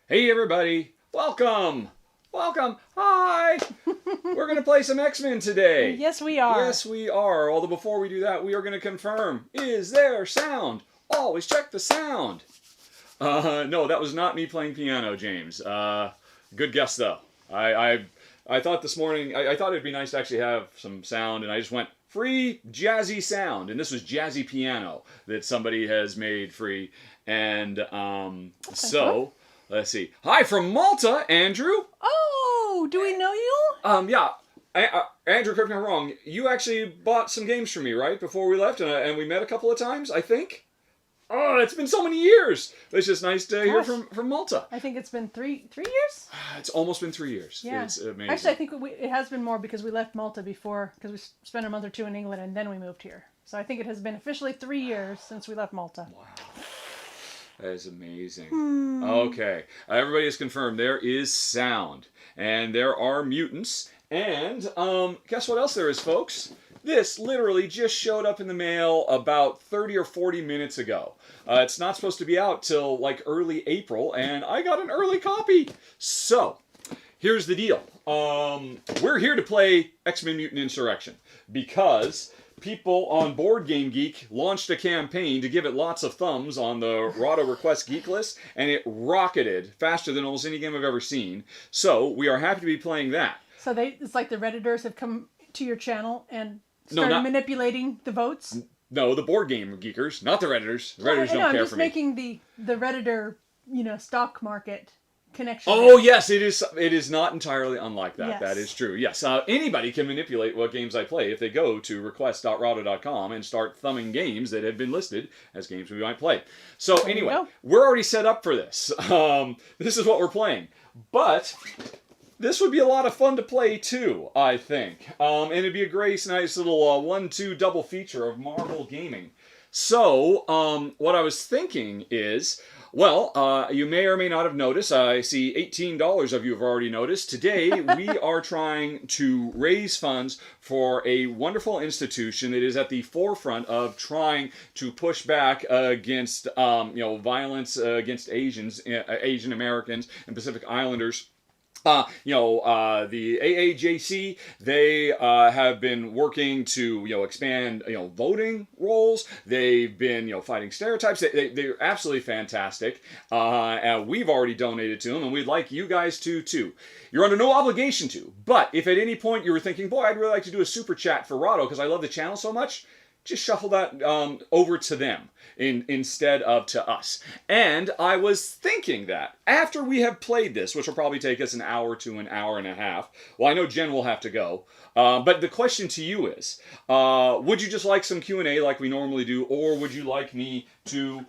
Hey everybody, welcome, hi. We're going to play some X-Men today. Yes, we are. Yes, we are. Although before we do that, we are going to confirm, is there sound? Always check the sound. No, that was not me playing piano, James. Good guess though. I thought this morning, I thought it'd be nice to actually have some sound, and I just went, free jazzy sound. And this was jazzy piano that somebody has made free. And so, let's see. Hi from Malta, Andrew. Oh, do we know you? Yeah. Andrew, correct me if I'm wrong. You actually bought some games for me, right? Before we left, and we met a couple of times, I think. Oh, it's been so many years. It's just nice to hear from Malta. I think it's been three years? It's almost been 3 years. Yeah. It's amazing. Actually, I think it has been more because we left Malta before, because we spent a month or two in England and then we moved here. So I think it has been officially 3 years since we left Malta. Wow. That is amazing. Okay. Everybody is confirmed. There is sound. And there are mutants. And guess what else there is, folks? This literally just showed up in the mail about 30 or 40 minutes ago. It's not supposed to be out till like early April, and I got an early copy. So, here's the deal. We're here to play X-Men Mutant Insurrection because people on Board Game Geek launched a campaign to give it lots of thumbs on the Rahdo Request Geek list, and it rocketed faster than almost any game I've ever seen. So, we are happy to be playing that. So it's like the Redditors have come to your channel and started manipulating the votes? No, the Board Game Geekers, not the Redditors. The Redditors don't care for me. I'm just making the Redditor, stock market connection. Oh, yes, it is not entirely unlike that. Yes. That is true. Yes, anybody can manipulate what games I play if they go to request.rahdo.com and start thumbing games that have been listed as games we might play. So anyway, we're already set up for this. This is what we're playing. But this would be a lot of fun to play too, I think. And it'd be a great, nice little 1-2 double feature of Marvel gaming. So, what I was thinking is, well, you may or may not have noticed, I see $18 of you have already noticed. Today, we are trying to raise funds for a wonderful institution that is at the forefront of trying to push back against, violence against Asian Americans and Pacific Islanders. The AAJC, they have been working to, expand, voting roles. They've been, fighting stereotypes. They're absolutely fantastic. And we've already donated to them, and we'd like you guys to, too. You're under no obligation to, but if at any point you were thinking, boy, I'd really like to do a super chat for Rahdo because I love the channel so much, just shuffle that over to them instead of to us. And I was thinking that after we have played this, which will probably take us an hour to an hour and a half, well, I know Jen will have to go, but the question to you is, would you just like some Q&A like we normally do, or would you like me to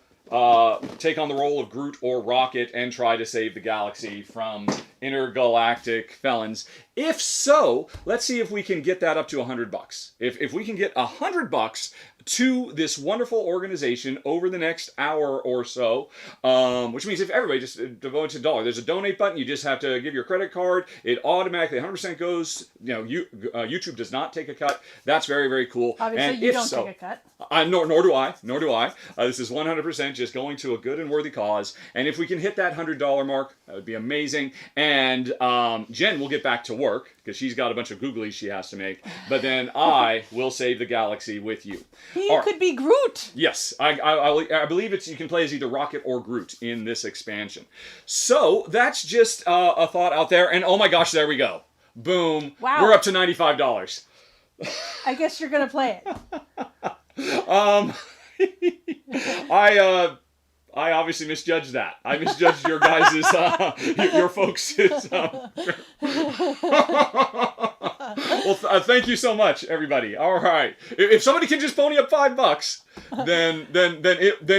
take on the role of Groot or Rocket and try to save the galaxy from intergalactic felons? If so, let's see if we can get that up to $100. If we can get $100 to this wonderful organization over the next hour or so, which means if everybody just devotes $1, there's a donate button. You just have to give your credit card. It automatically 100% goes. YouTube does not take a cut. That's very, very cool. Obviously, and you don't take a cut. Nor do I. This is 100% just going to a good and worthy cause. And if we can hit that $100 mark, that would be amazing. And Jen will get back to work because she's got a bunch of googlies she has to make. But then I will save the galaxy with you. You could be Groot. Yes, I believe you can play as either Rocket or Groot in this expansion. So that's just a thought out there. And oh my gosh, there we go. Boom. Wow. We're up to $95. I guess you're going to play it. I obviously misjudged that. I misjudged your guys' your folks' Well, thank you so much, everybody. All right, if somebody can just pony up $5, then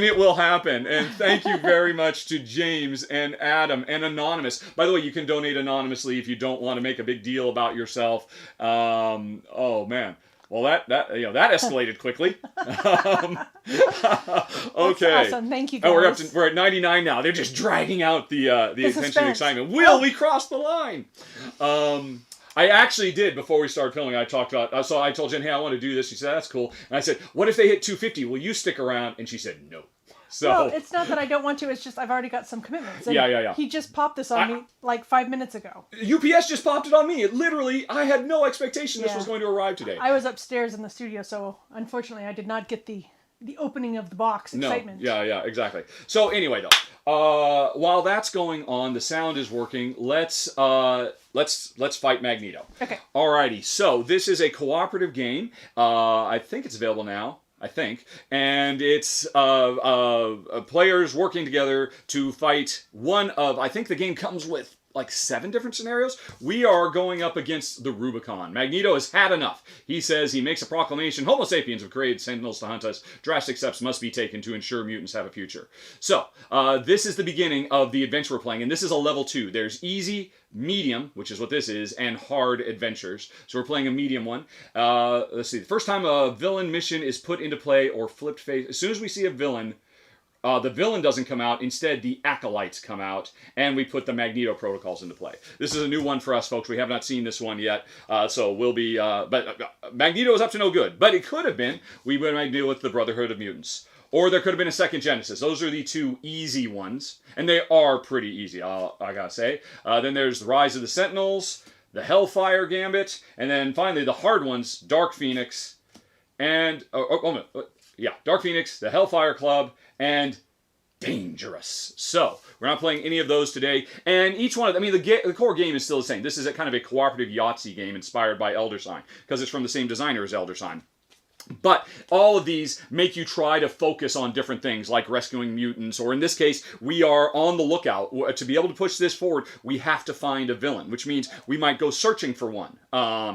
it will happen. And thank you very much to James and Adam and Anonymous. By the way, you can donate anonymously if you don't want to make a big deal about yourself. Oh man. Well, that escalated quickly. Okay. That's awesome. Thank you, guys. We're at 99 now. They're just dragging out the attention and excitement. Will we cross the line? I actually did before we started filming. I talked about. So I told Jen, "Hey, I want to do this." She said, "That's cool." And I said, "What if they hit 250? Will you stick around?" And she said, "No." So Well, it's not that I don't want to. It's just I've already got some commitments. And Yeah. He just popped this on me like 5 minutes ago. UPS just popped it on me. It literally, I had no expectation this Yeah. was going to arrive today. I was upstairs in the studio, so unfortunately I did not get the opening of the box excitement. No, yeah, exactly. So anyway, though, while that's going on, the sound is working. Let's fight Magneto. Okay. Alrighty. So this is a cooperative game. I think it's available now. And it's players working together to fight one of. I think the game comes with like 7 different scenarios. We are going up against the Rubicon. Magneto has had enough. He says he makes a proclamation. Homo sapiens have created sentinels to hunt us. Drastic steps must be taken to ensure mutants have a future. So, this is the beginning of the adventure we're playing, and this is a level 2. There's easy, medium, which is what this is, and hard adventures. So we're playing a medium one. Let's see. The first time a villain mission is put into play or flipped face, as soon as we see a villain, the villain doesn't come out. Instead, the acolytes come out, and we put the Magneto protocols into play. This is a new one for us, folks. We have not seen this one yet, so we'll be... but Magneto is up to no good. But it could have been, we would have deal with the Brotherhood of Mutants. Or there could have been a second Genesis. Those are the 2 easy ones, and they are pretty easy, I gotta say. Then there's the Rise of the Sentinels, the Hellfire Gambit, and then finally the hard ones, Dark Phoenix, and... Dark Phoenix, the Hellfire Club, and Dangerous. So, we're not playing any of those today, and each one of them, the core game is still the same. This is a kind of a cooperative Yahtzee game inspired by Elder Sign, because it's from the same designer as Elder Sign. But all of these make you try to focus on different things, like rescuing mutants, or in this case, we are on the lookout. To be able to push this forward, we have to find a villain, which means we might go searching for one,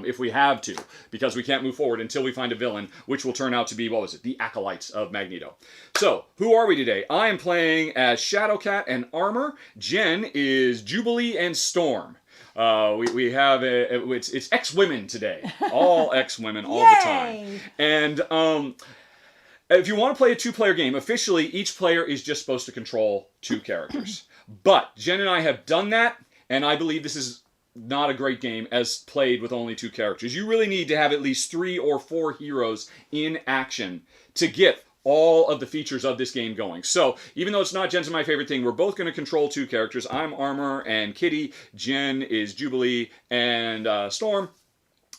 if we have to, because we can't move forward until we find a villain, which will turn out to be, the Acolytes of Magneto. So, who are we today? I am playing as Shadowcat and Armor. Jen is Jubilee and Storm. We have it's ex-women today, all ex-women all the time. And if you want to play a 2-player game, officially each player is just supposed to control 2 characters. But Jen and I have done that, and I believe this is not a great game as played with only 2 characters. You really need to have at least 3 or 4 heroes in action to get all of the features of this game going. So, even though it's not Jen's my favorite thing, we're both going to control 2 characters. I'm Armor and Kitty. Jen is Jubilee and Storm.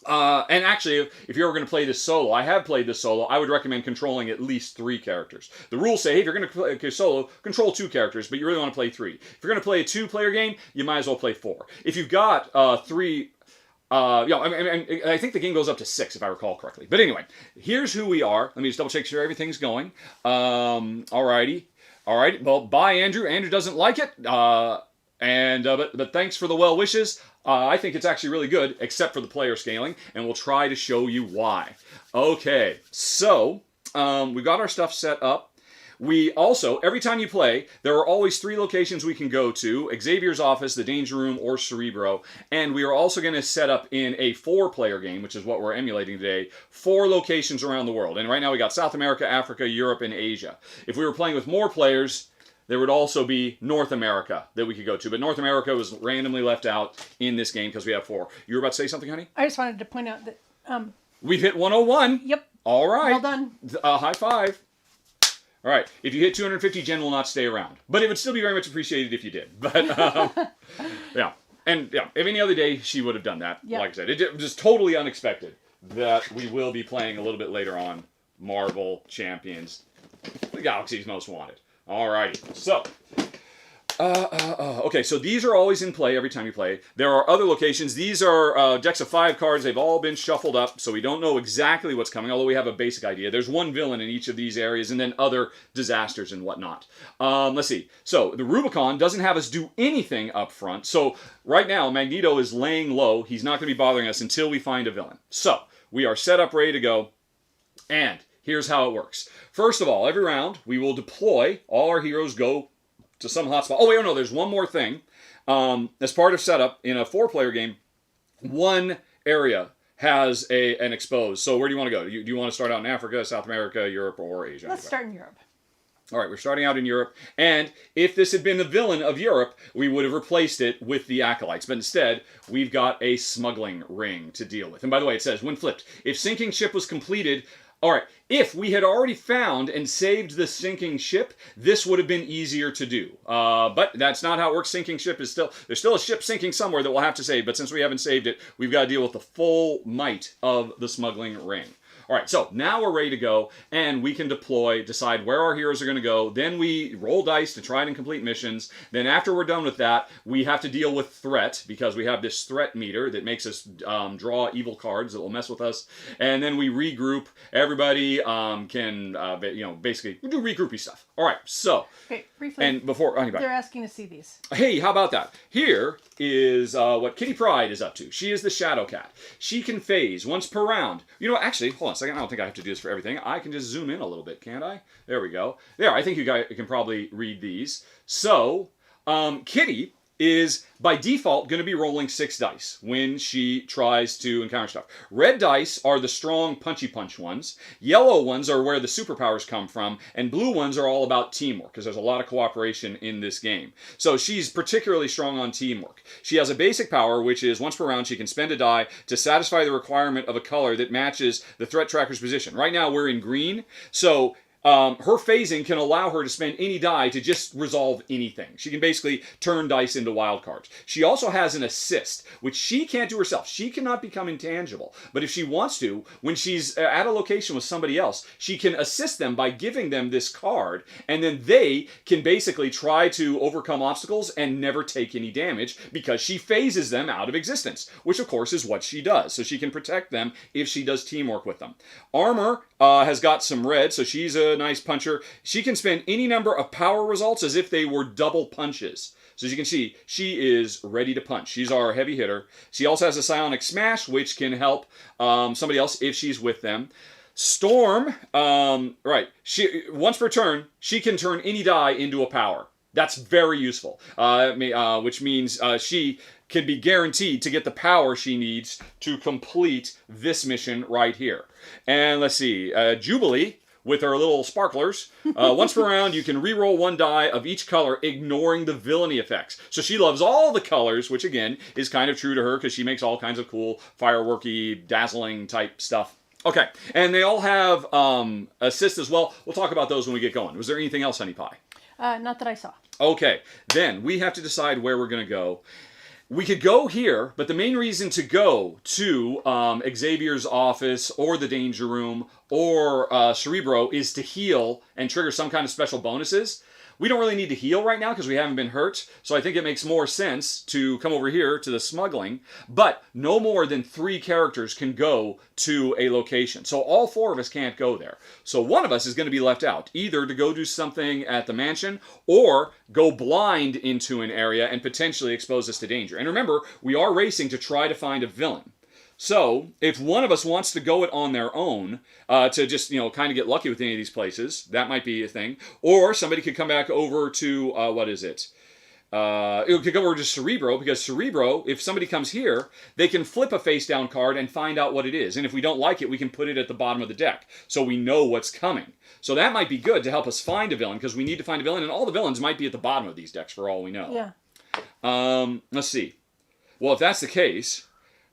And actually, if you're going to play this solo, I have played this solo, I would recommend controlling at least 3 characters. The rules say, hey, if you're going to play solo, control 2 characters, but you really want to play 3. If you're going to play a 2-player game, you might as well play 4. If you've got 3... I think the game goes up to 6, if I recall correctly. But anyway, here's who we are. Let me just double check sure everything's going. Alrighty. Alright, well, bye, Andrew. Andrew doesn't like it. But thanks for the well wishes. I think it's actually really good, except for the player scaling, and we'll try to show you why. Okay, so we've got our stuff set up. We also, every time you play, there are always 3 locations we can go to: Xavier's office, the Danger Room, or Cerebro. And we are also going to set up in a 4-player game, which is what we're emulating today, 4 locations around the world. And right now we got South America, Africa, Europe, and Asia. If we were playing with more players, there would also be North America that we could go to. But North America was randomly left out in this game because we have 4. You were about to say something, honey? I just wanted to point out that... We've hit 101. Yep. All right. Well done. High five. All right, if you hit 250, Jen will not stay around. But it would still be very much appreciated if you did. But, yeah. And, yeah, if any other day, she would have done that. Yep. Like I said, it was totally unexpected that we will be playing a little bit later on Marvel Champions, the Galaxy's Most Wanted. All righty, so... okay, so these are always in play every time you play. There are other locations. These are decks of 5 cards. They've all been shuffled up, so we don't know exactly what's coming, although we have a basic idea. There's 1 villain in each of these areas, and then other disasters and whatnot. Let's see. So, the Rubicon doesn't have us do anything up front. So, right now, Magneto is laying low. He's not going to be bothering us until we find a villain. So, we are set up, ready to go, and here's how it works. First of all, every round, we will deploy. All our heroes go to some hotspot. Oh, wait, no, there's one more thing. As part of setup, in a 4-player game, 1 area has an exposed. So where do you want to go? Do you want to start out in Africa, South America, Europe, or Asia? Let's start in Europe. All right, we're starting out in Europe. And if this had been the villain of Europe, we would have replaced it with the Acolytes. But instead, we've got a smuggling ring to deal with. And by the way, it says, when flipped, if sinking ship was completed All right, if we had already found and saved the sinking ship, this would have been easier to do. But that's not how it works. Sinking ship is there's still a ship sinking somewhere that we'll have to save, but since we haven't saved it, we've got to deal with the full might of the smuggling ring. All right, so now we're ready to go, and we can deploy, decide where our heroes are going to go. Then we roll dice to try and complete missions. Then after we're done with that, we have to deal with threat, because we have this threat meter that makes us draw evil cards that will mess with us. And then we regroup. Everybody can, basically do regroupy stuff. All right, so. Okay, briefly. And before anybody. They're asking to see these. Hey, how about that? Here is what Kitty Pryde is up to. She is the Shadow Cat. She can phase once per round. You know what? Actually, hold on a second. I don't think I have to do this for everything. I can just zoom in a little bit, can't I? There we go. There, I think you guys can probably read these. So, Kitty is by default going to be rolling 6 dice when she tries to encounter stuff. Red dice are the strong punchy punch ones. Yellow ones are where the superpowers come from. And blue ones are all about teamwork, because there's a lot of cooperation in this game. So she's particularly strong on teamwork. She has a basic power, which is once per round she can spend a die to satisfy the requirement of a color that matches the threat tracker's position. Right now we're in green, so her phasing can allow her to spend any die to just resolve anything. She can basically turn dice into wild cards. She also has an assist, which she can't do herself. She cannot become intangible. But if she wants to, when she's at a location with somebody else, she can assist them by giving them this card, and then they can basically try to overcome obstacles and never take any damage because she phases them out of existence, which of course is what she does. So she can protect them if she does teamwork with them. Armor has got some red, so she's a nice puncher. She can spend any number of power results as if they were double punches. So as you can see, she is ready to punch. She's our heavy hitter. She also has a psionic smash, which can help somebody else if she's with them. Storm, she once per turn, she can turn any die into a power. That's very useful, which means she can be guaranteed to get the power she needs to complete this mission right here. And let's see, Jubilee, with her little sparklers. Once per round, you can re-roll 1 die of each color, ignoring the villainy effects. So she loves all the colors, which again is kind of true to her because she makes all kinds of cool, fireworky, dazzling type stuff. Okay, and they all have assists as well. We'll talk about those when we get going. Was there anything else, Honey Pie? Not that I saw. Okay, then we have to decide where we're going to go. We could go here, but the main reason to go to Xavier's office or the Danger Room or Cerebro is to heal and trigger some kind of special bonuses. We don't really need to heal right now because we haven't been hurt, so I think it makes more sense to come over here to the smuggling, but no more than 3 characters can go to a location. So all 4 of us can't go there. So one of us is going to be left out, either to go do something at the mansion or go blind into an area and potentially expose us to danger. And remember, we are racing to try to find a villain. So, if one of us wants to go it on their own, to just, kind of get lucky with any of these places, that might be a thing. Or somebody could come back over to, it could go over to Cerebro, because Cerebro, if somebody comes here, they can flip a face-down card and find out what it is. And if we don't like it, we can put it at the bottom of the deck, so we know what's coming. So that might be good to help us find a villain, because we need to find a villain, and all the villains might be at the bottom of these decks, for all we know. Yeah. Let's see. Well, if that's the case,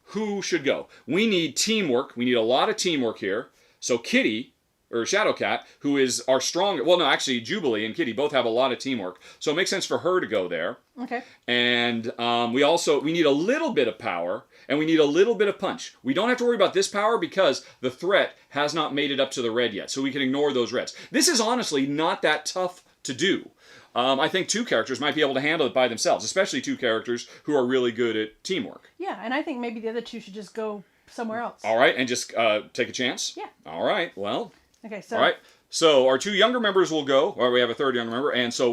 who should go? We need teamwork. We need a lot of teamwork here. So Kitty, or Shadow Cat, who is our stronger... Well, no, actually, Jubilee and Kitty both have a lot of teamwork. So it makes sense for her to go there. Okay. And we need a little bit of power, and we need a little bit of punch. We don't have to worry about this power because the threat has not made it up to the red yet. So we can ignore those reds. This is honestly not that tough to do. I think 2 characters might be able to handle it by themselves, especially 2 characters who are really good at teamwork. Yeah, and I think maybe the other 2 should just go somewhere else. All right, and just take a chance? Yeah. All right, well. Okay, so... All right, so our 2 younger members will go, or we have a 3rd younger member, and so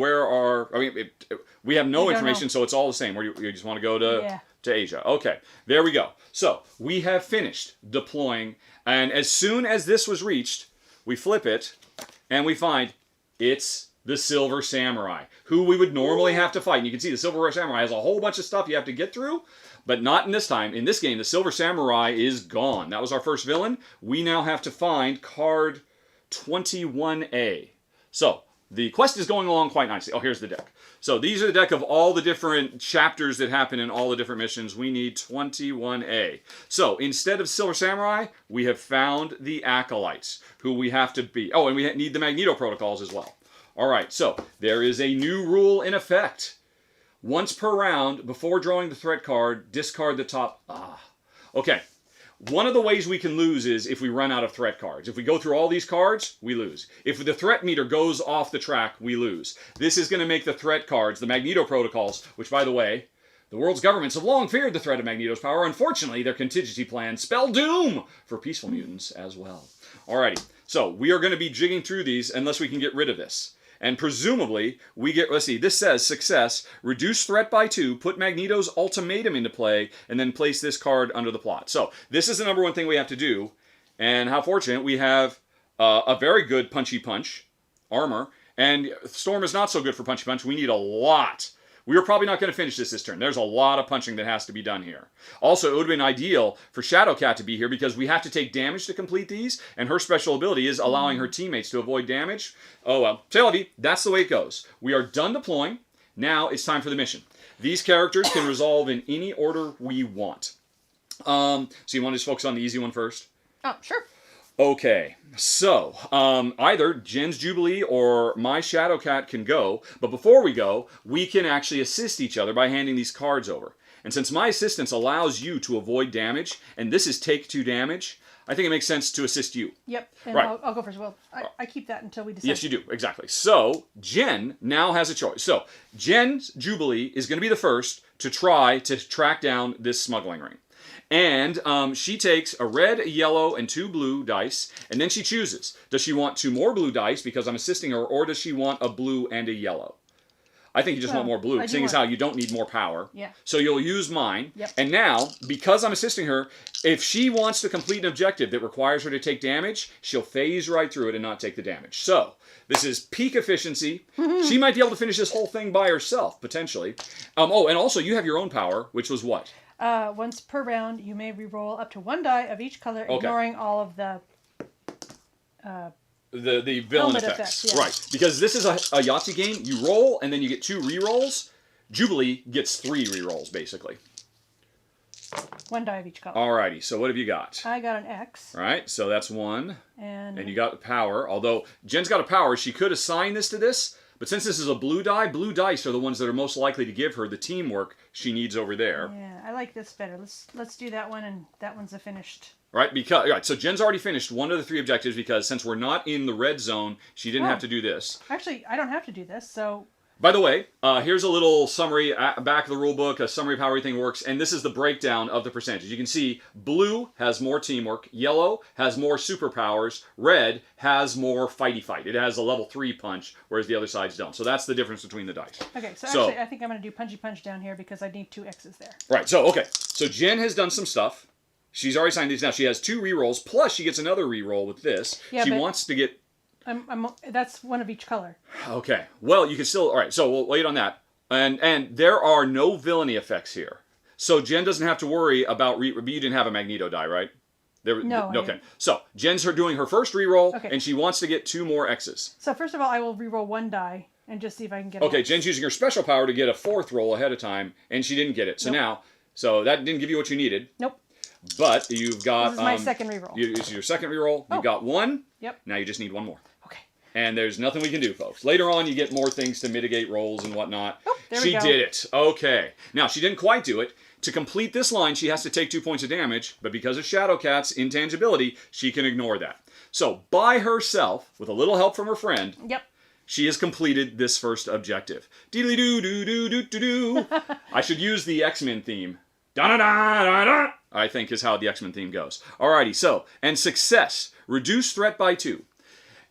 we have no information, so it's all the same. Where you just want to go to Asia. Okay, there we go. So, we have finished deploying, and as soon as this was reached, we flip it, and we find it's the Silver Samurai, who we would normally have to fight. And you can see the Silver Samurai has a whole bunch of stuff you have to get through, but not in this time. In this game, the Silver Samurai is gone. That was our first villain. We now have to find card 21A. So, the quest is going along quite nicely. Oh, here's the deck. So these are the deck of all the different chapters that happen in all the different missions. We need 21A. So instead of Silver Samurai, we have found the Acolytes, who we have to be. Oh, and we need the Magneto protocols as well. All right, so there is a new rule in effect. Once per round, before drawing the threat card, discard the top. Okay. One of the ways we can lose is if we run out of threat cards. If we go through all these cards, we lose. If the threat meter goes off the track, we lose. This is going to make the threat cards, the Magneto protocols, which, by the way, the world's governments have long feared the threat of Magneto's power. Unfortunately, their contingency plans spell doom for peaceful mutants as well. Alrighty, so we are going to be jigging through these unless we can get rid of this. And presumably, we get, let's see, this says success, reduce threat by 2, put Magneto's ultimatum into play, and then place this card under the plot. So, this is the number one thing we have to do. And how fortunate, we have a very good punchy punch armor. And Storm is not so good for punchy punch. We need a lot. We are probably not going to finish this turn. There's a lot of punching that has to be done here. Also, it would have been ideal for Shadowcat to be here because we have to take damage to complete these, and her special ability is allowing her teammates to avoid damage. Oh well. Tailady, that's the way it goes. We are done deploying. Now it's time for the mission. These characters can resolve in any order we want. So you want to just focus on the easy one first? Oh, sure. Okay, so either Jen's Jubilee or my Shadowcat can go, but before we go, we can actually assist each other by handing these cards over. And since my assistance allows you to avoid damage, and this is take 2 damage, I think it makes sense to assist you. Yep, and right. I'll go first. Well, I keep that until we decide. Yes, you do, exactly. So, Jen now has a choice. So, Jen's Jubilee is going to be the first to try to track down this smuggling ring. And she takes a red, a yellow, and 2 blue dice, and then she chooses. Does she want 2 more blue dice because I'm assisting her, or does she want a blue and a yellow? I think you just want more blue, seeing as how you don't need more power. Yeah. So you'll use mine. Yep. And now, because I'm assisting her, if she wants to complete an objective that requires her to take damage, she'll phase right through it and not take the damage. So, this is peak efficiency. She might be able to finish this whole thing by herself, potentially. Oh, and also you have your own power, which was what? Once per round, you may re-roll up to 1 die of each color, ignoring all of the villain effects. Yeah. Right. Because this is a Yahtzee game. You roll, and then you get 2 re-rolls. Jubilee gets 3 re-rolls, basically. 1 die of each color. Alrighty, so what have you got? I got an X. Alright, so that's 1. And you got the power. Although, Jen's got a power. She could assign this to this. But since this is a blue dice are the ones that are most likely to give her the teamwork she needs over there. Yeah, I like this better. Let's do that one, and that one's a finished. Right, so Jen's already finished 1 of the 3 objectives because since we're not in the red zone, she didn't have to do this. Actually, I don't have to do this, so... By the way, here's a little summary, back of the rule book, a summary of how everything works, and this is the breakdown of the percentages. You can see blue has more teamwork, yellow has more superpowers, red has more fighty fight. It has a level 3 punch, whereas the other sides don't. So that's the difference between the dice. Okay, so actually I think I'm going to do punchy punch down here because I need 2 X's there. Right, so Jen has done some stuff. She's already signed these now. She has 2 rerolls, plus she gets another reroll with this. Yeah, she wants to get... that's 1 of each color. Okay. Well, you can still... All right, so we'll wait on that. And there are no villainy effects here. So Jen doesn't have to worry about... you didn't have a Magneto die, right? No. Okay. So Jen's doing her first reroll, okay. And she wants to get 2 more X's. So first of all, I will reroll 1 die and just see if I can get Okay, Jen's using her special power to get a 4th roll ahead of time, and she didn't get it. So now... So that didn't give you what you needed. Nope. But you've got... This is my second reroll. This is your second reroll. You've got 1. Yep. Now you just need 1 more. Okay. And there's nothing we can do, folks. Later on, you get more things to mitigate rolls and whatnot. Oh, there we go. She did it. Okay. Now, she didn't quite do it. To complete this line, she has to take 2 points of damage, but because of Shadowcat's intangibility, she can ignore that. So, by herself, with a little help from her friend... Yep. She has completed this first objective. Deedly-doo-doo-doo-doo-doo-doo. I should use the X-Men theme. Da-da-da-da-da, I think is how the X-Men theme goes. Alrighty, so, and success. Reduce threat by 2.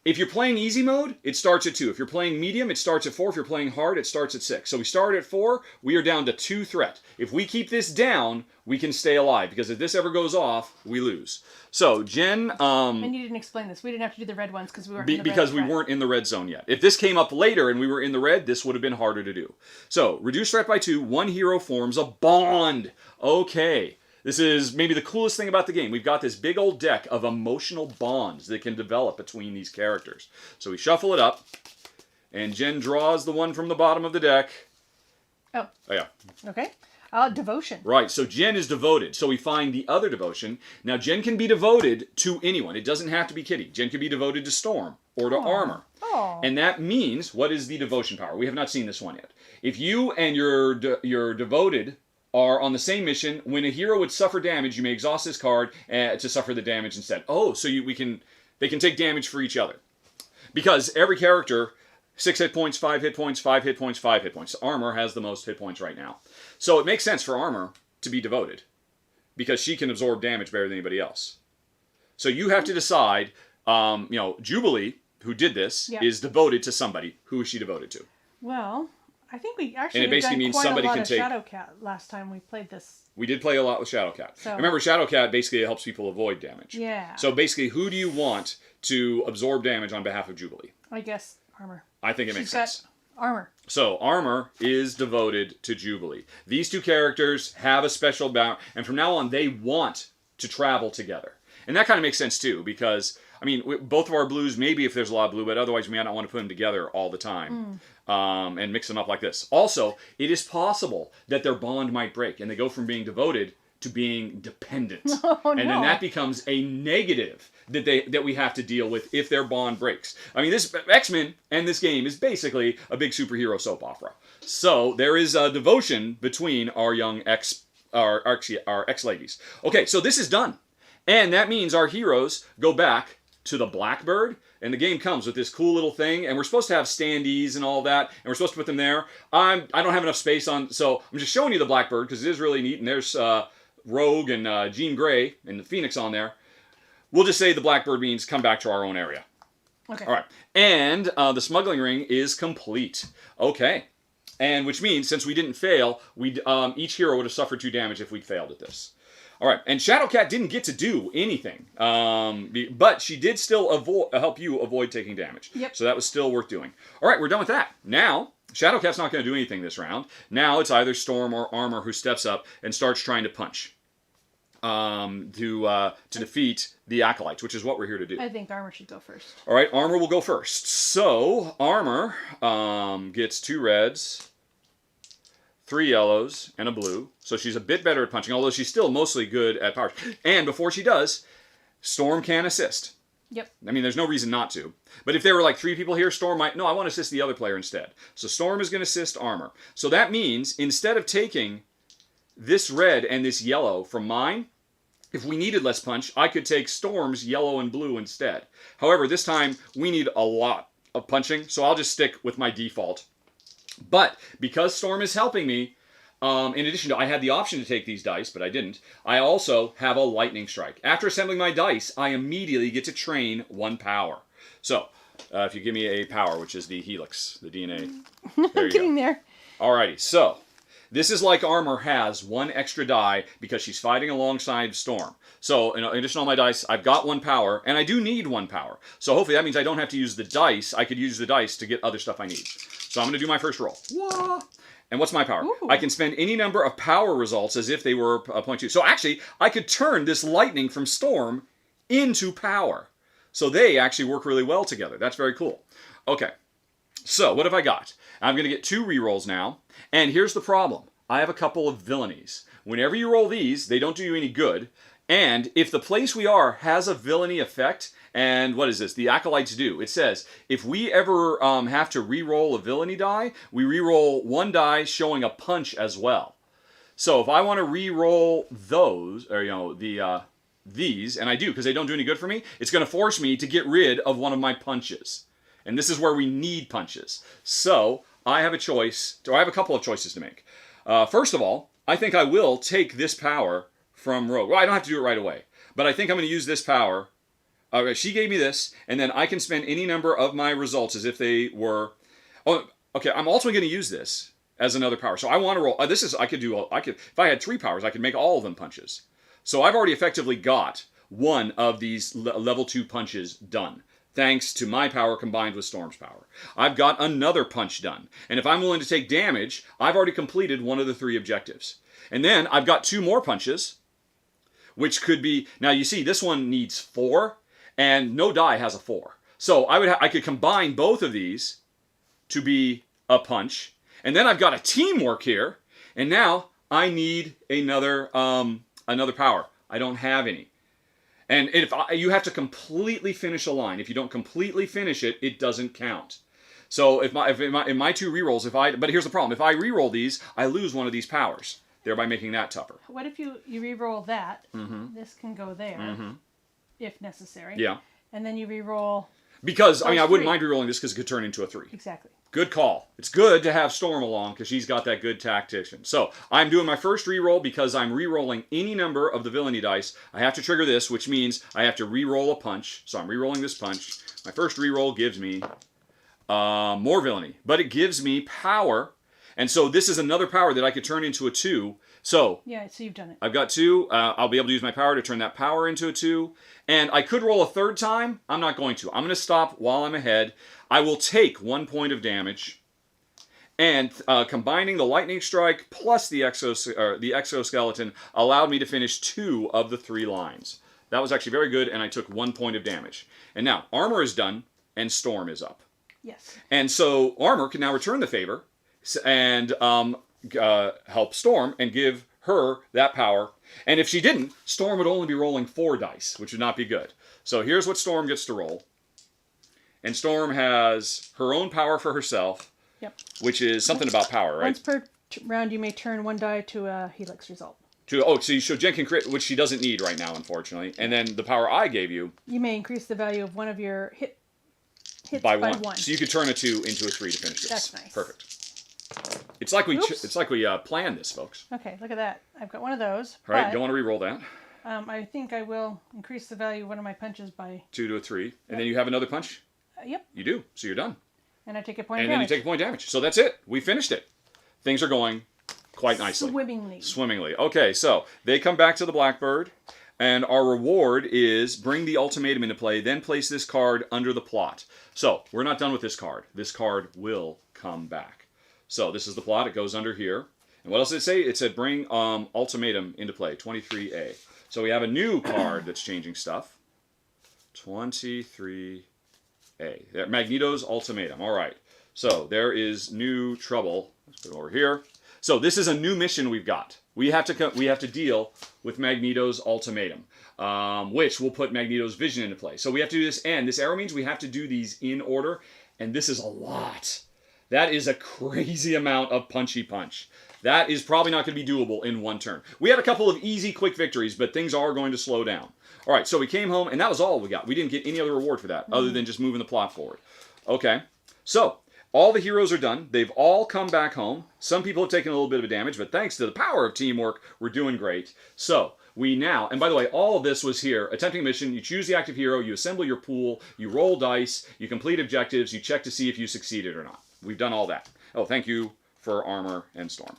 If you're playing easy mode, it starts at 2. If you're playing medium, it starts at 4. If you're playing hard, it starts at 6. So we start at 4, we are down to 2 threat. If we keep this down, we can stay alive, because if this ever goes off, we lose. So, Jen... and you didn't explain this. We didn't have to do the red ones because we weren't in the red. Because we weren't in the red zone yet. If this came up later and we were in the red, this would have been harder to do. So, reduce threat by 2, 1 hero forms a bond. Okay. This is maybe the coolest thing about the game. We've got this big old deck of emotional bonds that can develop between these characters. So we shuffle it up. And Jen draws the one from the bottom of the deck. Oh. Oh, yeah. Okay. Devotion. Right, so Jen is devoted. So we find the other devotion. Now, Jen can be devoted to anyone. It doesn't have to be Kitty. Jen can be devoted to Storm or to Armor. Oh. And that means, what is the devotion power? We have not seen this one yet. If you and your devoted are on the same mission, when a hero would suffer damage, you may exhaust this card to suffer the damage instead. Oh, so they can take damage for each other. Because every character, 6 hit points, 5 hit points, 5 hit points, 5 hit points. Armor has the most hit points right now. So it makes sense for Armor to be devoted. Because she can absorb damage better than anybody else. So you have to decide, Jubilee, who did this, is devoted to somebody. Who is she devoted to? Well, I think we actually and it basically done means quite somebody a lot can of take Shadowcat last time we played this. We did play a lot with Shadowcat. So, remember, Shadowcat basically helps people avoid damage. Yeah. So basically, who do you want to absorb damage on behalf of Jubilee? I guess Armor. I think it makes sense. Armor. So Armor is devoted to Jubilee. These two characters have a special bound, and from now on, they want to travel together. And that kind of makes sense too, because both of our blues, maybe if there's a lot of blue, but otherwise we might not want to put them together all the time and mix them up like this. Also, it is possible that their bond might break, and they go from being devoted to being dependent. Oh, and then that becomes a negative that we have to deal with if their bond breaks. This X-Men and this game is basically a big superhero soap opera. So there is a devotion between our young our ex-ladies. Okay, so this is done. And that means our heroes go back to the Blackbird, and the game comes with this cool little thing, and we're supposed to have standees and all that, and we're supposed to put them there. I don't have enough space so I'm just showing you the Blackbird because it is really neat, and there's Rogue and Jean Grey and the Phoenix on there. We'll just say the Blackbird means come back to our own area. Okay. All right. And the smuggling ring is complete. Okay. And which means, since we didn't fail, each hero would have suffered 2 damage if we'd failed at this. All right. And Shadowcat didn't get to do anything. But she did still help you avoid taking damage. Yep. So that was still worth doing. All right. We're done with that. Now, Shadowcat's not going to do anything this round. Now it's either Storm or Armor who steps up and starts trying to punch. To defeat the Acolytes, which is what we're here to do. I think Armor should go first. All right, Armor will go first. So, Armor gets 2 reds, 3 yellows, and a blue. So she's a bit better at punching, although she's still mostly good at power. And before she does, Storm can assist. Yep. There's no reason not to. But if there were like 3 people here, Storm might... No, I want to assist the other player instead. So Storm is going to assist Armor. So that means, instead of taking this red and this yellow from mine, if we needed less punch, I could take Storm's yellow and blue instead. However, this time we need a lot of punching, so I'll just stick with my default. But because Storm is helping me, in addition to I had the option to take these dice, but I didn't, I also have a lightning strike. After assembling my dice, I immediately get to train 1 power. So, if you give me a power, which is the helix, the DNA, there you Getting go. there. Alrighty, so... This is like Armor has 1 extra die because she's fighting alongside Storm. So, in addition to all my dice, I've got 1 power, and I do need 1 power. So hopefully that means I don't have to use the dice. I could use the dice to get other stuff I need. So I'm going to do my first roll. Whoa. And what's my power? Ooh. I can spend any number of power results as if they were a 0.2. So actually, I could turn this lightning from Storm into power. So they actually work really well together. That's very cool. Okay. So, what have I got? I'm going to get 2 rerolls now. And here's the problem. I have a couple of villainies. Whenever you roll these, they don't do you any good. And if the place we are has a villainy effect, and what is this? The Acolytes do. It says, if we ever have to re-roll a villainy die, we re-roll 1 die showing a punch as well. So if I want to re-roll those, or these, and I do because they don't do any good for me, it's going to force me to get rid of one of my punches. And this is where we need punches. So I have a choice, or I have a couple of choices to make. First of all, I think I will take this power from Rogue. Well, I don't have to do it right away, but I think I'm going to use this power. She gave me this, and then I can spend any number of my results as if they were... Oh, okay, I'm also going to use this as another power. So I want to roll... If I had 3 powers, I could make all of them punches. So I've already effectively got 1 of these level 2 punches done, thanks to my power combined with Storm's power. I've got another punch done. And if I'm willing to take damage, I've already completed 1 of the 3 objectives. And then I've got 2 more punches, which could be... Now, you see, this one needs 4, and no die has a 4. So I could combine both of these to be a punch. And then I've got a teamwork here. And now I need another power. I don't have any. And you have to completely finish a line. If you don't completely finish it, it doesn't count. So if in my two rerolls, but here's the problem: if I reroll these, I lose one of these powers, thereby making that tougher. What if you reroll that? This can go there, if necessary. Yeah. And then you reroll. Because I wouldn't mind rerolling this because it could turn into a 3. Exactly. Good call. It's good to have Storm along because she's got that good tactician. So I'm doing my first reroll because I'm rerolling any number of the villainy dice. I have to trigger this, which means I have to reroll a punch. So I'm rerolling this punch. My first reroll gives me more villainy, but it gives me power. And so this is another power that I could turn into a 2. So yeah, so you've done it. I've got 2. I'll be able to use my power to turn that power into a 2. And I could roll a third time. I'm not going to. I'm going to stop while I'm ahead. I will take 1 point of damage. And combining the lightning strike plus the exoskeleton allowed me to finish 2 of the 3 lines. That was actually very good, and I took 1 point of damage. And now armor is done, and Storm is up. Yes. And so armor can now return the favor and help Storm and give her that power. And if she didn't, Storm would only be rolling 4 dice, which would not be good. So here's what Storm gets to roll. And Storm has her own power for herself, which is something about power, right? Once per round, you may turn 1 die to a helix result. So Jen can crit, which she doesn't need right now, unfortunately. And then the power I gave you... You may increase the value of one of your hits by 1. So you could turn a 2 into a 3 to finish this. That's nice. Perfect. It's like we planned this, folks. Okay, look at that. I've got one of those. All right, don't want to re-roll that. I think I will increase the value of one of my punches by 2 to a 3, and then you have another punch. Yep. You do. So you're done. And I take a point of damage. And then you take a point of damage. So that's it. We finished it. Things are going quite nicely. Swimmingly. Okay, so they come back to the Blackbird, and our reward is bring the ultimatum into play, then place this card under the plot. So we're not done with this card. This card will come back. So this is the plot. It goes under here. And what else did it say? It said bring ultimatum into play, 23A. So we have a new card that's changing stuff. 23A. Magneto's ultimatum. All right. So there is new trouble. Let's go over here. So this is a new mission we've got. We have to deal with Magneto's ultimatum, which will put Magneto's vision into play. So we have to do this, and this arrow means we have to do these in order, and this is a lot. That is a crazy amount of punchy punch. That is probably not going to be doable in 1 turn. We had a couple of easy, quick victories, but things are going to slow down. All right, so we came home, and that was all we got. We didn't get any other reward for that, other than just moving the plot forward. Okay, so all the heroes are done. They've all come back home. Some people have taken a little bit of damage, but thanks to the power of teamwork, we're doing great. So we now, and by the way, all of this was here. Attempting a mission, you choose the active hero, you assemble your pool, you roll dice, you complete objectives, you check to see if you succeeded or not. We've done all that. Oh, thank you for armor and Storm.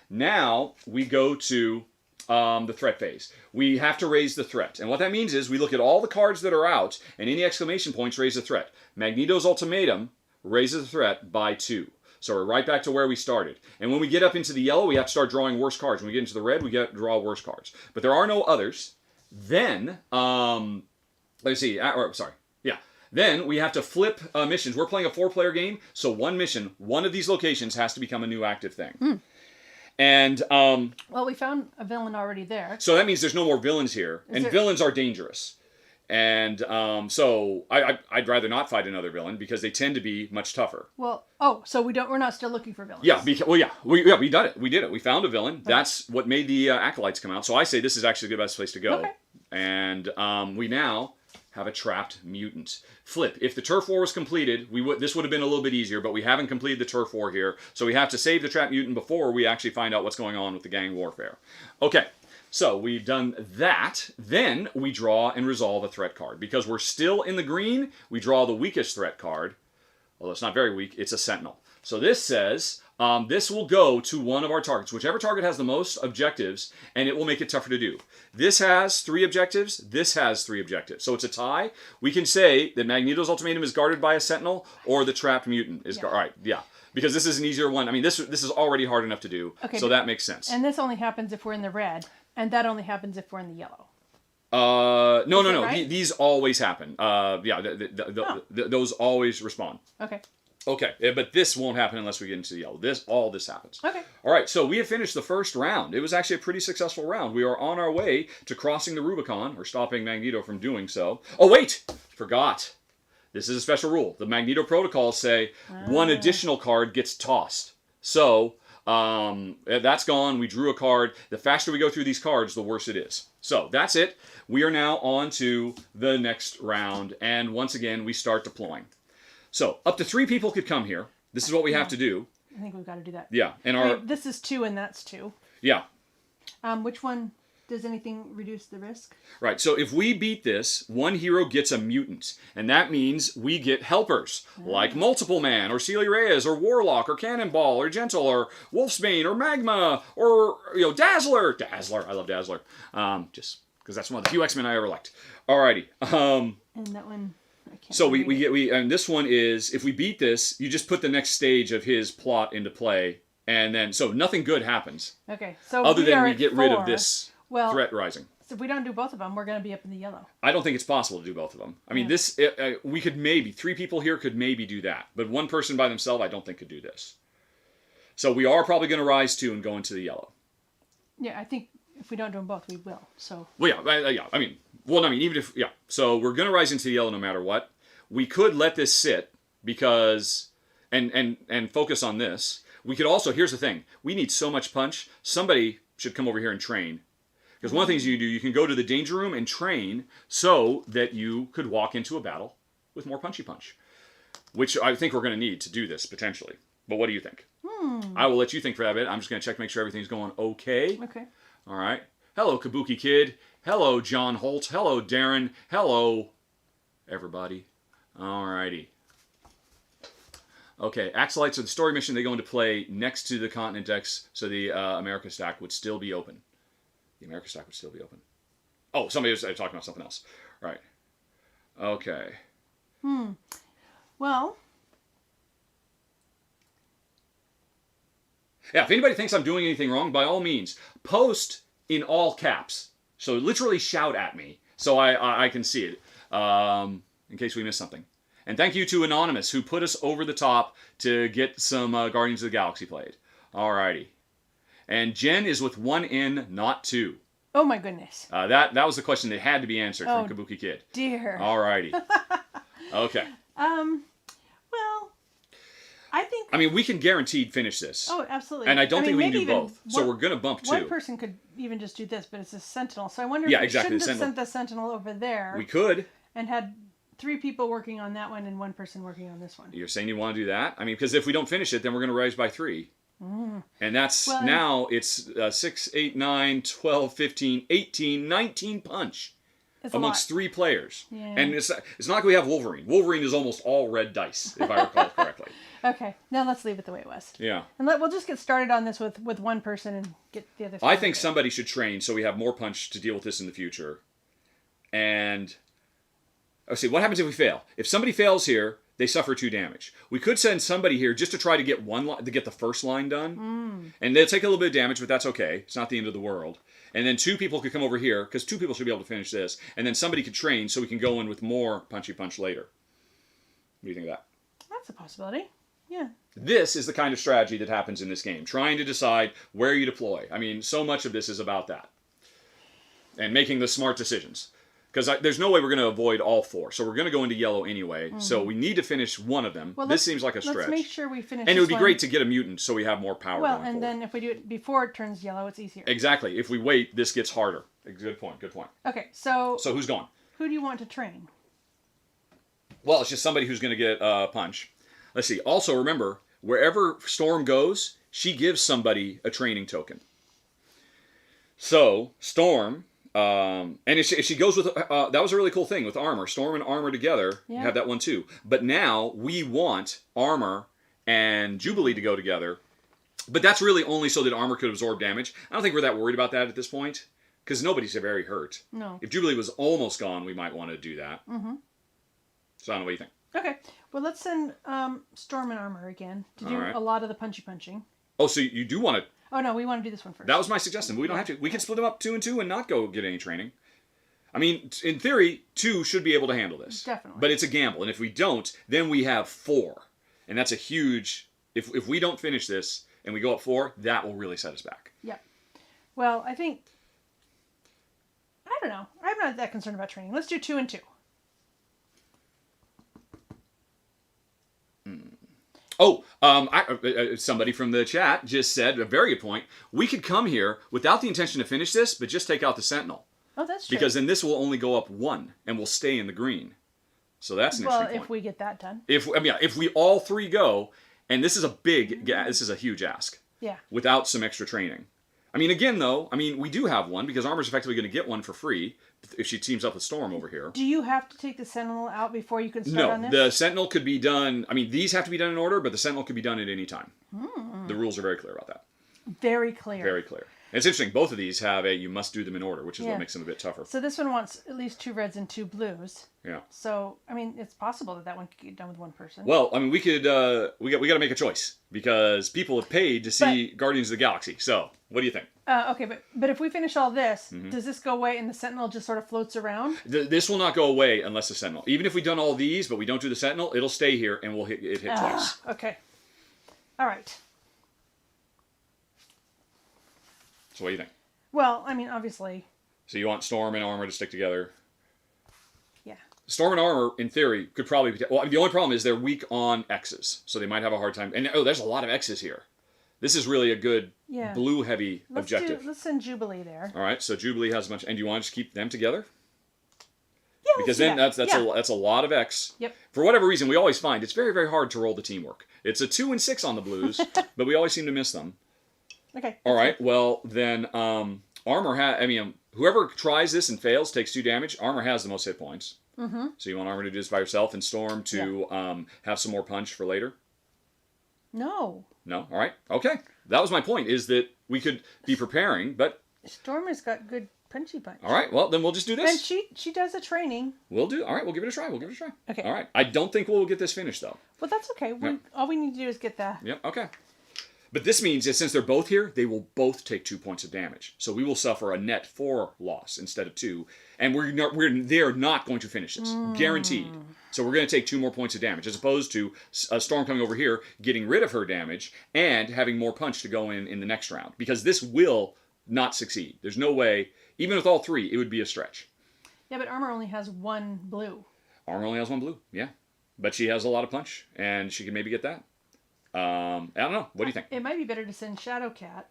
Now we go to the threat phase. We have to raise the threat. And what that means is we look at all the cards that are out, and any exclamation points raise the threat. Magneto's ultimatum raises the threat by 2. So we're right back to where we started. And when we get up into the yellow, we have to start drawing worse cards. When we get into the red, we get to draw worse cards. But there are no others. Then, let's see. Then we have to flip missions. We're playing a 4-player game, so one mission, one of these locations has to become a new active thing. And well, we found a villain already there. So that means there's no more villains here, villains are dangerous. And so I'd rather not fight another villain because they tend to be much tougher. Well, so we're not still looking for villains. Yeah, we did it. We did it. We found a villain. Okay. That's what made the acolytes come out. So I say this is actually the best place to go. Okay. And we now have a trapped mutant. Flip. If the turf war was completed, this would have been a little bit easier, but we haven't completed the turf war here, so we have to save the trapped mutant before we actually find out what's going on with the gang warfare. Okay, so we've done that. Then we draw and resolve a threat card. Because we're still in the green, we draw the weakest threat card. Although it's not very weak, it's a Sentinel. So this says, this will go to one of our targets, whichever target has the most objectives, and it will make it tougher to do. This has 3 objectives, this has 3 objectives. So it's a tie. We can say that Magneto's ultimatum is guarded by a Sentinel, or the trapped mutant is guarded. All right, yeah. Because this is an easier one. I mean, this is already hard enough to do, so that makes sense. And this only happens if we're in the red, and that only happens if we're in the yellow. No. Right? These always happen. Those always respond. Okay. Okay, but this won't happen unless we get into the yellow. All this happens. Okay. All right, so we have finished the first round. It was actually a pretty successful round. We are on our way to crossing the Rubicon, or stopping Magneto from doing so. Oh, wait! Forgot. This is a special rule. The Magneto protocols say one additional card gets tossed. So, that's gone. We drew a card. The faster we go through these cards, the worse it is. So, that's it. We are now on to the next round, and once again, we start deploying. So, up to 3 people could come here. This is what we have to do. I think we've got to do that. Yeah. And this is 2 and that's 2. Yeah. Which one, does anything reduce the risk? Right. So if we beat this, one hero gets a mutant. And that means we get helpers. Like Multiple Man, or Celia Reyes, or Warlock, or Cannonball, or Gentle, or Wolfsbane, or Magma, or Dazzler. Dazzler. I love Dazzler. Just because that's one of the few X-Men I ever liked. Alrighty. And that one... So and this one is, if we beat this, you just put the next stage of his plot into play, and then, so nothing good happens. Okay, so other than we get rid 4. of this threat rising. So if we don't do both of them, we're going to be up in the yellow. I don't think it's possible to do both of them. I mean, we could maybe, 3 people here could maybe do that, but one person by themselves, I don't think could do this. So we are probably going to rise 2 and go into the yellow. Yeah, I think if we don't do them both, we will. So. Well, yeah. I mean, even if, yeah. So we're going to rise into the yellow no matter what. We could let this sit because, and focus on this. We could also, here's the thing. We need so much punch. Somebody should come over here and train. Because one of the things you do, you can go to the danger room and train so that you could walk into a battle with more punchy punch. Which I think we're going to need to do this, potentially. But what do you think? I will let you think for that bit. I'm just going to check, make sure everything's going okay. Okay. All right. Hello, Kabuki Kid. Hello, John Holt. Hello, Darren. Hello, everybody. Alrighty. Okay, Axolites are the story mission. They go into play next to the Continent decks, so the America stack would still be open. The America stack would still be open. Oh, somebody was talking about something else. Right. Okay. Well. Yeah, if anybody thinks I'm doing anything wrong, by all means, post in all caps. So literally shout at me so I can see it. In case we missed something. And thank you to Anonymous, who put us over the top to get some Guardians of the Galaxy played. Alrighty. And Jen is with 1 N, not 2. Oh my goodness. That was the question that had to be answered from Kabuki Kid. Dear. Alrighty. Okay. Well, I think... I mean, we can guaranteed finish this. Oh, absolutely. And I don't think we can do both. So we're going to bump 2. One person could even just do this, but it's a Sentinel. So I wonder if we shouldn't have sent the Sentinel over there. We could. And had 3 people working on that one and 1 person working on this one. You're saying you want to do that? I mean, because if we don't finish it, then we're going to rise by 3. And that's, now it's 6, 8, 9, 12, 15, 18, 19 punch amongst 3 players. Yeah. And it's not like we have Wolverine. Wolverine is almost all red dice, if I recall correctly. Okay, now let's leave it the way it was. Yeah. And we'll just get started on this with 1 person and get the other 3. I think somebody should train so we have more punch to deal with this in the future. And... let's see, what happens if we fail? If somebody fails here, they suffer 2 damage. We could send somebody here just to try to get the first line done. And they'll take a little bit of damage, but that's okay. It's not the end of the world. And then 2 people could come over here, because 2 people should be able to finish this. And then somebody could train so we can go in with more punchy punch later. What do you think of that? That's a possibility. Yeah. This is the kind of strategy that happens in this game. Trying to decide where you deploy. I mean, so much of this is about that. And making the smart decisions. Because there's no way we're going to avoid all 4. So we're going to go into yellow anyway. So we need to finish one of them. Well, this seems like a stretch. Let's make sure we finish And it would be great to get a mutant so we have more power going forward. Then if we do it before it turns yellow, it's easier. Exactly. If we wait, this gets harder. Good point. Good point. Okay, so... So who's going? Who do you want to train? Well, it's just somebody who's going to get a punch. Let's see. Also, remember, wherever Storm goes, she gives somebody a training token. So, Storm... and if she goes with... that was a really cool thing with Armor. Storm and Armor together. Yeah. You have that one too. But now we want Armor and Jubilee to go together. But that's really only so that Armor could absorb damage. I don't think we're that worried about that at this point. Because nobody's very hurt. No. If Jubilee was almost gone, we might want to do that. So I don't know what you think. Okay. Well, let's send Storm and Armor again to do a lot of the punching. Oh, so you do want to... Oh, no, we want to do this one first. That was my suggestion. We don't have to. We can split them up 2 and 2 and not go get any training. I mean, in theory, 2 should be able to handle this. Definitely. But it's a gamble. And if we don't, then we have 4. And that's a huge... If we don't finish this and we go up 4, that will really set us back. Yeah. Well, I think... I don't know. I'm not that concerned about training. Let's do 2 and 2. Oh, somebody from the chat just said, a very good point, we could come here without the intention to finish this, but just take out the Sentinel. Oh, that's true. Because then this will only go up 1, and we'll stay in the green. So that's an interesting point. Well, if we get that done. If we all 3 go, and this is a huge ask. Yeah. Without some extra training. I mean, again, though, we do have one, because Armor's effectively going to get one for free if she teams up with Storm over here. Do you have to take the Sentinel out before you can start on this? No, the Sentinel could be done... these have to be done in order, but the Sentinel could be done at any time. The rules are very clear about that. Very clear. Very clear. And it's interesting, both of these have you must do them in order, which is what makes them a bit tougher. So this one wants at least 2 reds and 2 blues. Yeah. So, it's possible that one could get done with one person. Well, we could... we got to make a choice, because people have paid to see Guardians of the Galaxy. So, what do you think? Okay, but if we finish all this, does this go away and the Sentinel just sort of floats around? This will not go away unless the Sentinel. Even if we've done all these, but we don't do the Sentinel, it'll stay here and we'll hit twice. Okay. All right. So what do you think? Well, obviously. So you want Storm and Armor to stick together? Yeah. Storm and Armor, in theory, could probably be... Well, the only problem is they're weak on X's, so they might have a hard time. And, there's a lot of X's here. This is really a good blue-heavy objective. Let's send Jubilee there. All right, so Jubilee has a bunch... And do you want to just keep them together? Yeah, because then that's a lot of X. Yep. For whatever reason, we always find it's very, very hard to roll the teamwork. It's a 2 and 6 on the blues, but we always seem to miss them. Okay. All right, well, then Armor whoever tries this and fails takes 2 damage. Armor has the most hit points. Mm-hmm. So you want Armor to do this by herself and Storm to have some more punch for later? No. No? All right. Okay. That was my point, is that we could be preparing, but... Storm has got good punchy punch. All right, well, then we'll just do this. And she does a training. All right, we'll give it a try. Okay. All right. I don't think we'll get this finished, though. Well, that's okay. All we need to do is get the... Yep, okay. But this means that since they're both here, they will both take 2 points of damage. So we will suffer a net 4 loss instead of 2. And they're not going to finish this. Guaranteed. So we're going to take 2 more points of damage, as opposed to a Storm coming over here, getting rid of her damage, and having more punch to go in the next round. Because this will not succeed. There's no way, even with all 3, it would be a stretch. Yeah, but Armor only has 1 blue. Armor only has 1 blue, yeah. But she has a lot of punch, and she can maybe get that. I don't know. What do you think? It might be better to send Shadowcat.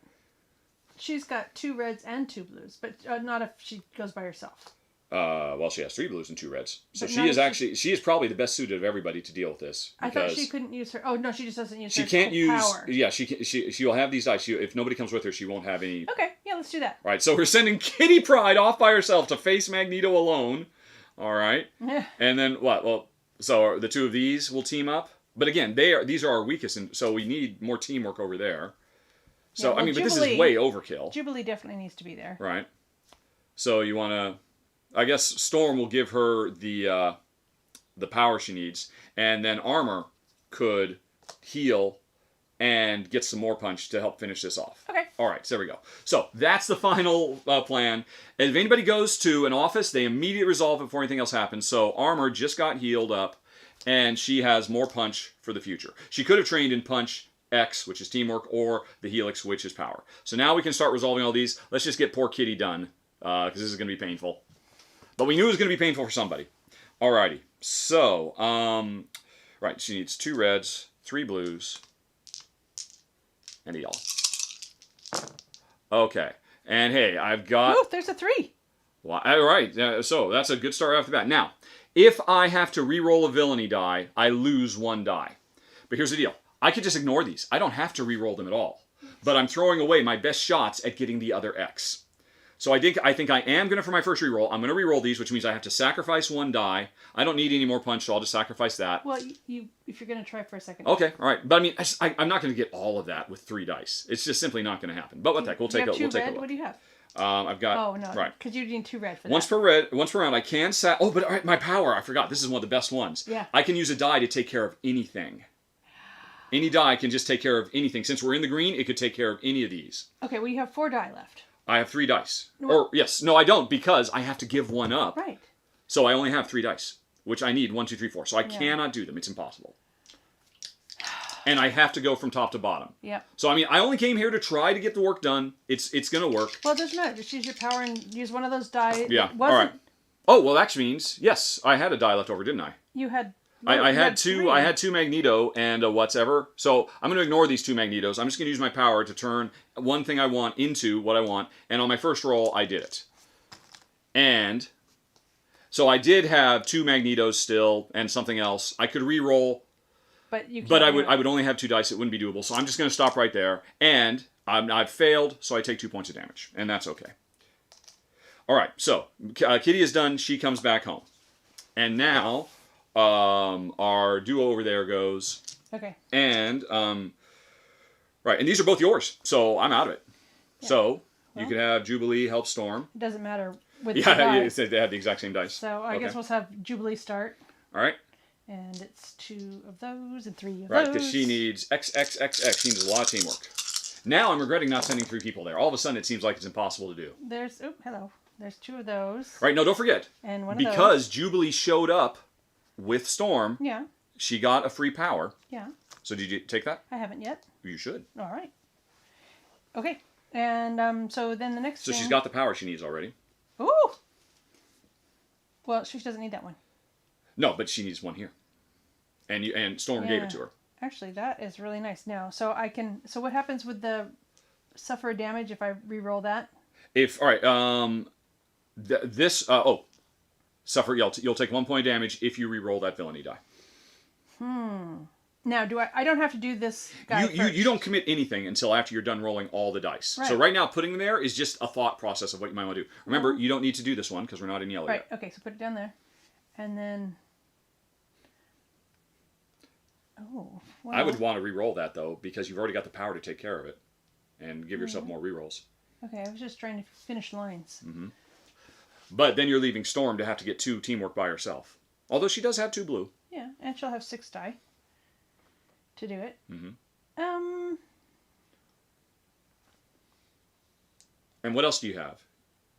She's got 2 reds and 2 blues, but not if she goes by herself. Well, she has 3 blues and 2 reds. So but she is probably the best suited of everybody to deal with this. I thought she couldn't use her... Oh, no, she just doesn't use her power. Yeah, she'll have these dice. If nobody comes with her, she won't have any... Okay, yeah, let's do that. All right, so we're sending Kitty Pryde off by herself to face Magneto alone. All right. And then what? Well, so the 2 of these will team up. But again, these are our weakest, and so we need more teamwork over there. So, but this is way overkill. Jubilee definitely needs to be there. Right. So you want to... I guess Storm will give her the power she needs, and then Armor could heal and get some more punch to help finish this off. Okay. All right, so there we go. So that's the final plan. And if anybody goes to an office, they immediately resolve it before anything else happens. So Armor just got healed up, and she has more punch for the future. She could have trained in punch X, which is teamwork, or the Helix, which is power. So now we can start resolving all these. Let's just get poor Kitty done, because this is going to be painful. But we knew it was going to be painful for somebody. Alrighty. So, right, she needs 2 reds, 3 blues, and a yellow. Okay. And hey, I've got... Oh, there's a 3. Well, all right. So that's a good start off the bat. Now, if I have to re-roll a villainy die, I lose 1 die. But here's the deal. I could just ignore these. I don't have to re-roll them at all. But I'm throwing away my best shots at getting the other X. So I think I am going to, for my first reroll, I'm going to reroll these, which means I have to sacrifice 1 die. I don't need any more punch, so I'll just sacrifice that. Well, if you're going to try for a second. Okay, all right. But I'm not going to get all of that with 3 dice. It's just simply not going to happen. But what the heck, we'll take a look. What do you have? I've got... Oh, no. Right. Because you need 2 red for that. Once per round, I can... Oh, but all right, my power, I forgot. This is one of the best ones. Yeah. I can use a die to take care of anything. Any die can just take care of anything. Since we're in the green, it could take care of any of these. Okay, well, you have 4 die left. I have 3 dice. No, I don't, because I have to give 1 up. Right. So I only have 3 dice, which I need 1, 2, 3, 4. So I cannot do them. It's impossible. and I have to go from top to bottom. Yep. So, I mean, I only came here to try to get the work done. It's going to work. Well, it doesn't matter. Just use your power and use one of those die. Yeah, all right. Oh, well, that means, yes, I had a die left over, didn't I? You had... I had two Magneto and a whatever. So I'm going to ignore these two Magnetos. I'm just going to use my power to turn one thing I want into what I want. And on my first roll, I did it. And so I did have two Magnetos still and something else. I could re-roll, but you can't. But I would only have two dice. It wouldn't be doable. So I'm just going to stop right there. And I've failed, so I take 2 points of damage, and that's okay. All right. So Kitty is done. She comes back home, and now. Our duo over there goes. Okay. And, right, and these are both yours, so I'm out of it. Yeah. So, you could have Jubilee help Storm. It doesn't matter with the dice. They have the exact same dice. So, I guess we'll have Jubilee start. All right. And it's 2 of those and 3 of those. Right, because she needs XXXX. She needs a lot of teamwork. Now, I'm regretting not sending 3 people there. All of a sudden, it seems like it's impossible to do. There's 2 of those. Right, no, don't forget. And one of those. Because Jubilee showed up with Storm, she got a free power. Yeah. So did you take that? I haven't yet. You should. All right. Okay. And so then the next thing... So she's got the power she needs already. Ooh! Well, she doesn't need that one. No, but she needs one here. And Storm gave it to her. Actually, that is really nice. Now, so I can... So what happens with the suffer damage if I re-roll that? All right, suffer. You'll take 1 point of damage if you re-roll that villainy die. Now, I don't have to do this guy first. You don't commit anything until after you're done rolling all the dice. Right. So right now, putting them there is just a thought process of what you might want to do. Remember, you don't need to do this one because we're not in yellow yet. Right, okay, so put it down there. And then... Oh, well... I would want to re-roll that, though, because you've already got the power to take care of it. And give yourself more re-rolls. Okay, I was just trying to finish lines. Mm-hmm. But then you're leaving Storm to have to get 2 teamwork by herself. Although she does have 2 blue. Yeah, and she'll have 6 die to do it. Mm-hmm. And what else do you have?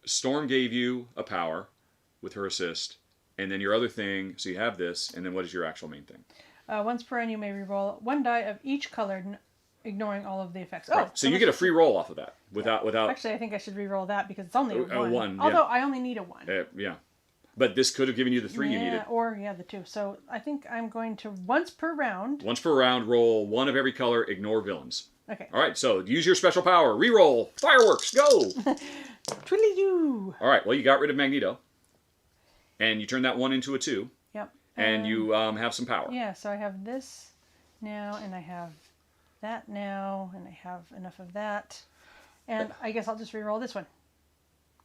Storm gave you a power with her assist. And then your other thing, so you have this, and then what is your actual main thing? Once per round, you may re-roll 1 die of each color, ignoring all of the effects. Right. So you get a free roll off of that without. Actually, I think I should re-roll that because it's only a 1. 1. Although I only need a 1. Yeah. But this could have given you the 3 you needed. Or the 2. So I think I'm going to once per round. Once per round, roll 1 of every color. Ignore villains. Okay. All right. So use your special power. Re-roll. Fireworks. Go. Twiddly-doo. All right. Well, you got rid of Magneto, and you turned that 1 into a 2. Yep. And you have some power. Yeah. So I have this now, and I have that now, and I have enough of that, and I guess I'll just re-roll this one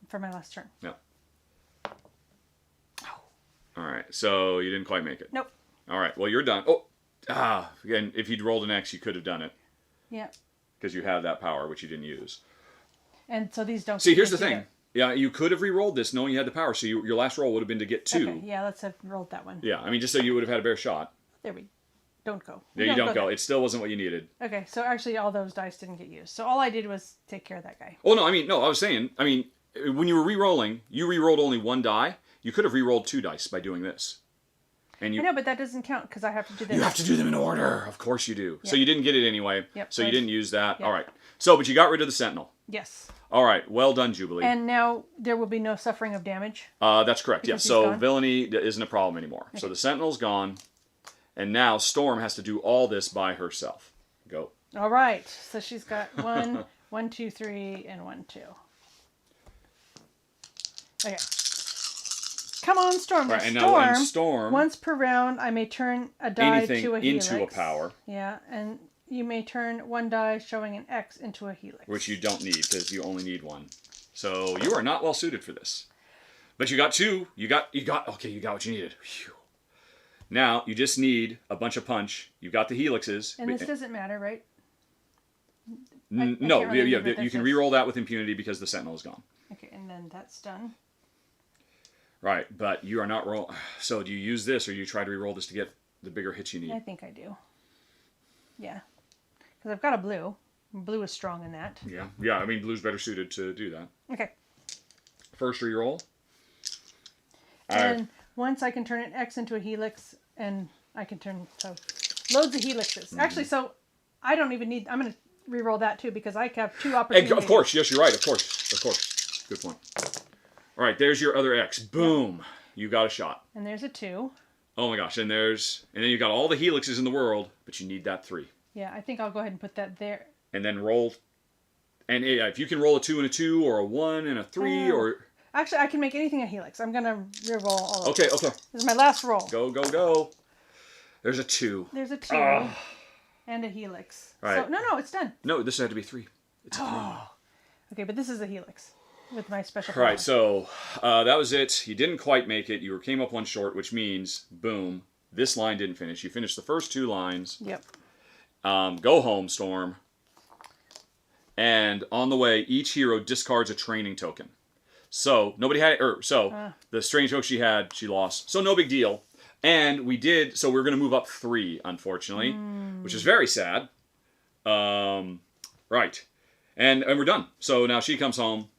for my last turn. Yep. All right, so you didn't quite make it. Nope. All right, well you're done. Again, if you'd rolled an X, you could have done it. Yeah. Because you have that power, which you didn't use. And so these don't. See, here's the thing. Yeah, you could have re-rolled this knowing you had the power, so your last roll would have been to get 2. Okay, yeah, let's have rolled that one. Yeah, I mean, just so you would have had a better shot. There we don't go. Yeah, you don't go. It still wasn't what you needed. Okay, so actually all those dice didn't get used. So all I did was take care of that guy. Oh, no, I was saying, when you were re-rolling, you re-rolled only 1 die. You could have re-rolled 2 dice by doing this. And I know, but that doesn't count because I have to do this. You have to do them in order. Of course you do. Yep. So you didn't get it anyway. Yep. So you didn't use that. Yep. All right. So, but you got rid of the Sentinel. Yes. All right. Well done, Jubilee. And now there will be no suffering of damage. That's correct. Yes. So gone? villainy isn't a problem anymore. Okay. So the Sentinel's gone. And now Storm has to do all this by herself. Go. All right. So she's got 1, 1, 2, 3, and 1, 2. Okay. Come on, Storm. Right, and now in Storm, once per round, I may turn a die to a helix. Into a power. Yeah, and you may turn 1 die showing an X into a helix. Which you don't need because you only need 1. So you are not well suited for this. But you got 2. You got what you needed. Whew. Now you just need a bunch of punch. You got the helixes. And this doesn't matter, right? No, you can re-roll that with impunity because the Sentinel is gone. Okay, and then that's done. Right, but you are not roll. So do you use this, or do you try to re-roll this to get the bigger hits you need? I think I do. Yeah, because I've got a blue. Blue is strong in that. Yeah. I mean, blue's better suited to do that. Okay. First re-roll. And once I can turn an X into a helix, and I can turn Loads of helixes. Actually, so I don't even need... I'm going to re-roll that too because I have 2 And opportunities. of course, yes, you're right. Of course. Good point. All right, there's your other X. Boom. Yep. You got a shot. And there's a 2. Oh my gosh, and then you got all the helixes in the world, but you need that 3. Yeah, I think I'll go ahead and put that there. And then roll. And if you can roll a 2 and a 2, or a 1 and a 3, or... Actually, I can make anything a helix. I'm going to re-roll all of them. Okay. This is my last roll. Go. There's a 2. There's a 2 and a helix. Right. So, no, it's done. No, this had to be 3. It's a 3. Okay, but this is a helix with my special All right, so that was it. You didn't quite make it. You came up 1 short, which means, boom, this line didn't finish. You finished the first 2 lines. Yep. Go home, Storm. And on the way, each hero discards a training token. So nobody had the training token she had, she lost. So no big deal. And we did. So we're going to move up 3, unfortunately, which is very sad. Right, and we're done. So now she comes home,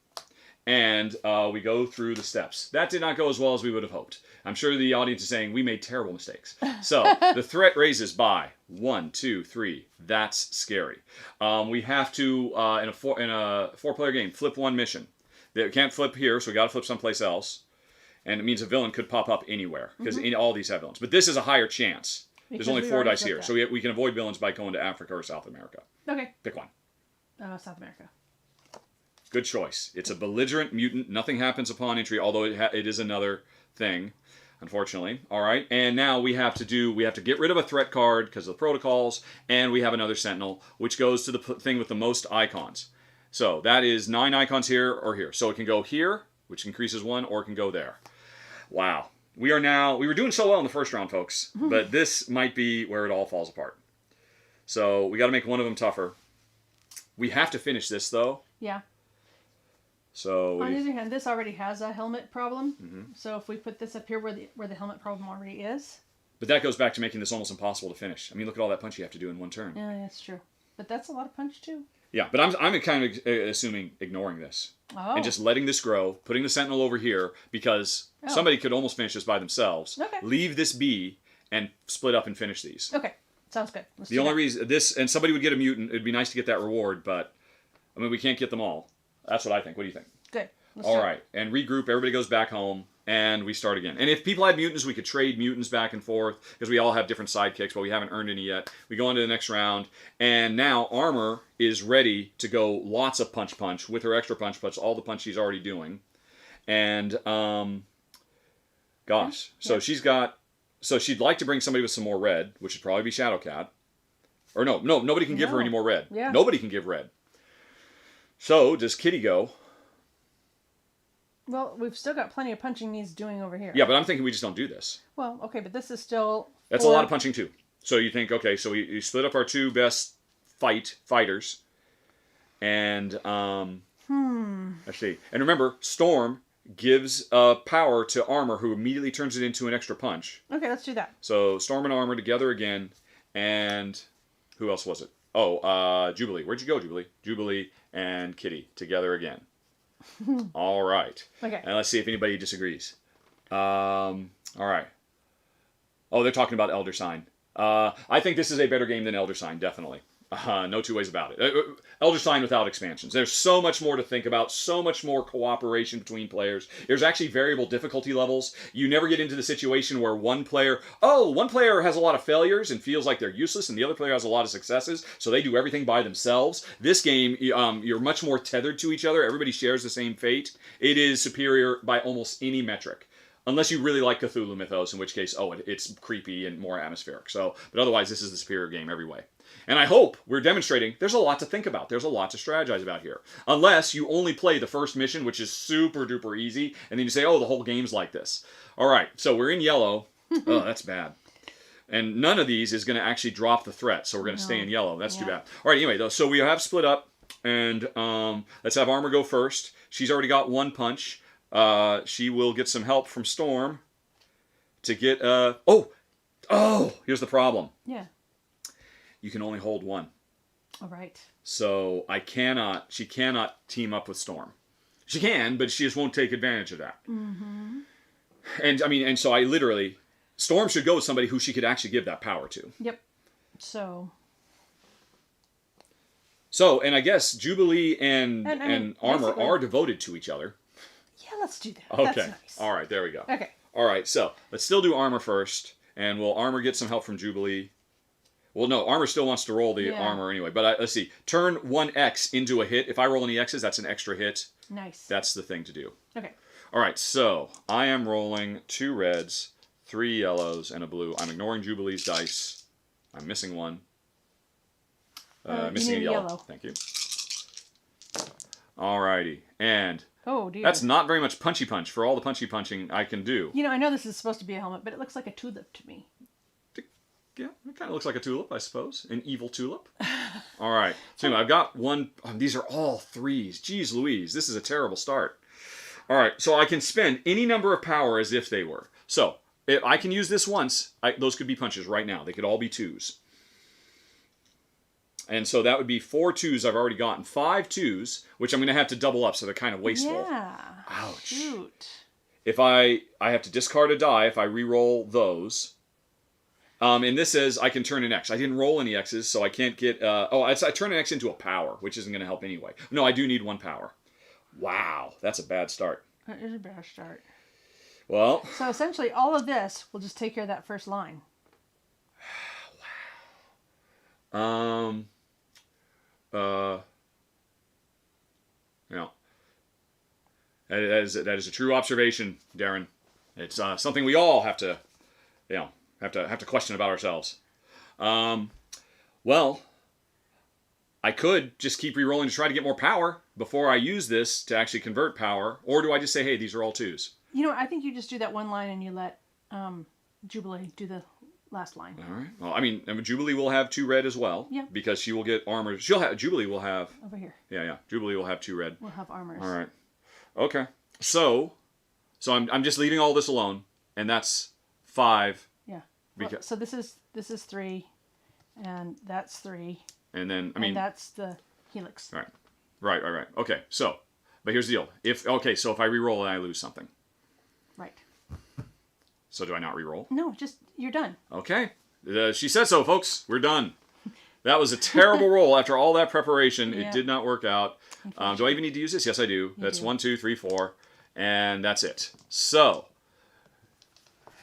and we go through the steps. That did not go as well as we would have hoped. I'm sure the audience is saying we made terrible mistakes. So the threat raises by 1, 2, 3. That's scary. We have to in a 4-player game flip 1 mission. They can't flip here, so we got to flip someplace else. And it means a villain could pop up anywhere because all these have villains. But this is a higher chance. There's only 4 dice here, so we can avoid villains by going to Africa or South America. Okay. Pick one. South America. Good choice. It's a belligerent mutant. Nothing happens upon entry, although it is another thing, unfortunately. All right, and now we have to get rid of a threat card because of the protocols, and we have another sentinel, which goes to the thing with the most icons. So that is 9 icons here or here. So it can go here, which increases 1, or it can go there. Wow. We were doing so well in the first round, folks, but this might be where it all falls apart. So we got to make one of them tougher. We have to finish this, though. Yeah. So on the other hand, this already has a helmet problem. So if we put this up here where the helmet problem already is. But that goes back to making this almost impossible to finish. I mean, look at all that punch you have to do in 1 turn. Yeah, that's true. But that's a lot of punch, too. Yeah, but I'm kind of assuming ignoring this. Oh. And just letting this grow, putting the sentinel over here, because somebody could almost finish this by themselves. Okay. Leave this be, and split up and finish these. Okay, sounds good. The only reason and somebody would get a mutant, it'd be nice to get that reward, but, I mean, we can't get them all. That's what I think. What do you think? Good. All right, and regroup, everybody goes back home, and we start again. And if people had mutants, we could trade mutants back and forth, because we all have different sidekicks, but we haven't earned any yet. We go into the next round, and now Armor is ready to go lots of punch with her extra punch, all the punch she's already doing. And, so she'd like to bring somebody with some more red, which would probably be Shadowcat. Or no, nobody can give her any more red. Yeah. Nobody can give red. So, does Kitty go? Well, we've still got plenty of punching he's doing over here. Yeah, but I'm thinking we just don't do this. Well, okay, but this is still... That's a lot of punching, too. So you think, okay, so you split up our 2 best fighters. And, let's see. And remember, Storm gives power to Armor, who immediately turns it into an extra punch. Okay, let's do that. So Storm and Armor together again. And who else was it? Oh, Jubilee. Where'd you go, Jubilee? Jubilee and Kitty together again. All right. Okay. And let's see if anybody disagrees. All right. Oh, they're talking about Elder Sign. I think this is a better game than Elder Sign, definitely. No 2 ways about it. Elder Sign without expansions. There's so much more to think about, so much more cooperation between players. There's actually variable difficulty levels. You never get into the situation where one player has a lot of failures and feels like they're useless, and the other player has a lot of successes, so they do everything by themselves. This game, you're much more tethered to each other. Everybody shares the same fate. It is superior by almost any metric. Unless you really like Cthulhu Mythos, in which case, it's creepy and more atmospheric. So, but otherwise, this is the superior game every way. And I hope we're demonstrating there's a lot to think about. There's a lot to strategize about here. Unless you only play the first mission, which is super duper easy, and then you say, oh, the whole game's like this. All right, so we're in yellow. Oh, that's bad. And none of these is going to actually drop the threat, so we're going to stay in yellow. That's too bad. All right, anyway, though, so we have split up, and let's have Armor go first. She's already got 1 punch. She will get some help from Storm to get... here's the problem. Yeah. You can only hold 1. All right. So she cannot team up with Storm. She can, but she just won't take advantage of that. Mm-hmm. And so Storm should go with somebody who she could actually give that power to. Yep. So, and I guess Jubilee and I mean, Armor basically- are devoted to each other. yeah, let's do that. Okay. That's nice. All right, there we go. Okay. All right, so let's still do Armor first, and will Armor get some help from Jubilee? Well, no, Armor still wants to roll the Yeah. armor anyway. But let's see. Turn 1x into a hit. If I roll any x's, that's an extra hit. Nice. That's the thing to do. Okay. All right, so I am rolling 2 reds, 3 yellows, and a blue. I'm ignoring Jubilee's dice. I'm missing one. You Missing a need a yellow. yellow. Thank you. All righty, and Oh, dear. that's not very much punchy punch for all the punchy punching I can do. You know, I know this is supposed to be a helmet, but it looks like a tulip to me. Yeah, it kind of looks like a tulip, I suppose. An evil tulip. All right. So anyway, I've got one. These are all 3s. Jeez Louise, this is a terrible start. All right, so I can spend any number of power as if they were. So if I can use this once. Those could be punches right now. They could all be 2s. And so that would be 4 2s I've already gotten. 5 2s, which I'm going to have to double up, so they're kind of wasteful. Yeah. Ouch. Shoot. If I have to discard a die if I re-roll those. And this says I can turn an X. I didn't roll any X's, so I can't get... I turn an X into a power, which isn't going to help anyway. No, I do need 1 power. Wow, that's a bad start. That is a bad start. Well... So essentially, all of this will just take care of that first line. Wow. That is a true observation, Darren. It's something we all have to, have to question about ourselves. Well, I could just keep re-rolling to try to get more power before I use this to actually convert power, or do I just say, hey, these are all 2s? You know, I think you just do that one line and you let Jubilee do the last line. All right. Well, I mean, Jubilee will have 2 red as well. Yeah. Because she will get armor. Jubilee will have. Over here. Yeah. Jubilee will have 2 red. We'll have armors. All right. Okay. So I'm just leaving all this alone, and that's 5. Yeah. Well, so this is 3, and that's 3. And then and that's the helix. Right. Okay. So, but here's the deal. So if I re-roll and I lose something. Right. So do I not re-roll? No, just you're done. Okay. She said so, folks. We're done. That was a terrible roll after all that preparation. Yeah. It did not work out. Do I even need to use this? Yes, I do. That's 1, 2, 3, 4. And that's it. So,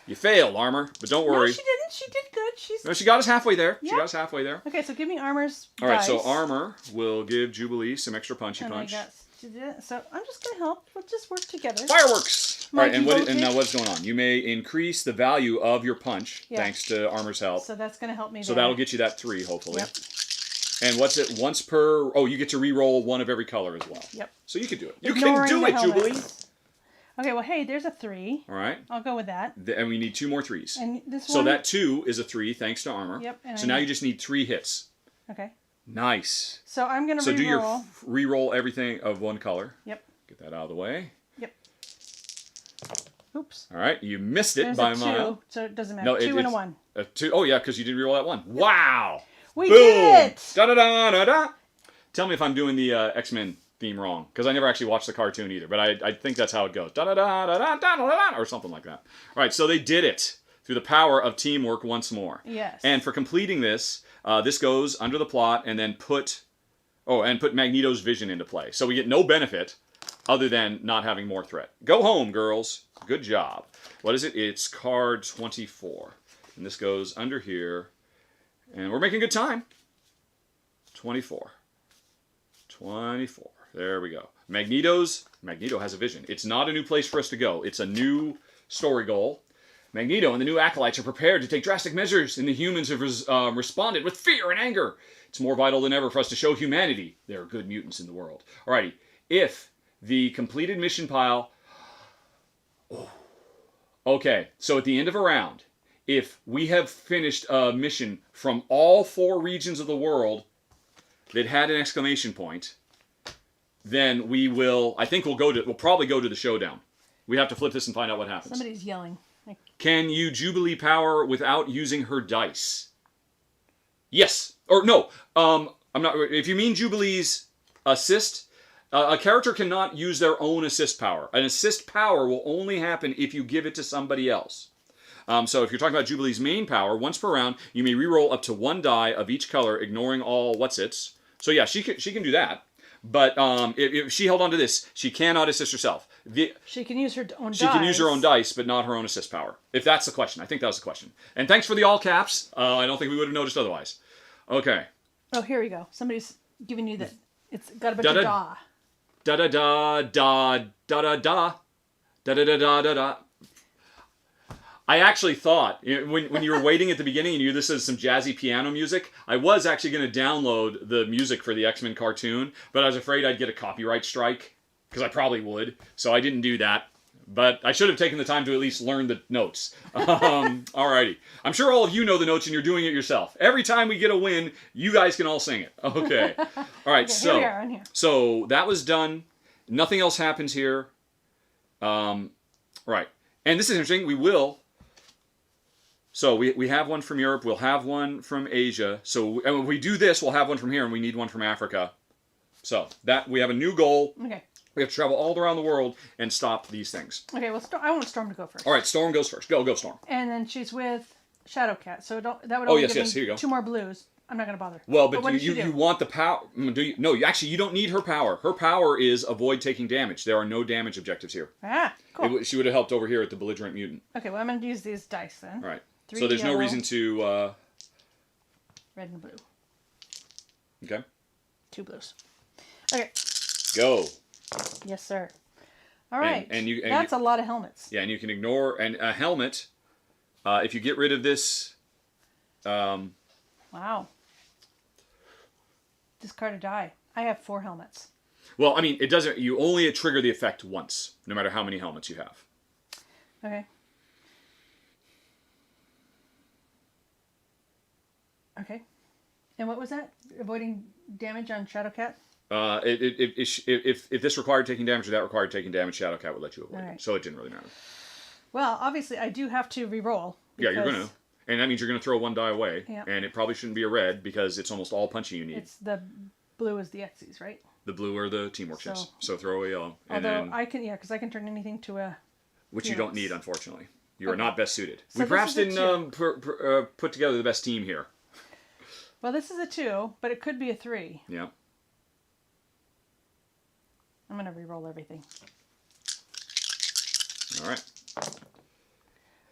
you failed, Armor, but don't worry. No, she didn't. She did good. No, she got us halfway there. Yeah. She got us halfway there. Okay, so give me armor's All right, dice. so Armor will give Jubilee some extra punchy And punch. So I'm just going to help. We'll just work together. Fireworks! All right, and voltage. now what's going on? You may increase the value of your punch Yeah. thanks to Armor's help. So that's going to help me So there. that'll get you that 3, hopefully. Yep. And what's it? Once per... Oh, you get to re-roll 1 of every color as well. Yep. So you can do it. You Ignoring can do the it, Jubilee! helmets. Okay, well, hey, there's a 3. All right. I'll go with that. And we need 2 more 3s. And this So one... that 2 is a 3 thanks to Armor. Yep. And So now you just need 3 hits. Okay. Nice. So I'm going to So re-roll. do your re-roll everything of 1 color. Yep. Get that out of the way. Yep. Oops. All right. You missed it There's by a a 2, mile. so it doesn't matter. No, 2 and a 1. A 2. Oh, yeah, because you didn't re-roll that 1. Wow. We Boom. did it! Da-da-da-da-da. Tell me if I'm doing the X-Men theme wrong, because I never actually watched the cartoon either, but I think that's how it goes. Da-da-da-da-da-da-da-da, or something like that. All right, so they did it through the power of teamwork once more. Yes. And for completing this, this goes under the plot and then put Magneto's vision into play. So we get no benefit other than not having more threat. Go home, girls. Good job. What is it? It's card 24. And this goes under here. And we're making good time. 24. 24. There we go. Magneto has a vision. It's not a new place for us to go. It's a new story goal. Magneto and the new acolytes are prepared to take drastic measures, and the humans have responded with fear and anger. It's more vital than ever for us to show humanity there are good mutants in the world. Alrighty. If the completed mission pile... Oh. Okay, so at the end of a round, if we have finished a mission from all 4 regions of the world that had an exclamation point, then we will, I think we'll probably go to the showdown. We have to flip this and find out what happens. Somebody's yelling. Can you Jubilee power without using her dice? Yes. Or no. I'm not. If you mean Jubilee's assist, a character cannot use their own assist power. An assist power will only happen if you give it to somebody else. So if you're talking about Jubilee's main power, once per round, you may reroll up to 1 die of each color, ignoring all what's-its. So yeah, she can do that. But if she held on to this, she cannot assist herself. She can use her own dice. She can use her own dice, but not her own assist power. If that's the question. I think that was the question. And thanks for the all caps. I don't think we would have noticed otherwise. Okay. Oh, here we go. Somebody's giving you that. It's got a bunch of da. Da-da-da-da, da-da-da, da-da-da-da-da-da. I actually thought, when you were waiting at the beginning and you knew this is some jazzy piano music, I was actually going to download the music for the X-Men cartoon, but I was afraid I'd get a copyright strike, because I probably would, so I didn't do that. But I should have taken the time to at least learn the notes. Alrighty. I'm sure all of you know the notes and you're doing it yourself. Every time we get a win, you guys can all sing it. Okay. Alright, Okay, so, here we are on here. so that was done. Nothing else happens here. Right. And this is interesting. We will... So we have one from Europe. We'll have one from Asia. So and when we do this, we'll have one from here, and we need one from Africa. So that we have a new goal. Okay. We have to travel all around the world and stop these things. Okay, well, I want Storm to go first. All right, Storm goes first. Go, Storm. And then she's with Shadowcat, so that would Oh, only yes, give yes, me here you go. 2 more blues. I'm not going to bother. Well, but what does she do? you want the power. Do you? No, actually, you don't need her power. Her power is avoid taking damage. There are no damage objectives here. Ah, cool. She would have helped over here at the belligerent mutant. Okay, well, I'm going to use these dice then. All right. 3 So there's yellow, no reason to... red and blue. Okay. 2 blues. Okay. Go. Yes, sir. All right. And that's a lot of helmets. Yeah, and you can ignore... And a helmet, if you get rid of this... Wow. Discard a die. I have 4 helmets. Well, I mean, it doesn't... You only trigger the effect once, no matter how many helmets you have. Okay. Okay. And what was that? Avoiding damage on Shadowcat? If this required taking damage or that required taking damage, Shadowcat would let you avoid it. So it didn't really matter. Well, obviously, I do have to re-roll. Yeah, you're going to. And that means you're going to throw 1 die away. Yeah. And it probably shouldn't be a red because it's almost all punching you need. It's the blue is the Xyz, right? The blue are the teamwork chips. So throw a yellow. Although then, I can, because I can turn anything to a... Which you don't need, unfortunately. You are not best suited. So we perhaps didn't put together the best team here. Well, this is a 2, but it could be a 3. Yeah. I'm going to re-roll everything. All right.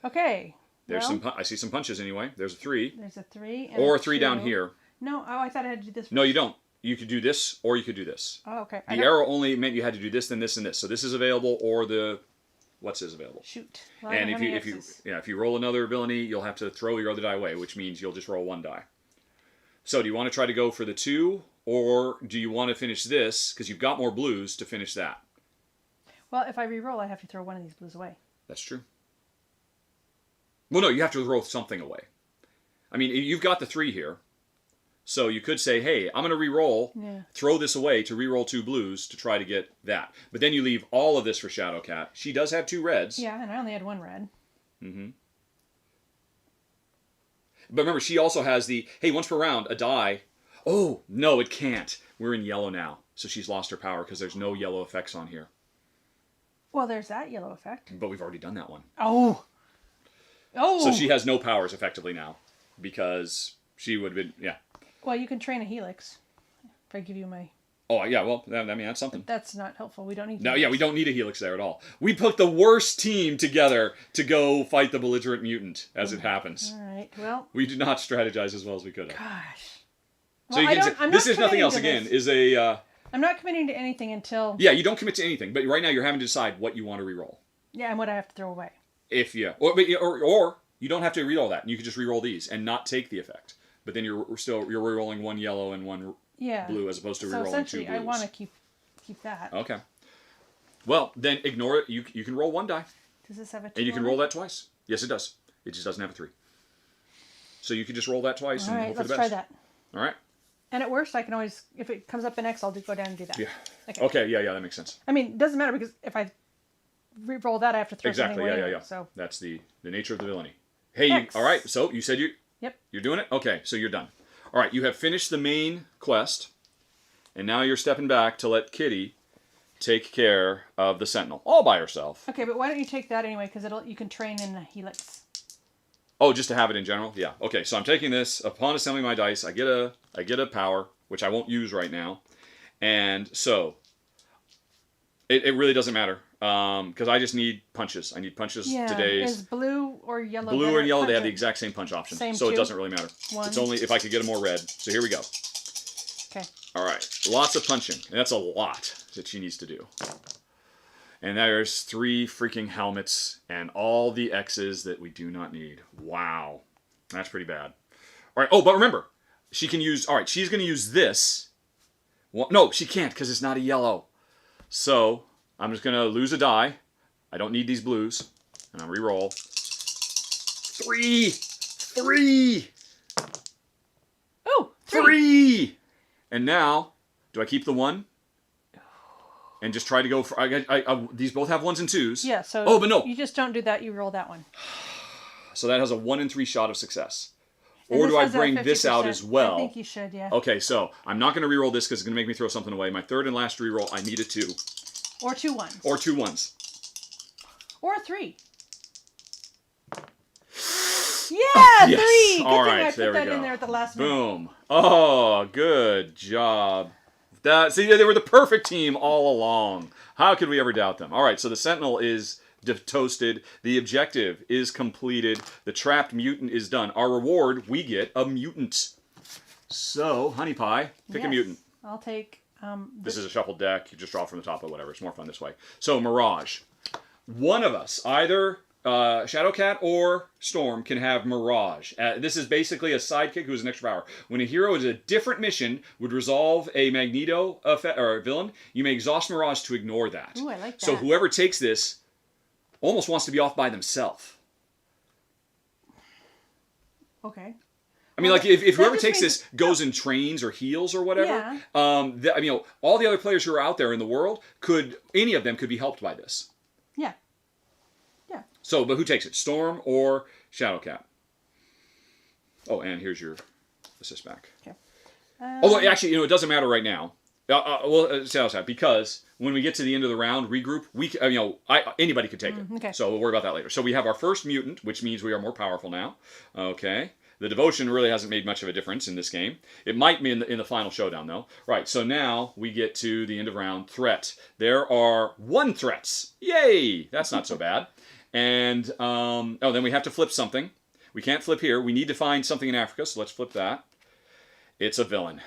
Okay. There's I see some punches anyway. There's a 3. There's a 3. And or a 3 down here. No, I thought I had to do this first. No, you don't. You could do this or you could do this. Oh, okay. The arrow only meant you had to do this, then this, and this. So this is available or the... What's is available? Shoot. Well, and if you roll another ability, you'll have to throw your other die away, which means you'll just roll 1 die. So do you want to try to go for the 2, or do you want to finish this, because you've got more blues, to finish that? Well, if I re-roll, I have to throw one of these blues away. That's true. Well, no, you have to throw something away. I mean, you've got the 3 here, so you could say, hey, I'm going to re-roll, throw this away to re-roll 2 blues to try to get that. But then you leave all of this for Shadowcat. She does have 2 reds. Yeah, and I only had 1 red. Mm-hmm. But remember, she also has the, hey, once per round, a die. Oh, no, it can't. We're in yellow now. So she's lost her power because there's no yellow effects on here. Well, there's that yellow effect. But we've already done that one. Oh! Oh! So she has no powers effectively now because she would have been, yeah. Well, you can train a helix if I give you my... Oh, yeah, well, I mean, that's something. But that's not helpful. We don't need No, yeah, we don't need a helix there at all. We put the worst team together to go fight the belligerent mutant, as it happens. All right, well... We did not strategize as well as we could have. Gosh. So you can say, this is nothing else, again, is a... I'm not committing to anything until... Yeah, you don't commit to anything, but right now you're having to decide what you want to re-roll. Yeah, and what I have to throw away. If you... Or you don't have to re-roll that. You can just re-roll these and not take the effect. But then you're re-rolling 1 yellow and 1... blue as opposed to re-rolling 2 blues. So essentially, I want to keep that. Okay. Well, then ignore it. You can roll 1 die. Does this have a 2? And you can roll that twice. Yes, it does. It just doesn't have a 3. So you can just roll that twice and hope for the best. Let's try that. All right. And at worst, I can always, if it comes up in X, I'll just go down and do that. Yeah. Okay, yeah, that makes sense. I mean, it doesn't matter because if I re-roll that, I have to throw something away. Exactly, yeah. So. That's the nature of the villainy. Hey, all right, so you said you're doing it? Okay, so you're done. All right, you have finished the main quest. And now you're stepping back to let Kitty take care of the Sentinel all by herself. Okay, but why don't you take that anyway? Because you can train in a helix. Oh, just to have it in general? Yeah. Okay, so I'm taking this. Upon assembling my dice, I get a power, which I won't use right now. And so, it really doesn't matter. Because I just need punches. I need punches Yeah. today's. Is blue or yellow? Blue better and yellow, they have the punch? exact same punch option. Same so two? it doesn't really matter. One. It's only if I could get a more red. So here we go. Okay. All right. Lots of punching. And that's a lot that she needs to do. And there's 3 freaking helmets and all the X's that we do not need. Wow. That's pretty bad. All right. Oh, but remember, she can use... All right, she's going to use this. Well, no, she can't because it's not a yellow. So I'm just going to lose a die. I don't need these blues. And I'll re-roll. 3! 3! Oh, 3! And now, do I keep the 1? And just try to go for... these both have 1s and 2s. Yeah, so oh, but no. You just don't do that. You roll that one. So that has a 1 in 3 shot of success. And Or do I has a bring this out 50%. as well? I think you should, yeah. Okay, so I'm not going to re-roll this because it's going to make me throw something away. My third and last re-roll, I need a 2. Or 2 1s. Or 2 1s. Or a 3. Yeah, Yes. 3! Good All thing right, I put there we that go. in there at the last minute. Boom. Oh, good job. See, they were the perfect team all along. How could we ever doubt them? All right, so the Sentinel is toasted. The objective is completed. The trapped mutant is done. Our reward, we get a mutant. So, Honey Pie, pick a Yes. mutant. I'll take... This is a shuffled deck. You just draw from the top or whatever. It's more fun this way. So, Mirage. One of us, either Shadowcat or Storm, can have Mirage. This is basically a sidekick who has an extra power. When a hero is a different mission would resolve a Magneto effect, or a villain, you may exhaust Mirage to ignore that. Ooh, I like that. So whoever takes this almost wants to be off by themselves. Okay. I mean, like, if that whoever just takes means- this goes and trains or heals or whatever, Yeah. I mean, all the other players who are out there in the world any of them could be helped by this. Yeah. Yeah. So, but who takes it? Storm or Shadowcat? Oh, and here's your assist back. Okay. Although, actually, it doesn't matter right now. Shadowcat, because when we get to the end of the round, regroup, anybody could take it. Okay. So we'll worry about that later. So we have our first mutant, which means we are more powerful now. Okay. The devotion really hasn't made much of a difference in this game. It might be in the final showdown, though. Right, so now we get to the end of round. Threat. There are 1 threats. Yay! That's not so bad. And, then we have to flip something. We can't flip here. We need to find something in Africa, so let's flip that. It's a villain.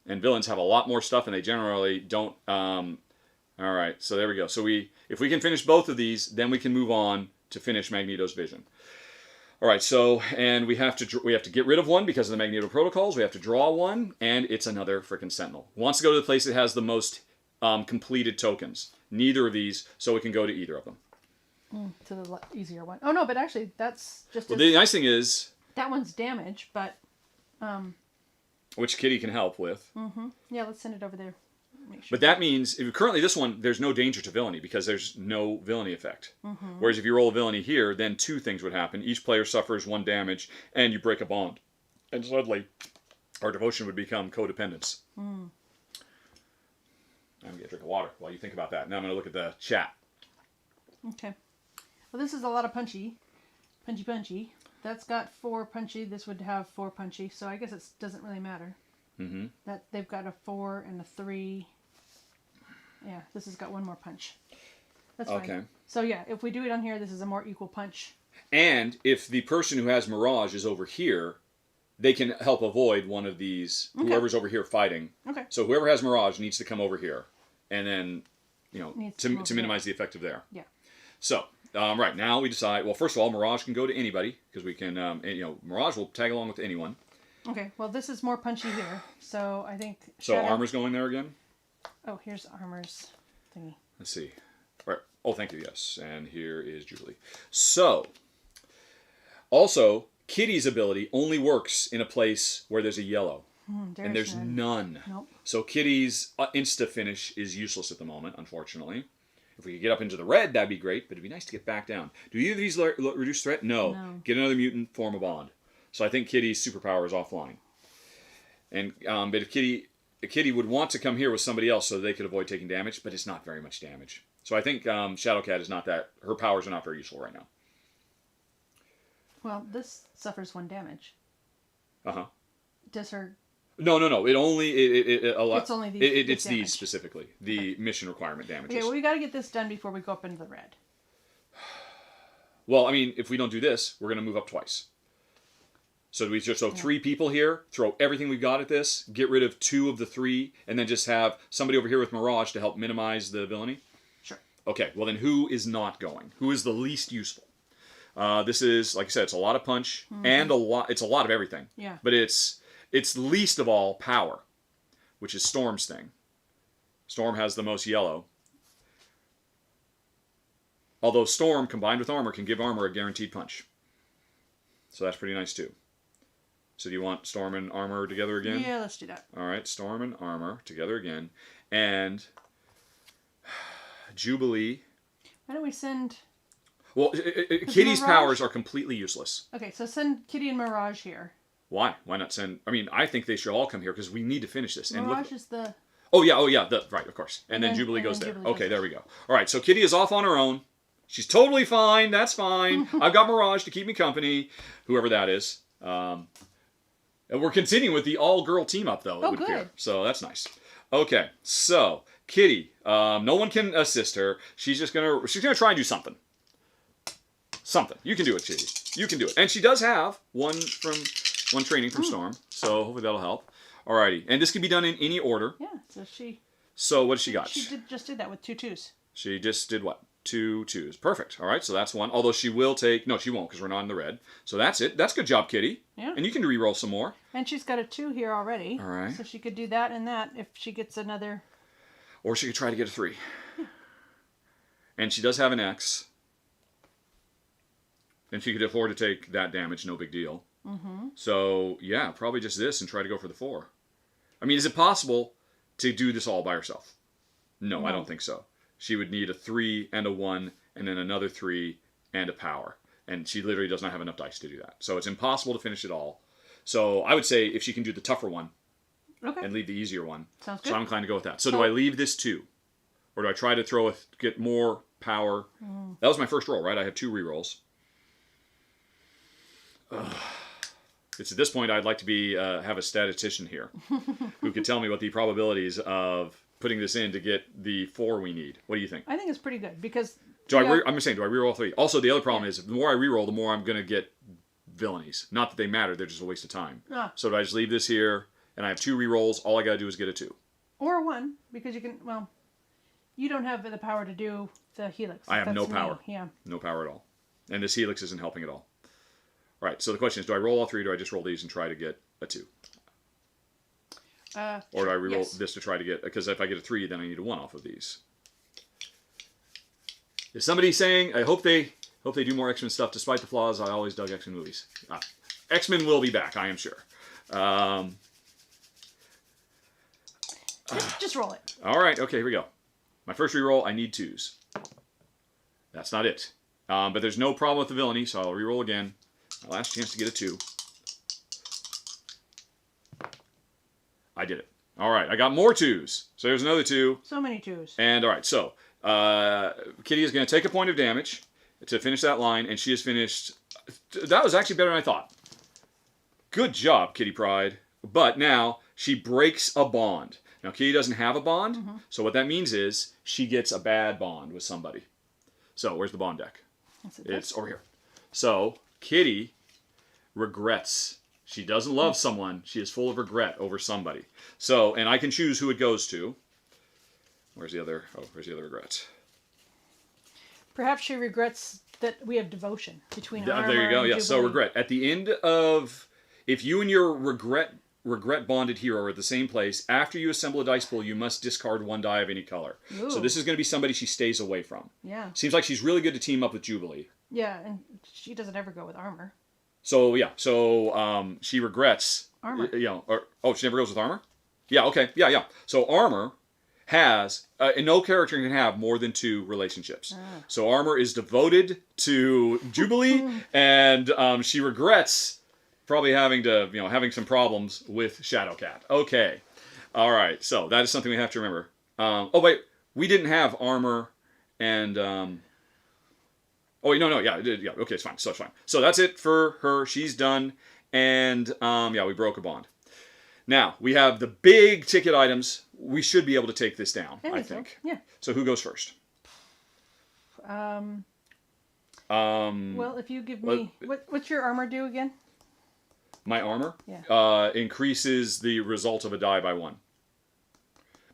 And villains have a lot more stuff, and they generally don't... all right, so there we go. So if we can finish both of these, then we can move on to finish Magneto's vision. All right, so, and we have to get rid of 1 because of the Magneto protocols. We have to draw 1, and it's another frickin' Sentinel. Wants to go to the place that has the most completed tokens. Neither of these, so we can go to either of them. To the easier one. Oh, no, but actually, that's just... Well, the nice thing is... That one's damage, but... Which Kitty can help with. Yeah, let's send it over there. Make sure. But that means, currently this one, there's no danger to villainy because there's no villainy effect. Whereas if you roll a villainy here, then 2 things would happen. Each player suffers 1 damage, and you break a bond. And suddenly, our devotion would become codependence. I'm going to get a drink of water while you think about that. Now I'm going to look at the chat. Okay. Well, this is a lot of punchy. Punchy. That's got 4 punchy. This would have 4 punchy. So I guess it doesn't really matter. That they've got a 4 and a 3. Yeah, this has got 1 more punch. That's fine. Okay. So yeah, if we do it on here, this is a more equal punch. And if the person who has Mirage is over here, they can help avoid one of these, whoever's over here fighting. Okay. So whoever has Mirage needs to come over here. And then, Needs to minimize the effect of there. Yeah. So, right, now we decide, well, first of all, Mirage can go to anybody, because we can, Mirage will tag along with anyone. Okay, well, this is more punchy here, so I think... So Armor's going there again? Oh, here's Armor's thingy. Let's see. Right. Oh, thank you, yes. And here is Julie. So, also, Kitty's ability only works in a place where there's a yellow. And there's none. Nope. So Kitty's insta-finish is useless at the moment, unfortunately. If we could get up into the red, that'd be great, but it'd be nice to get back down. Do either of these reduce threat? No. Get another mutant, form a bond. So I think Kitty's superpower is offline. And but if Kitty would want to come here with somebody else so they could avoid taking damage, but it's not very much damage. So I think Shadowcat is not that... Her powers are not very useful right now. Well, this suffers 1 damage. Uh-huh. Does her... No. It only It's only these. it's damage. these specifically. The mission requirement damages. Okay, well, we got to get this done before we go up into the red. Well, I mean, if we don't do this, we're going to move up twice. So do we just throw 3 people here, throw everything we've got at this, get rid of 2 of the 3, and then just have somebody over here with Mirage to help minimize the villainy? Sure. Okay, well then who is not going? Who is the least useful? This is, like I said, it's a lot of punch and it's a lot of everything. Yeah. But it's least of all power, which is Storm's thing. Storm has the most yellow. Although Storm, combined with armor, can give armor a guaranteed punch. So that's pretty nice, too. So do you want Storm and armor together again? Yeah, let's do that. All right, Storm and armor together again. And Jubilee. Why don't we send... Well, Kitty's Mirage? powers are completely useless. Okay, so send Kitty and Mirage here. Why? Why not send... I mean, I think they should all come here because we need to finish this. And Mirage look... is the... Oh, yeah. Right, of course. And then Jubilee and goes then there. Jubilee Okay, goes there we go. All right, so Kitty is off on her own. She's totally fine. That's fine. I've got Mirage to keep me company. Whoever that is. And we're continuing with the all-girl team-up, though. Oh, good. So that's nice. Okay, so Kitty. No one can assist her. She's gonna try and do something. Something. You can do it, Kitty. You can do it. And she does have one training from Storm. So hopefully that'll help. Alrighty. And this can be done in any order. Yeah, so she... So what does she got? Just did that with 2 2s. She just did what? 2 2s. Perfect. All right, so that's one. Although she will take... No, she won't because we're not in the red. So that's it. That's good job, Kitty. Yeah. And you can re-roll some more. And she's got a 2 here already. All right. So she could do that and that if she gets another... Or she could try to get a 3. Yeah. And she does have an X. And she could afford to take that damage. No big deal. Mm-hmm. So, yeah, probably just this and try to go for the 4. I mean, is it possible to do this all by herself? No, I don't think so. She would need a 3 and a 1, and then another 3 and a power. And she literally does not have enough dice to do that. So it's impossible to finish it all. So I would say if she can do the tougher one and leave the easier one. Sounds good. So I'm inclined to go with that. So do I leave this 2? Or do I try to get more power? That was my first roll, right? I have 2 rerolls. It's at this point I'd like to have a statistician here who could tell me what the probabilities of putting this in to get the 4 we need. What do you think? I think it's pretty good because... I'm just saying, do I reroll 3? Also, the other problem is the more I reroll, the more I'm going to get villainies. Not that they matter, they're just a waste of time. So do I just leave this here, and I have 2 rerolls, all I got to do is get a 2. Or 1, because you can, well, you don't have the power to do the helix. I have no power. Yeah. No power at all. And this helix isn't helping at all. All right, so the question is, do I roll all 3, or do I just roll these and try to get a 2? Or do I reroll this to try to get... Because if I get a 3, then I need a 1 off of these. Is somebody saying, I hope they do more X-Men stuff. Despite the flaws, I always dug X-Men movies. X-Men will be back, I am sure. Just roll it. All right, okay, here we go. My first reroll, I need 2s. That's not it. But there's no problem with the villainy, so I'll reroll again. My last chance to get a 2. I did it. All right, I got more 2s. So there's another 2. So many 2s. And all right, so Kitty is going to take a point of damage to finish that line, and she has finished. That was actually better than I thought. Good job, Kitty Pryde. But now she breaks a bond. Now, Kitty doesn't have a bond, so what that means is she gets a bad bond with somebody. So, where's the bond deck? It's over here. So, Kitty regrets. She doesn't love someone. She is full of regret over somebody. So, and I can choose who it goes to. Where's the other regret? Perhaps she regrets that we have devotion between armor There you go. and Yeah. So regret. At the end of, if you and your regret bonded hero are at the same place, after you assemble a dice pool, you must discard 1 die of any color. Ooh. So this is going to be somebody she stays away from. Yeah. Seems like she's really good to team up with Jubilee. Yeah, and she doesn't ever go with armor. So yeah. So she regrets. Armor. She never goes with armor? Yeah. Okay. Yeah. So armor has no character can have more than 2 relationships. So armor is devoted to Jubilee, and she regrets probably having some problems with Shadowcat. Okay, all right. So that is something we have to remember. Oh wait, we didn't have armor and Oh, wait, no, yeah, okay, it's fine. So it's fine. So that's it for her. She's done. And, yeah, we broke a bond. Now, we have the big ticket items. We should be able to take this down, I think. So. Yeah. So who goes first? Well, if you give me... What's your armor do again? My armor? Yeah. Increases the result of a die by 1.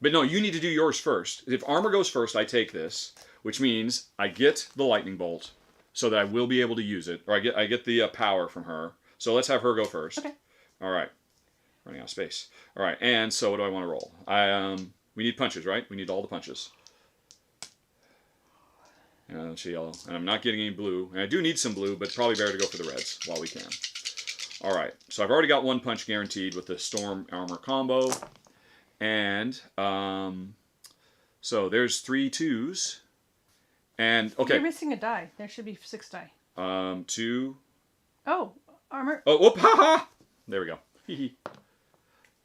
But no, you need to do yours first. If armor goes first, I take this, which means I get the lightning bolt so that I will be able to use it. Or I get the power from her. So let's have her go first. Okay. All right. Running out of space. All right, and so what do I want to roll? We need punches, right? We need all the punches. And let's see, yellow. And I'm not getting any blue. And I do need some blue, but it's probably better to go for the reds while we can. All right, so I've already got 1 punch guaranteed with the Storm Armor combo. And so there's 3 2s. And, okay. You're missing a die. There should be 6 die. 2. Oh, armor. Oh, whoop, ha ha! There we go. Hee hee.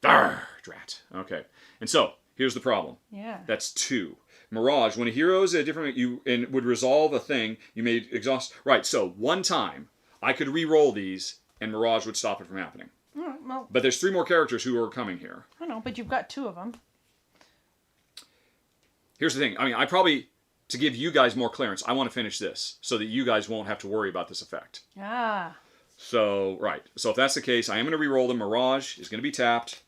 Drat. Okay. And so, here's the problem. Yeah. That's 2. Mirage, when a hero is a different... and would resolve a thing, you may exhaust... Right, so 1 time, I could re-roll these, and Mirage would stop it from happening. Well, but there's 3 more characters who are coming here. I know, but you've got 2 of them. Here's the thing. I mean, I probably... To give you guys more clearance, I want to finish this, so that you guys won't have to worry about this effect. Ah. So, right. So if that's the case, I am going to re-roll them. Mirage is going to be tapped.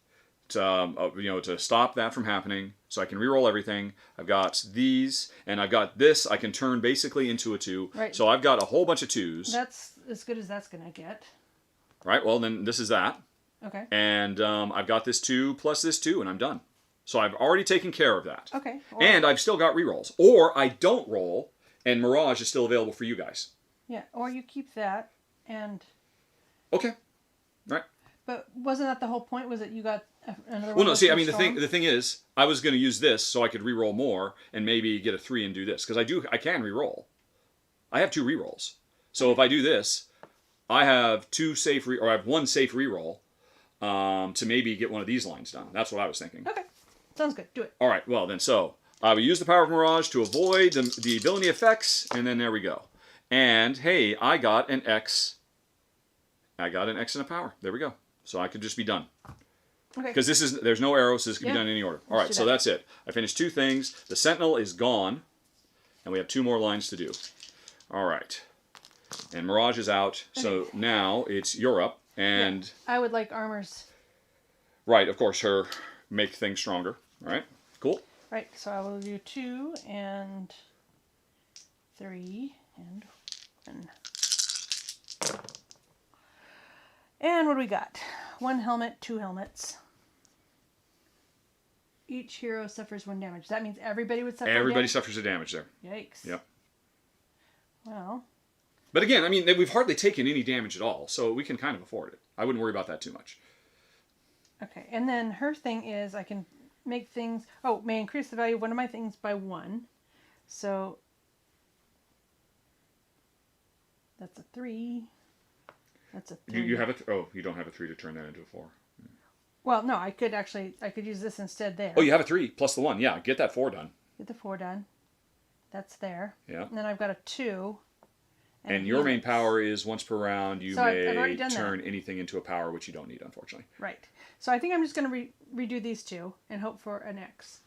To stop that from happening, so I can re-roll everything. I've got these, and I've got this. I can turn basically into a 2. Right. So I've got a whole bunch of 2s. That's as good as that's gonna get. Right. Well, then this is that. Okay. And I've got this 2 plus this 2, and I'm done. So I've already taken care of that. Okay. And I've still got re-rolls, or I don't roll, and Mirage is still available for you guys. Yeah. Or you keep that, and. Okay. Right. But wasn't that the whole point? Was that you got another one? Well, no. See, I mean, the thing is, I was going to use this so I could re-roll more and maybe get a 3 and do this because I can re-roll. I have 2 re-rolls. So if I do this, I have 2 safe or I have 1 safe re-roll to maybe get one of these lines done. That's what I was thinking. Okay, sounds good. Do it. All right. Well, then so I will use the power of Mirage to avoid the ability effects, and then there we go. And hey, I got an X. I got an X and a power. There we go. So I could just be done. Okay. Because there's no arrows, so this can be done in any order. All right, do so that. that's it. I finished 2 things. The Sentinel is gone, and we have 2 more lines to do. All right. And Mirage is out, so now you're up. And I would like armors. Right, of course, her make things stronger. All right, cool. Right, so I will do 2 and 3 and 1. And what do we got? 1 helmet, 2 helmets. Each hero suffers 1 damage. That means everybody would suffer Everybody damage? suffers a damage there. Yikes. Yep. Well. But again, I mean, we've hardly taken any damage at all, so we can kind of afford it. I wouldn't worry about that too much. Okay, and then her thing is I can make things... Oh, may increase the value of one of my things by 1. So that's a 3. That's a 3. You have you don't have a 3 to turn that into a 4. Well, no, I could use this instead there. Oh, you have a 3 plus the 1. Yeah, get that 4 done. Get the 4 done. That's there. Yeah. And then I've got a 2. And your main power is once per round you may I've already done turn anything into a power, which you don't need, unfortunately. Right. So I think I'm just going to redo these 2 and hope for an X.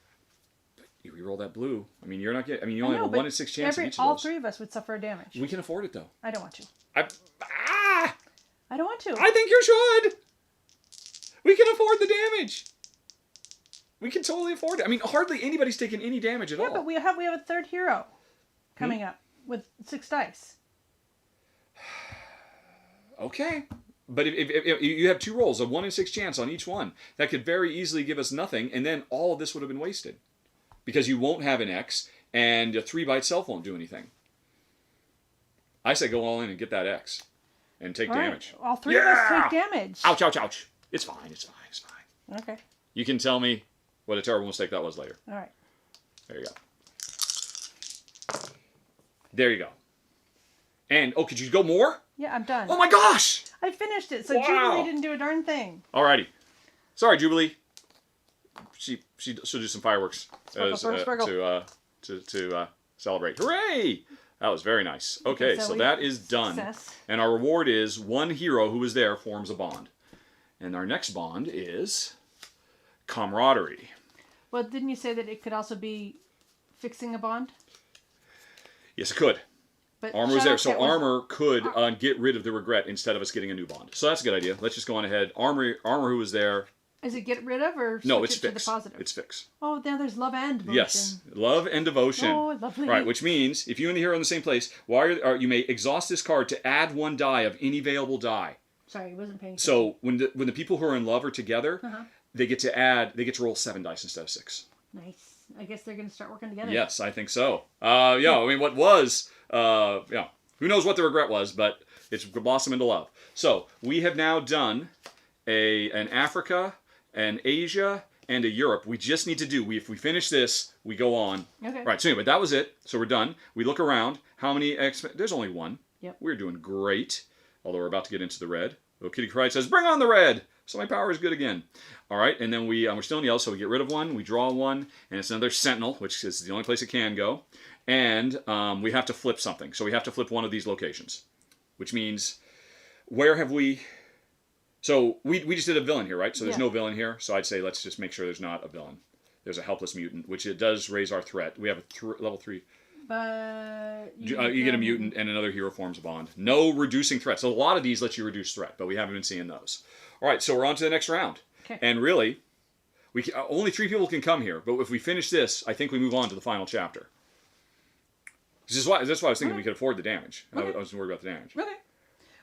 But you reroll that blue. I mean, you're not getting... I mean, you only have a 1 in 6 chance of each of all those. 3 of us would suffer a damage. We can afford it, though. I don't want to. I don't want to. I think you should. We can afford the damage. We can totally afford it. I mean, hardly anybody's taken any damage at all. Yeah, but we have a 3rd hero coming up with 6 dice. Okay. But if you have 2 rolls, a 1 in 6 chance on each one, that could very easily give us nothing, and then all of this would have been wasted. Because you won't have an X, and a 3 by itself won't do anything. I say go all in and get that X. And take damage. All 3 of us take damage. Ouch, ouch, ouch. It's fine, it's fine, it's fine. Okay. You can tell me what a terrible mistake that was later. All right. There you go. There you go. And, could you go more? Yeah, I'm done. Oh my gosh! I finished it, so Wow. Jubilee didn't do a darn thing. Alrighty. Sorry, Jubilee. She'll do some fireworks Sparkle, sparkle, sparkle. to celebrate. Hooray! That was very nice. Okay, so that is done. Success. And our reward is one hero who was there forms a bond. And our next bond is camaraderie. Well, didn't you say that it could also be fixing a bond? Yes, it could. But Armor was there. So Shadowcat was- armor could get rid of the regret instead of us getting a new bond. So that's a good idea. Let's just go on ahead. Armor who was there. Is it get rid of or No, switch it's it to the fixed. positive? It's fixed. Oh, now there's love and devotion. Yes, love and devotion. Oh, lovely. Right, which means if you and the hero are in the same place, you may exhaust this card to add one die of any available die. Sorry, I wasn't paying attention. So when the people who are in love are together, Uh-huh. they get to roll 7 dice instead of 6. Nice. I guess they're going to start working together. Yes, I think so. I mean, what was, who knows what the regret was, but it's blossomed into love. So we have now done an Africa, an Asia, and a Europe. We just need to do, if we finish this, we go on. Okay. Right, so anyway, that was it. So we're done. We look around. How many there's only one. Yep. We're doing great. Although we're about to get into the red. Little Kitty Pride says, bring on the red! So my power is good again. All right, and then we're still in yellow, so we get rid of one. We draw one, and it's another Sentinel, which is the only place it can go. And we have to flip something. So we have to flip one of these locations. Which means, where have we... So we just did a villain here, right? So there's no villain here. So I'd say let's just make sure there's not a villain. There's a helpless mutant, which it does raise our threat. We have a level 3. But You get a mutant and another hero forms a bond. No reducing threat. So a lot of these let you reduce threat, but we haven't been seeing those. All right, so we're on to the next round. Okay. And really, only 3 people can come here. But if we finish this, I think we move on to the final chapter. That's why I was thinking we could afford the damage. Okay. I wasn't worried about the damage. Okay.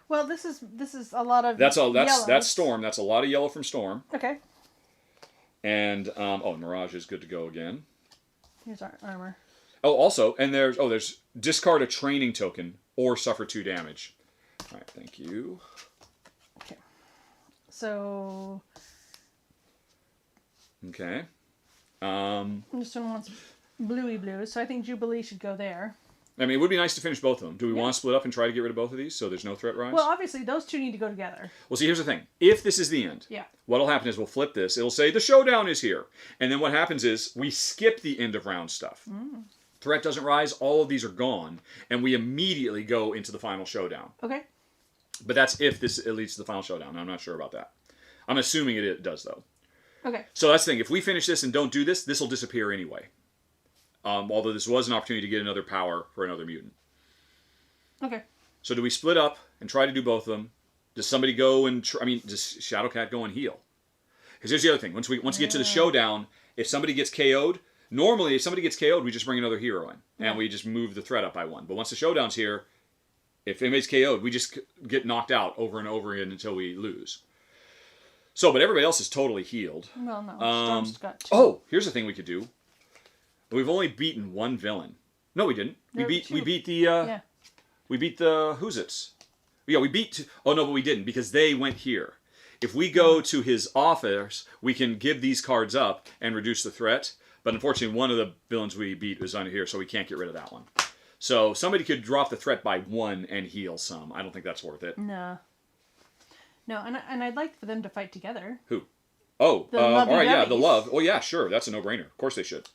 Well, this is a lot of That's yellows. Storm. That's a lot of yellow from Storm. Okay. And Mirage is good to go again. Here's our armor. Oh, also, and there's discard a training token or suffer 2 damage. All right, thank you. Okay. So Okay. this one wants bluey blue, so I think Jubilee should go there. I mean, it would be nice to finish both of them. Do we want to split up and try to get rid of both of these so there's no threat rise? Well, obviously those two need to go together. Well, see, here's the thing. If this is the end, Yeah. what'll happen is we'll flip this. It'll say the showdown is here. And then what happens is we skip the end of round stuff. Threat doesn't rise. All of these are gone. And we immediately go into the final showdown. Okay. But that's if it leads to the final showdown. I'm not sure about that. I'm assuming it does, though. Okay. So that's the thing. If we finish this and don't do this, this will disappear anyway. Although this was an opportunity to get another power for another mutant. Okay. So do we split up and try to do both of them? Does somebody go and... does Shadowcat go and heal? Because here's the other thing. Once we get to the showdown, if somebody gets KO'd... Normally, if somebody gets KO'd, we just bring another hero in. And we just move the threat up by 1. But once the showdown's here, if anybody's KO'd, we just get knocked out over and over again until we lose. So, but everybody else is totally healed. Well, no. Storm's got 2. Oh, here's the thing we could do. We've only beaten 1 villain. No, we didn't. We beat the... We beat the Who's-Its. Yeah, we beat... Oh, no, but we didn't, because they went here. If we go to his office, we can give these cards up and reduce the threat. But unfortunately, one of the villains we beat is under here, so we can't get rid of that one. So somebody could drop the threat by 1 and heal some. I don't think that's worth it. No. No, and I'd like for them to fight together. Who? Oh, The all right, yeah, the lovey-doveys. love. Oh, yeah, sure, that's a no-brainer. Of course they should.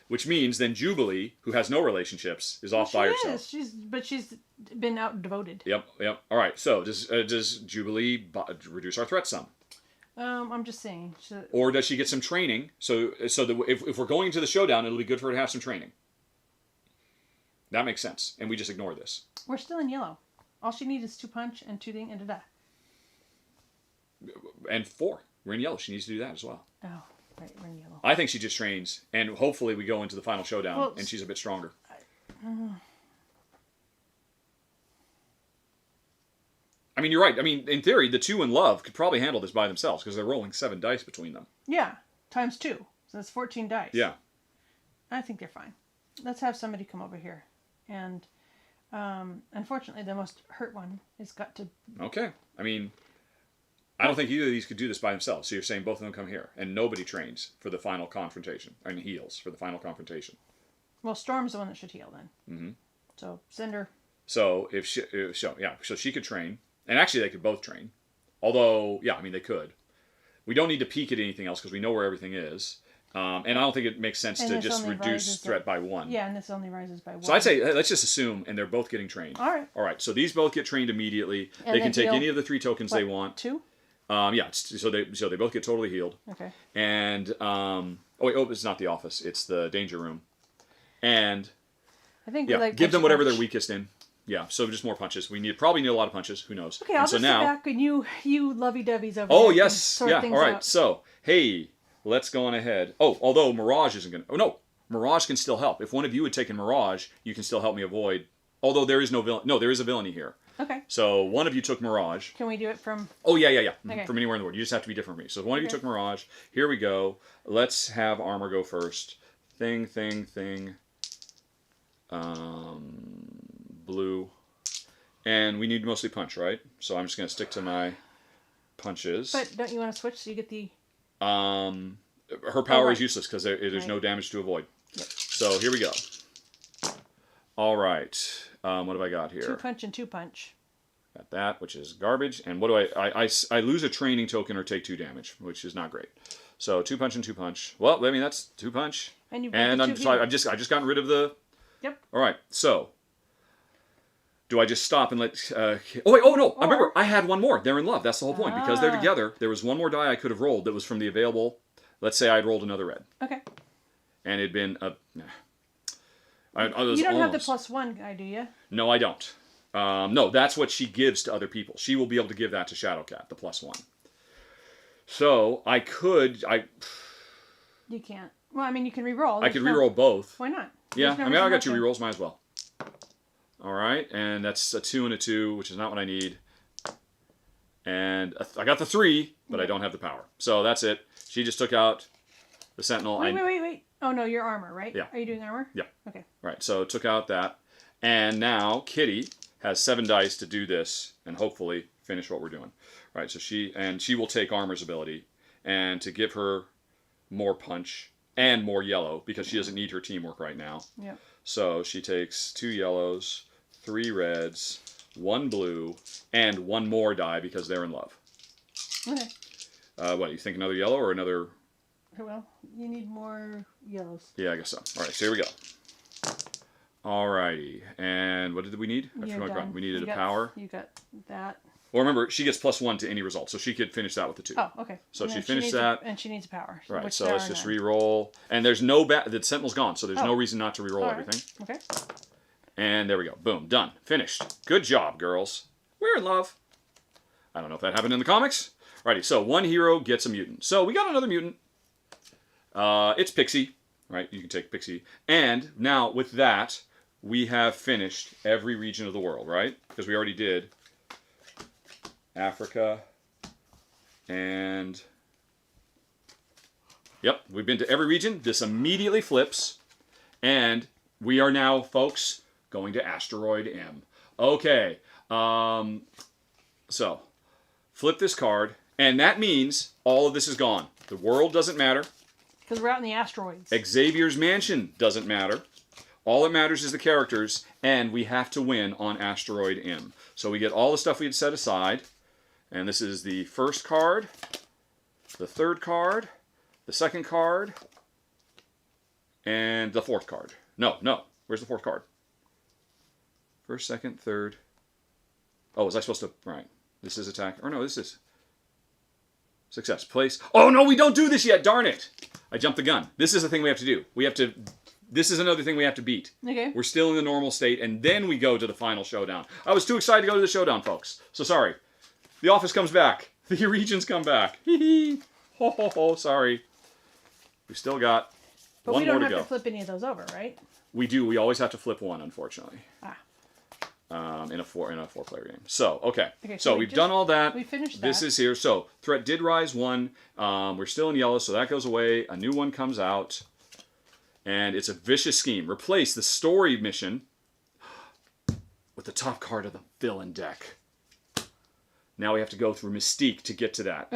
Which means then Jubilee, who has no relationships, is off by herself. She's been out devoted. Yep. All right, so does Jubilee reduce our threat some? I'm just saying. Or does she get some training? So if we're going to the showdown, it'll be good for her to have some training. That makes sense. And we just ignore this. We're still in yellow. All she needs is 2 punch and 2 ding and a da. And 4. We're in yellow. She needs to do that as well. Oh, right. We're in yellow. I think she just trains. And hopefully we go into the final showdown Well, and she's a bit stronger. I mean, you're right. I mean, in theory, the 2 in love could probably handle this by themselves because they're rolling 7 dice between them. Yeah. Times 2. So that's 14 dice. Yeah. I think they're fine. Let's have somebody come over here. And unfortunately, the most hurt one has got to... Okay. I mean, I don't think either of these could do this by themselves. So you're saying both of them come here. And nobody trains for the final confrontation. And heals for the final confrontation. Well, Storm's the one that should heal then. Mm-hmm. So send her... So so she could train. And actually, they could both train. Although, yeah, I mean, they could. We don't need to peek at anything else because we know where everything is. And I don't think it makes sense And to this just only reduce rises threat by 1. Yeah, and this only rises by 1. So I'd say let's just assume, and they're both getting trained. All right. All right. So these both get trained immediately. And they can take heal, any of the 3 tokens they want. 2? Yeah. So they both get totally healed. Okay. And it's not the office. It's the danger room. And I think give them whatever they're weakest in. Yeah. So just more punches. Probably need a lot of punches. Who knows? Okay, I'll just sit back and you lovey-doveys over Oh there yes. sort Yeah. things All right. out. So hey, let's go on ahead. Oh, although Mirage isn't gonna. Oh no. Mirage can still help. If one of you had taken Mirage, you can still help me avoid. Although there is no villain. No, there is a villainy here. Okay. So one of you took Mirage. Can we do it from... Oh, yeah. Okay. From anywhere in the world. You just have to be different from me. So one of you took Mirage. Here we go. Let's have Armor go first. Thing. Blue. And we need mostly punch, right? So I'm just going to stick to my punches. But don't you want to switch so you get the... Her power is useless because there's no damage to avoid. Yep. So here we go. All right. What have I got here? 2 punch and 2 punch. Got that, which is garbage. And what do I lose a training token or take 2 damage, which is not great. So 2 punch and 2 punch. Well, I mean that's 2 punch. And I just gotten rid of the. Yep. All right. So do I just stop and let? No! I remember I had one more. They're in love. That's the whole point. Because they're together. There was one more die I could have rolled that was from the available. Let's say I'd rolled another red. Okay. And it'd been a. You don't have the +1 guy, do you? No, I don't. No, that's what she gives to other people. She will be able to give that to Shadowcat, the +1. So I could. You can't. Well, I mean, you can reroll. I could reroll both. Why not? Yeah, I mean, I got 2 rerolls. Might as well. All right, and that's a 2 and a 2, which is not what I need. And I got the 3, but I don't have the power. So that's it. She just took out the Sentinel. Wait. Oh, no, your armor, right? Yeah. Are you doing armor? Yeah. Okay. Right, so it took out that. And now Kitty has 7 dice to do this and hopefully finish what we're doing. Right, so she will take Armor's ability and to give her more punch and more yellow because she doesn't need her teamwork right now. Yeah. So she takes 2 yellows, 3 reds, 1 blue, and 1 more die because they're in love. Okay. What, you think another yellow or another... Well, you need more yellows. Yeah, I guess so. All right, so here we go. Alrighty, and what did we need? I forgot. We needed a power. You got that. Well, remember, she gets +1 to any result, so she could finish that with the 2. Oh, okay. So she finished that. And she needs a power. Right, so let's just re-roll. And there's no... the Sentinel's gone, so there's no reason not to re-roll everything. Okay. And there we go. Boom, done. Finished. Good job, girls. We're in love. I don't know if that happened in the comics. Righty, so 1 hero gets a mutant. So we got another mutant. It's Pixie, right? You can take Pixie. And now, with that, we have finished every region of the world, right? Because we already did Africa and... Yep, we've been to every region. This immediately flips. And we are now, folks, going to Asteroid M. Okay, so flip this card. And that means all of this is gone. The world doesn't matter. Because we're out in the asteroids. Xavier's mansion doesn't matter. All that matters is the characters, and we have to win on Asteroid M. So we get all the stuff we had set aside, and this is the first card, the third card, the second card, and the fourth card. No. Where's the fourth card? First, second, third. Oh, was I supposed to... Right. This is attack. Or no, this is... Success. Place. Oh, no, we don't do this yet. Darn it. I jumped the gun. This is the thing we have to do. This is another thing we have to beat. Okay. We're still in the normal state, and then we go to the final showdown. I was too excited to go to the showdown, folks. So sorry. The office comes back. The regions come back. Hee hee. Ho ho ho. Sorry. We still got one more to go. But we don't have to flip any of those over, right? We do. We always have to flip one, unfortunately. Ah. In a four-player game. So, okay. So we've done all that. We finished that. This is here. So, threat did rise 1. We're still in yellow, so that goes away. A new one comes out. And it's a vicious scheme. Replace the story mission with the top card of the villain deck. Now we have to go through Mystique to get to that.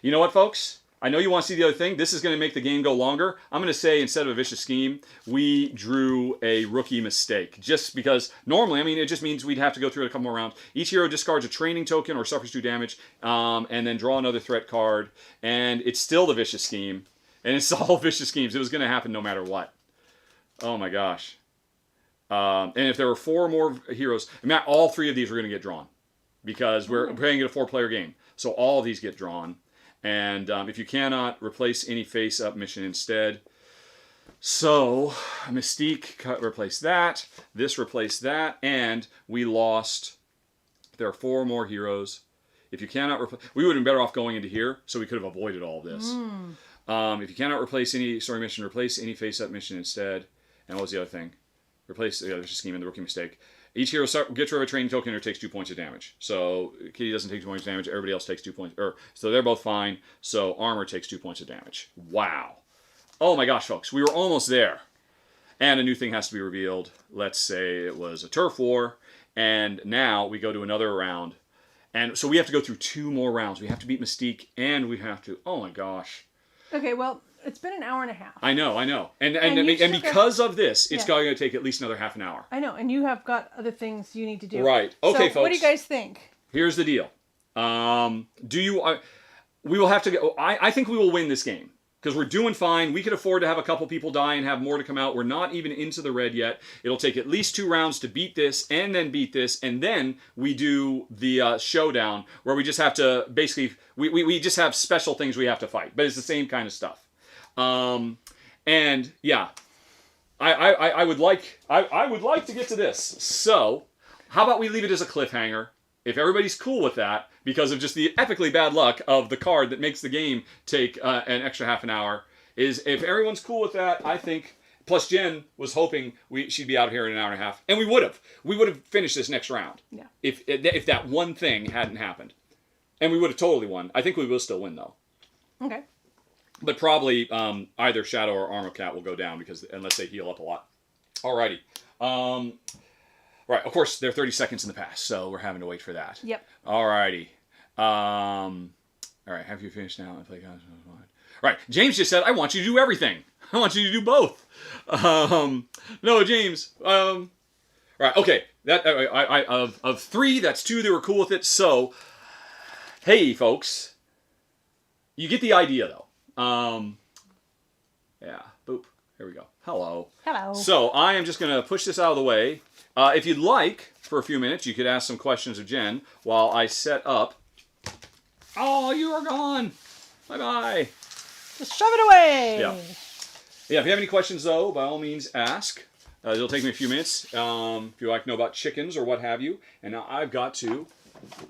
You know what, folks? I know you want to see the other thing. This is going to make the game go longer. I'm going to say, instead of a vicious scheme, we drew a rookie mistake. Just because, normally, I mean, it just means we'd have to go through it a couple more rounds. Each hero discards a training token or suffers 2 damage, and then draw another threat card. And it's still the vicious scheme. And it's all vicious schemes. It was going to happen no matter what. Oh my gosh. And if there were 4 more heroes, I mean, all 3 of these were going to get drawn because we're playing it a 4-player game. So all of these get drawn. And if you cannot replace any face-up mission instead. So Mystique replaced that. This replaced that. And we lost. There are 4 more heroes. If you cannot replace, we would have been better off going into here, so we could have avoided all of this. If you cannot replace any story mission, replace any face-up mission instead. And what was the other thing? Replace the other scheme and the rookie mistake. Each hero gets rid of a training token or takes 2 points of damage. So Kitty doesn't take 2 points of damage. Everybody else takes 2 points. So they're both fine. So armor takes 2 points of damage. Wow. Oh my gosh, folks. We were almost there. And a new thing has to be revealed. Let's say it was a turf war. And now we go to another round. And so we have to go through 2 more rounds. We have to beat Mystique and we have to... Oh my gosh. Okay, well, it's been an hour and a half. I know. And because of this, it's going to take at least another half an hour. I know, and you have got other things you need to do. Right. Okay, so folks. What do you guys think? Here's the deal. We will have to go... I think we will win this game. Because we're doing fine. We could afford to have a couple people die and have more to come out. We're not even into the red yet. It'll take at least 2 rounds to beat this and then beat this. And then we do the showdown where we just have to basically... We just have special things we have to fight. But it's the same kind of stuff. And yeah, I would like to get to this. So how about we leave it as a cliffhanger? If everybody's cool with that, because of just the epically bad luck of the card that makes the game take an extra half an hour, if everyone's cool with that, I think. Plus, Jen was hoping she'd be out here in an hour and a half, and we would have finished this next round. Yeah. If that one thing hadn't happened, and we would have totally won. I think we will still win though. Okay. But probably either Shadow or Armor Cat will go down unless they heal up a lot. Alrighty. Right, of course, they're 30 seconds in the past, so we're having to wait for that. Yep. Alrighty. Alright, have you finished now? Right, James just said, I want you to do everything. I want you to do both. No, James. Right, okay. That of 3, that's 2 that were cool with it. So, hey, folks. You get the idea, though. Yeah, boop. Here we go. Hello. Hello. So, I am just going to push this out of the way. If you'd like, for a few minutes, you could ask some questions of Jen while I set up. Oh, you are gone. Bye-bye. Just shove it away. Yeah. Yeah, if you have any questions, though, by all means, ask. It'll take me a few minutes if you'd like to know about chickens or what have you. And now I've got to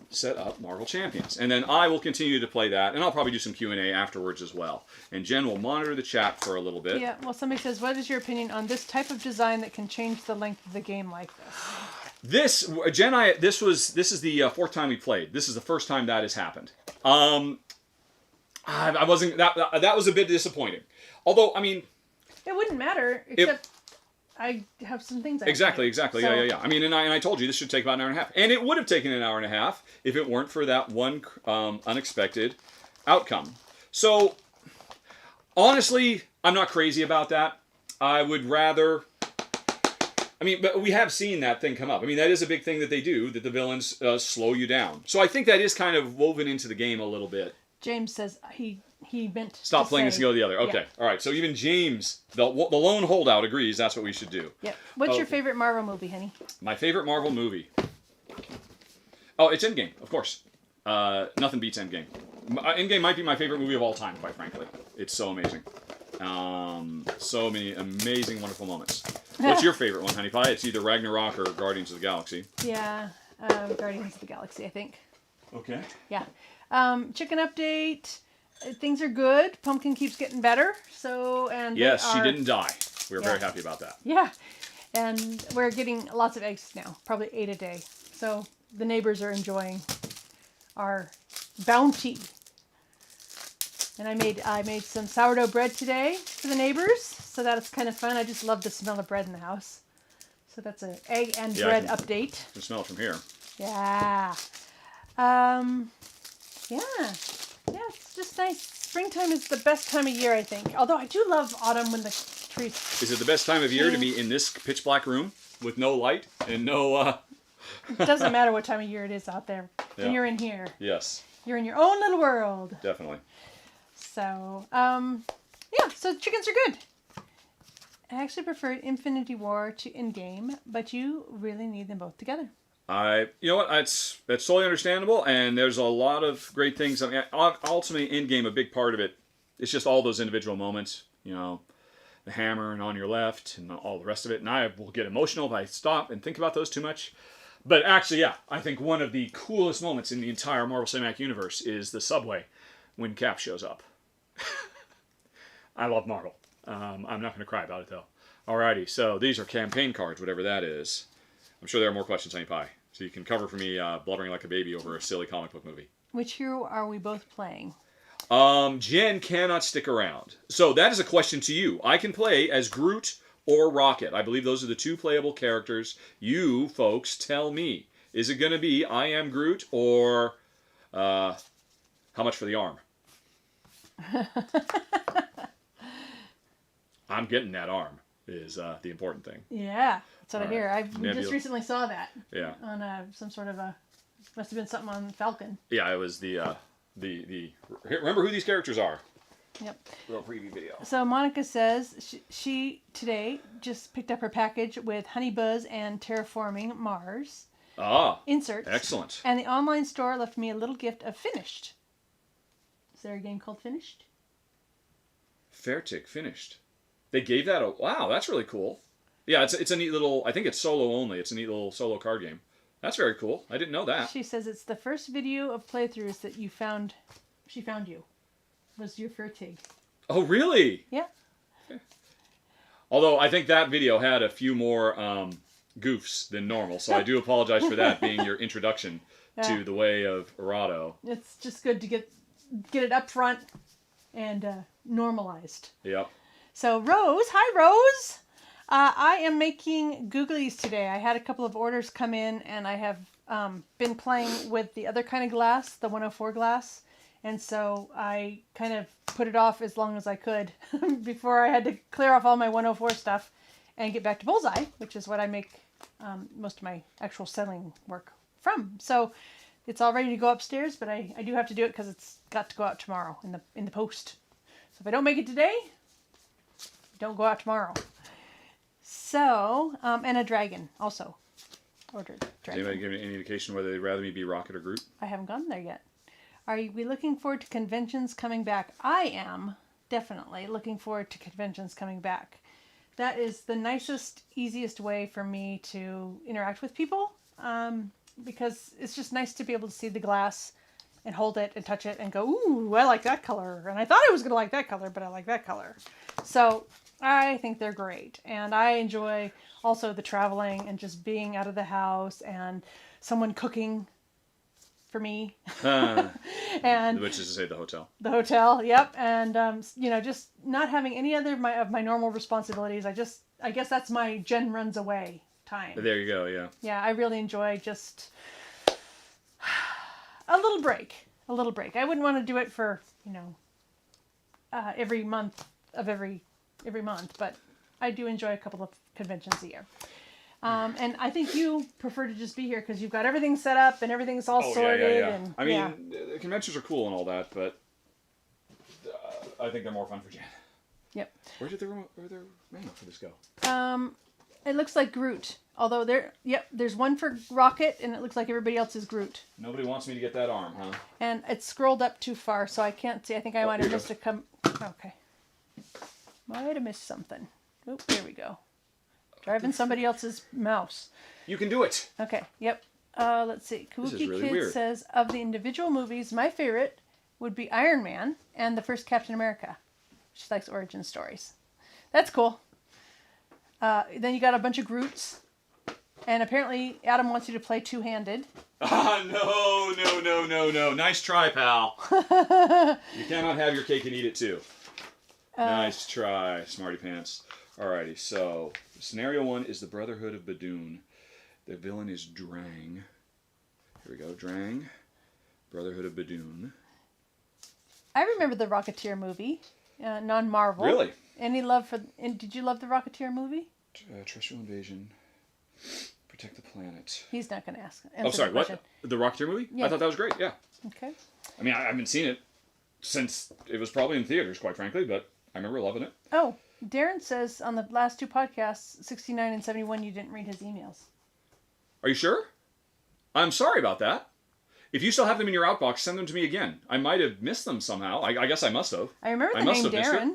set up Marvel Champions. And then I will continue to play that, and I'll probably do some Q&A afterwards as well. And Jen will monitor the chat for a little bit. Yeah, well, somebody says, what is your opinion on this type of design that can change the length of the game like this? Jen, this is the 4th time we played. This is the first time that has happened. I wasn't, that was a bit disappointing. Although, I mean... It wouldn't matter, except... I have some things. Exactly. So, yeah. I mean, and I told you this should take about an hour and a half, and it would have taken an hour and a half if it weren't for that one unexpected outcome. So, honestly, I'm not crazy about that. I would rather. I mean, but we have seen that thing come up. I mean, that is a big thing that they do, that the villains slow you down. So I think that is kind of woven into the game a little bit. James says he meant to stop playing this and go to the other. Okay, yeah. All right. So even James, the lone holdout, agrees that's what we should do. Yeah. What's your favorite Marvel movie, honey? My favorite Marvel movie. Oh, it's Endgame, of course. Nothing beats Endgame. Endgame might be my favorite movie of all time, quite frankly. It's so amazing. So many amazing, wonderful moments. What's your favorite one, honey pie? It's either Ragnarok or Guardians of the Galaxy. Yeah, Guardians of the Galaxy, I think. Okay. Yeah. Chicken update. Things are good. Pumpkin keeps getting better. Yes, she didn't die. We're very happy about that. Yeah. And we're getting lots of eggs now. Probably 8 a day. So the neighbors are enjoying our bounty. And I made some sourdough bread today for the neighbors. So that's kind of fun. I just love the smell of bread in the house. So that's an egg and bread update. You can smell it from here. Yeah. Yeah, it's just nice. Springtime is the best time of year, I think. Although I do love autumn when the trees... Is it the best time of year to be in this pitch black room with no light and no... It doesn't matter what time of year it is out there. Yeah. When you're in here. Yes. You're in your own little world. Definitely. So, Yeah, so chickens are good. I actually preferred Infinity War to Endgame, but you really need them both together. You know what? That's totally understandable, and there's a lot of great things. I mean, ultimately, Endgame, a big part of it, it's just all those individual moments. You know, the hammer and on your left, and all the rest of it. And I will get emotional if I stop and think about those too much. But actually, yeah, I think one of the coolest moments in the entire Marvel Cinematic Universe is the subway when Cap shows up. I love Marvel. I'm not going to cry about it, though. Alrighty, so these are campaign cards, whatever that is. I'm sure there are more questions, Honey Pie. So you can cover for me blubbering like a baby over a silly comic book movie. Which hero are we both playing? Jen cannot stick around. So that is a question to you. I can play as Groot or Rocket. I believe those are the two playable characters. You folks tell me. Is it going to be I am Groot or how much for the arm? I'm getting that arm is the important thing. Yeah, that's what I hear. I Nebula. just recently saw that. Yeah. On some sort of must have been something on Falcon. Yeah, it was the remember who these characters are. Yep. Little preview video. So Monica says she today just picked up her package with Honey Buzz and Terraforming Mars. Inserts. Excellent. And the online store left me a little gift of Finished. Is there a game called Finished? Fairtick Finished. They gave that a... Wow, that's really cool. Yeah, it's a neat little... I think it's solo only. It's a neat little solo card game. That's very cool. I didn't know that. She says it's the first video of playthroughs that you found... She found you. Was your Fairtig. Oh, really? Yeah. Okay. Although, I think that video had a few more goofs than normal, so I do apologize for that being your introduction to the way of Rahdo. It's just good to get it up front and normalized. Yep. So Rose, hi Rose. I am making googlies today. I had a couple of orders come in, and I have been playing with the other kind of glass, the 104 glass, and so I kind of put it off as long as I could before I had to clear off all my 104 stuff and get back to Bullseye, which is what I make most of my actual selling work from. So it's all ready to go upstairs, but I do have to do it because it's got to go out tomorrow in the post. So if I don't make it today, don't go out tomorrow. So, and a dragon also. Ordered dragon. Does anybody give any indication whether they'd rather me be Rocket or Groot? I haven't gone there yet. Are we looking forward to conventions coming back? I am definitely looking forward to conventions coming back. That is the nicest, easiest way for me to interact with people. Because it's just nice to be able to see the glass and hold it and touch it and go, ooh, I like that color. And I thought I was going to like that color, but I like that color. So I think they're great. And I enjoy also the traveling and just being out of the house and someone cooking for me. And which is to say the hotel. The hotel, yep. And, just not having any other of my normal responsibilities. I guess that's my Jen runs away time. There you go, yeah. Yeah, I really enjoy just a little break. I wouldn't want to do it for, every month of every month, but I do enjoy a couple of conventions a year. And I think you prefer to just be here because you've got everything set up and everything's all sorted. Yeah. And, I mean, the conventions are cool and all that, but I think they're more fun for Jan. Yep. Where did the manual for this go? It looks like Groot. Although there's one for Rocket, and it looks like everybody else is Groot. Nobody wants me to get that arm, huh? And it's scrolled up too far, so I can't see. I think I might have missed Okay. Might have missed something. Oh, there we go. Driving somebody else's mouse. You can do it. Okay, yep. Let's see. Kabuki really Kid weird. says, of the individual movies, my favorite would be Iron Man and the first Captain America. She likes origin stories. That's cool. Then you got a bunch of Groots. And apparently Adam wants you to play two-handed. No. Nice try, pal. You cannot have your cake and eat it too. Nice try, smarty pants. Alrighty, so scenario 1 is the Brotherhood of Badoon. The villain is Drang. Here we go, Drang. Brotherhood of Badoon. I remember the Rocketeer movie, non-Marvel. Really? Any love for? And did you love the Rocketeer movie? Terrestrial invasion. Protect the planet. He's not going to answer sorry, the question. what? The Rocketeer movie? Yeah. I thought that was great, yeah. Okay. I mean, I haven't seen it since it was probably in theaters, quite frankly, but I remember loving it. Oh, Darren says on the last 2 podcasts, 69 and 71, you didn't read his emails. Are you sure? I'm sorry about that. If you still have them in your outbox, send them to me again. I might have missed them somehow. I guess I must have. I remember the name Darren.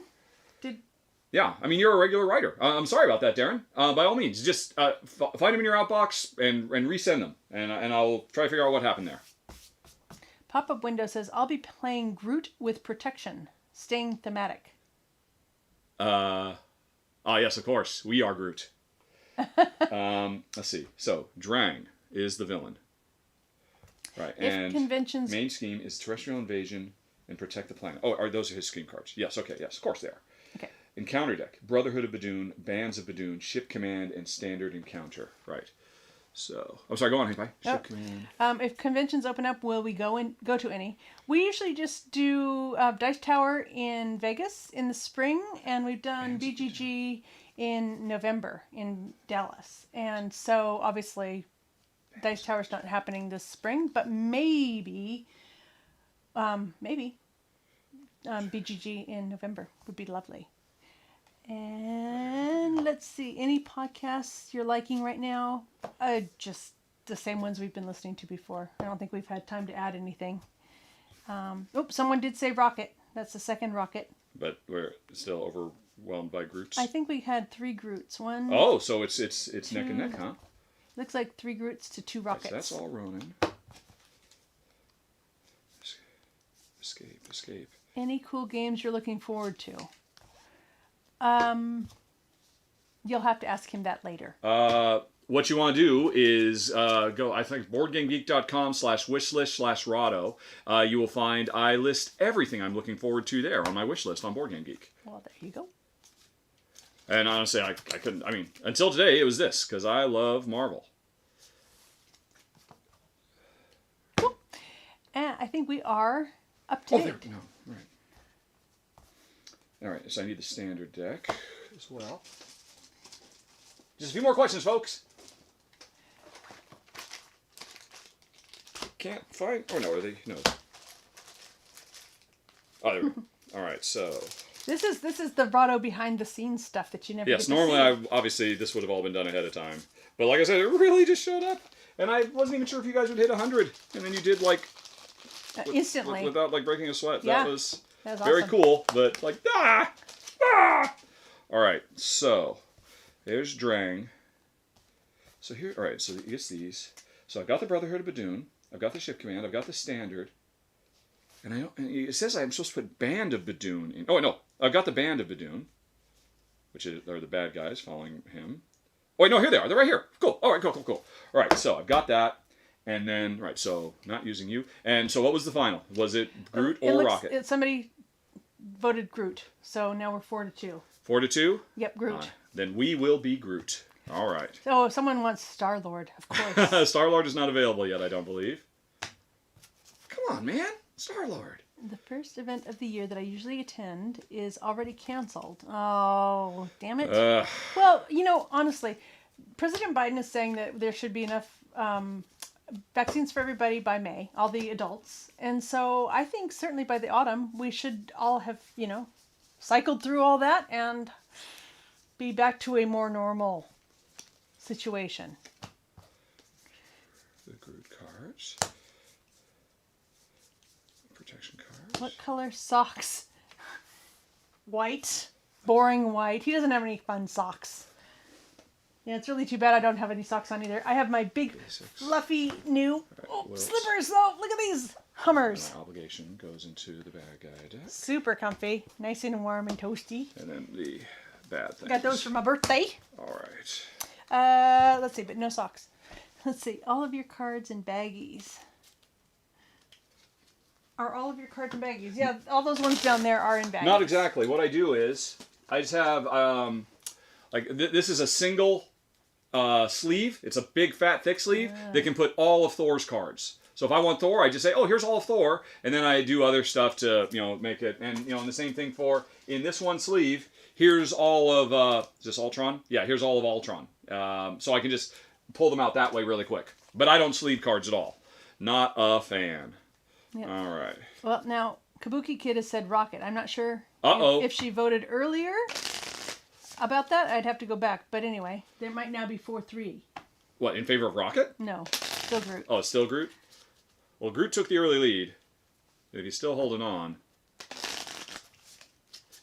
Yeah, I mean, you're a regular writer. I'm sorry about that, Darren. By all means, just find them in your outbox and resend them. And I'll try to figure out what happened there. Pop-up window says, I'll be playing Groot with protection. Staying thematic. Yes, of course. We are Groot. Let's see. So, Drang is the villain. Right, and conventions... main scheme is terrestrial invasion and protect the planet. Oh, those are his scheme cards? Yes, okay, yes, of course they are. Okay. Encounter deck, Brotherhood of Badoon, Bands of Badoon, Ship Command, and Standard Encounter. Right. So, I'm sorry, go on, Hank. Ship Command. If conventions open up, will we go to any? We usually just do Dice Tower in Vegas in the spring, and we've done BGG in November in Dallas. And so, obviously... Dice Tower's not happening this spring, but maybe BGG in November would be lovely. And let's see, any podcasts you're liking right now? Just the same ones we've been listening to before. I don't think we've had time to add anything. Someone did say Rocket. That's the second Rocket. But we're still overwhelmed by Groots. I think we had 3 Groots. One. Oh, so it's neck and neck, huh? Looks like 3 Groots to 2 Rockets. That's all Ronin. Escape. Any cool games you're looking forward to? You'll have to ask him that later. What you want to do is go, I think, boardgamegeek.com/wishlist/Rahdo. You will find I list everything I'm looking forward to there on my wish list on Board Game Geek. Well, there you go. And honestly, I couldn't, I mean, until today, it was this, because I love Marvel. Cool. And I think we are up to date. No, right. All right, so I need the standard deck as well. Just a few more questions, folks. Can't find, oh no, are they, no. Oh, there we go. All right, so... This is the Rahdo behind the scenes stuff that you never Yes, get to normally see. Obviously this would have all been done ahead of time. But like I said, it really just showed up. And I wasn't even sure if you guys would hit 100. And then you did like... instantly. Without like breaking a sweat. Yeah, that was awesome. very cool. But like, Alright, so there's Drang. So here, alright, so it gets these. So I've got the Brotherhood of Badoon. I've got the Ship Command. I've got the Standard. And it says I'm supposed to put Band of Badoon in. Oh, no. I've got the Band of Badoon, which are the bad guys following him. Oh, wait, no, here they are. They're right here. Cool. All right, cool. All right, so I've got that. And then, right, so not using you. And so what was the final? Was it Groot or Rocket? Somebody voted Groot. So now we're 4-2. 4-2? Yep, Groot. Then we will be Groot. All right. So if someone wants Star-Lord, of course. Star-Lord is not available yet, I don't believe. Come on, man. Star-Lord. The first event of the year that I usually attend is already canceled. Oh, damn it. Well, honestly, President Biden is saying that there should be enough vaccines for everybody by May, all the adults. And so I think certainly by the autumn, we should all have, cycled through all that and be back to a more normal situation. The Groot cards. Protection cards. What color socks? White. Boring white. He doesn't have any fun socks. Yeah, it's really too bad I don't have any socks on either. I have my big, fluffy, new slippers, though. Look at these Hummers. And obligation goes into the bad guy deck. Super comfy. Nice and warm and toasty. And then the bad things. Got those for my birthday. All right. Let's see, but no socks. Let's see. All of your cards and baggies. Are all of your cards and baggies? Yeah, all those ones down there are in baggies. Not exactly. What I do is, I just have, this is a single sleeve. It's a big, fat, thick sleeve that can put all of Thor's cards. So if I want Thor, I just say, oh, here's all of Thor. And then I do other stuff to, make it. And, and the same thing for, in this one sleeve, here's all of, is this Ultron? Yeah, here's all of Ultron. So I can just pull them out that way really quick. But I don't sleeve cards at all. Not a fan. Yep. All right. Well, now, Kabuki Kid has said Rocket. I'm not sure Uh-oh. if she voted earlier about that. I'd have to go back. But anyway, there might now be 4-3. What, in favor of Rocket? No, still Groot. Oh, it's still Groot? Well, Groot took the early lead. If he's still holding on.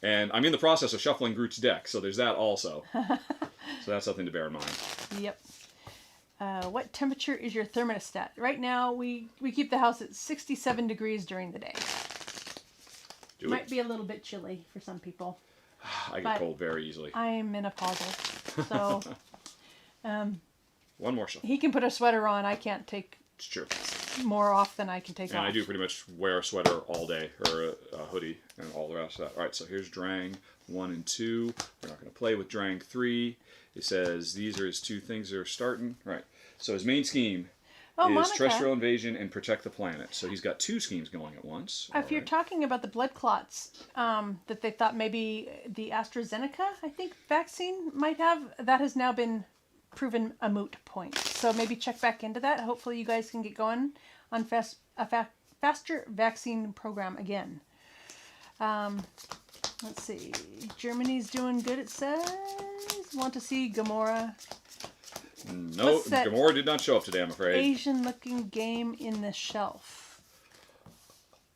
And I'm in the process of shuffling Groot's deck, so there's that also. So that's something to bear in mind. Yep. What temperature is your thermostat? Right now, we keep the house at 67 degrees during the day. Might be a little bit chilly for some people. I get cold very easily. I am menopausal, so one more shuffle. he can put a sweater on. I can't take It's true. more off than I can take And off. I do pretty much wear a sweater all day, or a hoodie, and all the rest of that. All right, so here's Drang 1 and 2. We're not going to play with Drang 3. It says these are his 2 things that are starting. Right. So his main scheme is Monica. terrestrial invasion and protect the planet. So he's got 2 schemes going at once. If you're talking about the blood clots that they thought maybe the AstraZeneca, I think, vaccine might have, that has now been proven a moot point. So maybe check back into that. Hopefully you guys can get going on a faster vaccine program again. Let's see. Germany's doing good, it says. Want to see Gamora. No, Gamora did not show up today, I'm afraid. Asian-looking game in the shelf.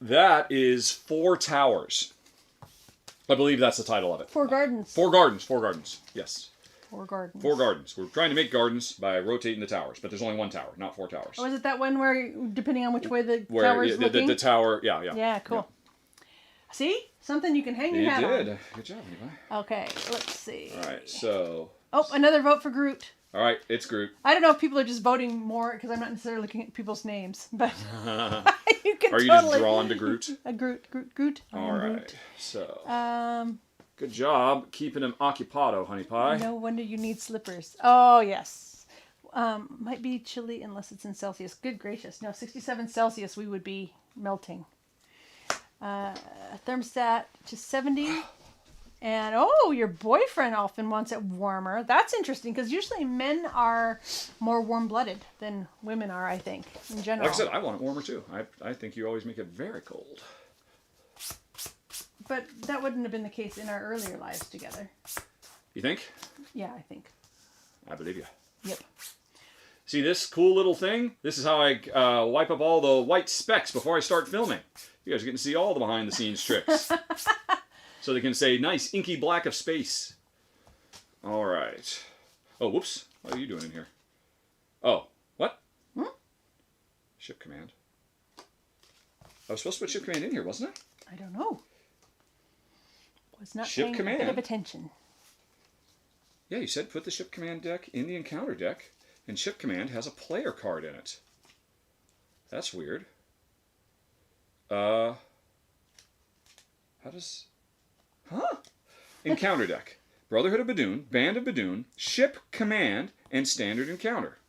That is 4 Towers. I believe that's the title of it. 4 Gardens. 4 Gardens. 4 Gardens. Yes. 4 Gardens. 4 Gardens. We're trying to make gardens by rotating the towers, but there's only 1 tower, not 4 towers. Oh, is it that one where, depending on which way the tower's looking? The tower, yeah. Yeah, cool. Yeah. See? Something you can hang your You hat did. on. Good job, Levi. Okay, let's see. All right, so... Oh, another vote for Groot. All right, it's Groot. I don't know if people are just voting more because I'm not necessarily looking at people's names, but you can Are you totally... just drawn to Groot? Groot. All right, so... Good job keeping him occupado, honey pie. No wonder you need slippers. Oh, yes. Might be chilly unless it's in Celsius. Good gracious. No, 67 Celsius, we would be melting. Thermostat to 70. And, oh, your boyfriend often wants it warmer. That's interesting, because usually men are more warm-blooded than women are, I think, in general. Like I said, I want it warmer, too. I think you always make it very cold. But that wouldn't have been the case in our earlier lives together. You think? Yeah, I think. I believe you. Yep. See this cool little thing? This is how I wipe up all the white specks before I start filming. You guys are getting to see all the behind-the-scenes tricks. So they can say, nice, inky black of space. All right. Oh, whoops. What are you doing in here? Oh, what? Hmm? Ship command. I was supposed to put ship command in here, wasn't I? I don't know. Was not Ship paying command. a bit of attention. Yeah, you said put the ship command deck in the encounter deck, and ship command has a player card in it. That's weird. How does... Huh? Encounter deck. Brotherhood of Badoon, Band of Badoon, Ship Command, and Standard Encounter.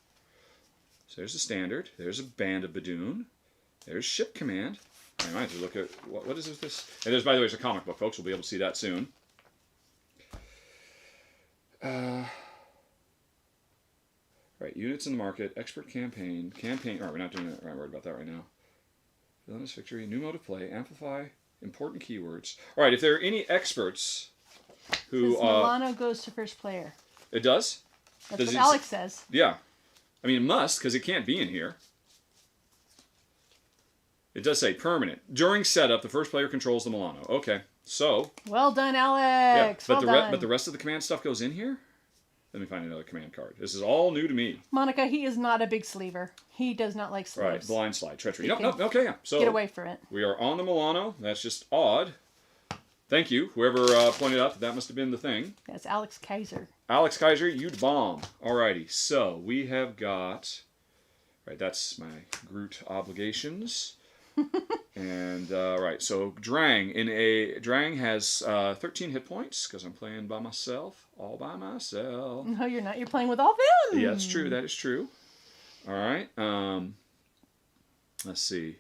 So there's a Standard. There's a Band of Badoon. There's Ship Command. I might have to look at... What is this? And there's, by the way, there's a comic book, folks. We'll be able to see that soon. Right, units in the market, expert campaign. Oh, we're not doing that. We're not worried about that right now. Villainous victory, new mode of play, amplify, important keywords. All right, if there are any experts who... Milano goes to first player. It does? That's what Alex says. Yeah. I mean, it must, because it can't be in here. It does say permanent. During setup, the first player controls the Milano. Okay, so... Well done, Alex. Yeah, but well done. But the rest of the command stuff goes in here? Let me find another command card. This is all new to me. Monica, he is not a big sleever. He does not like sleeves. Right, blind slide, treachery. Nope, okay, yeah. So get away from it. We are on the Milano. That's just odd. Thank you, whoever pointed out that must have been the thing. That's Alex Kaiser. Alex Kaiser, you'd bomb. Alrighty, so we have got... Right, that's my Groot obligations. And, right, so Drang has 13 hit points, because I'm playing by myself, all by myself. No, you're not. You're playing with all them. Yeah, that's true. That is true. All right. Let's see.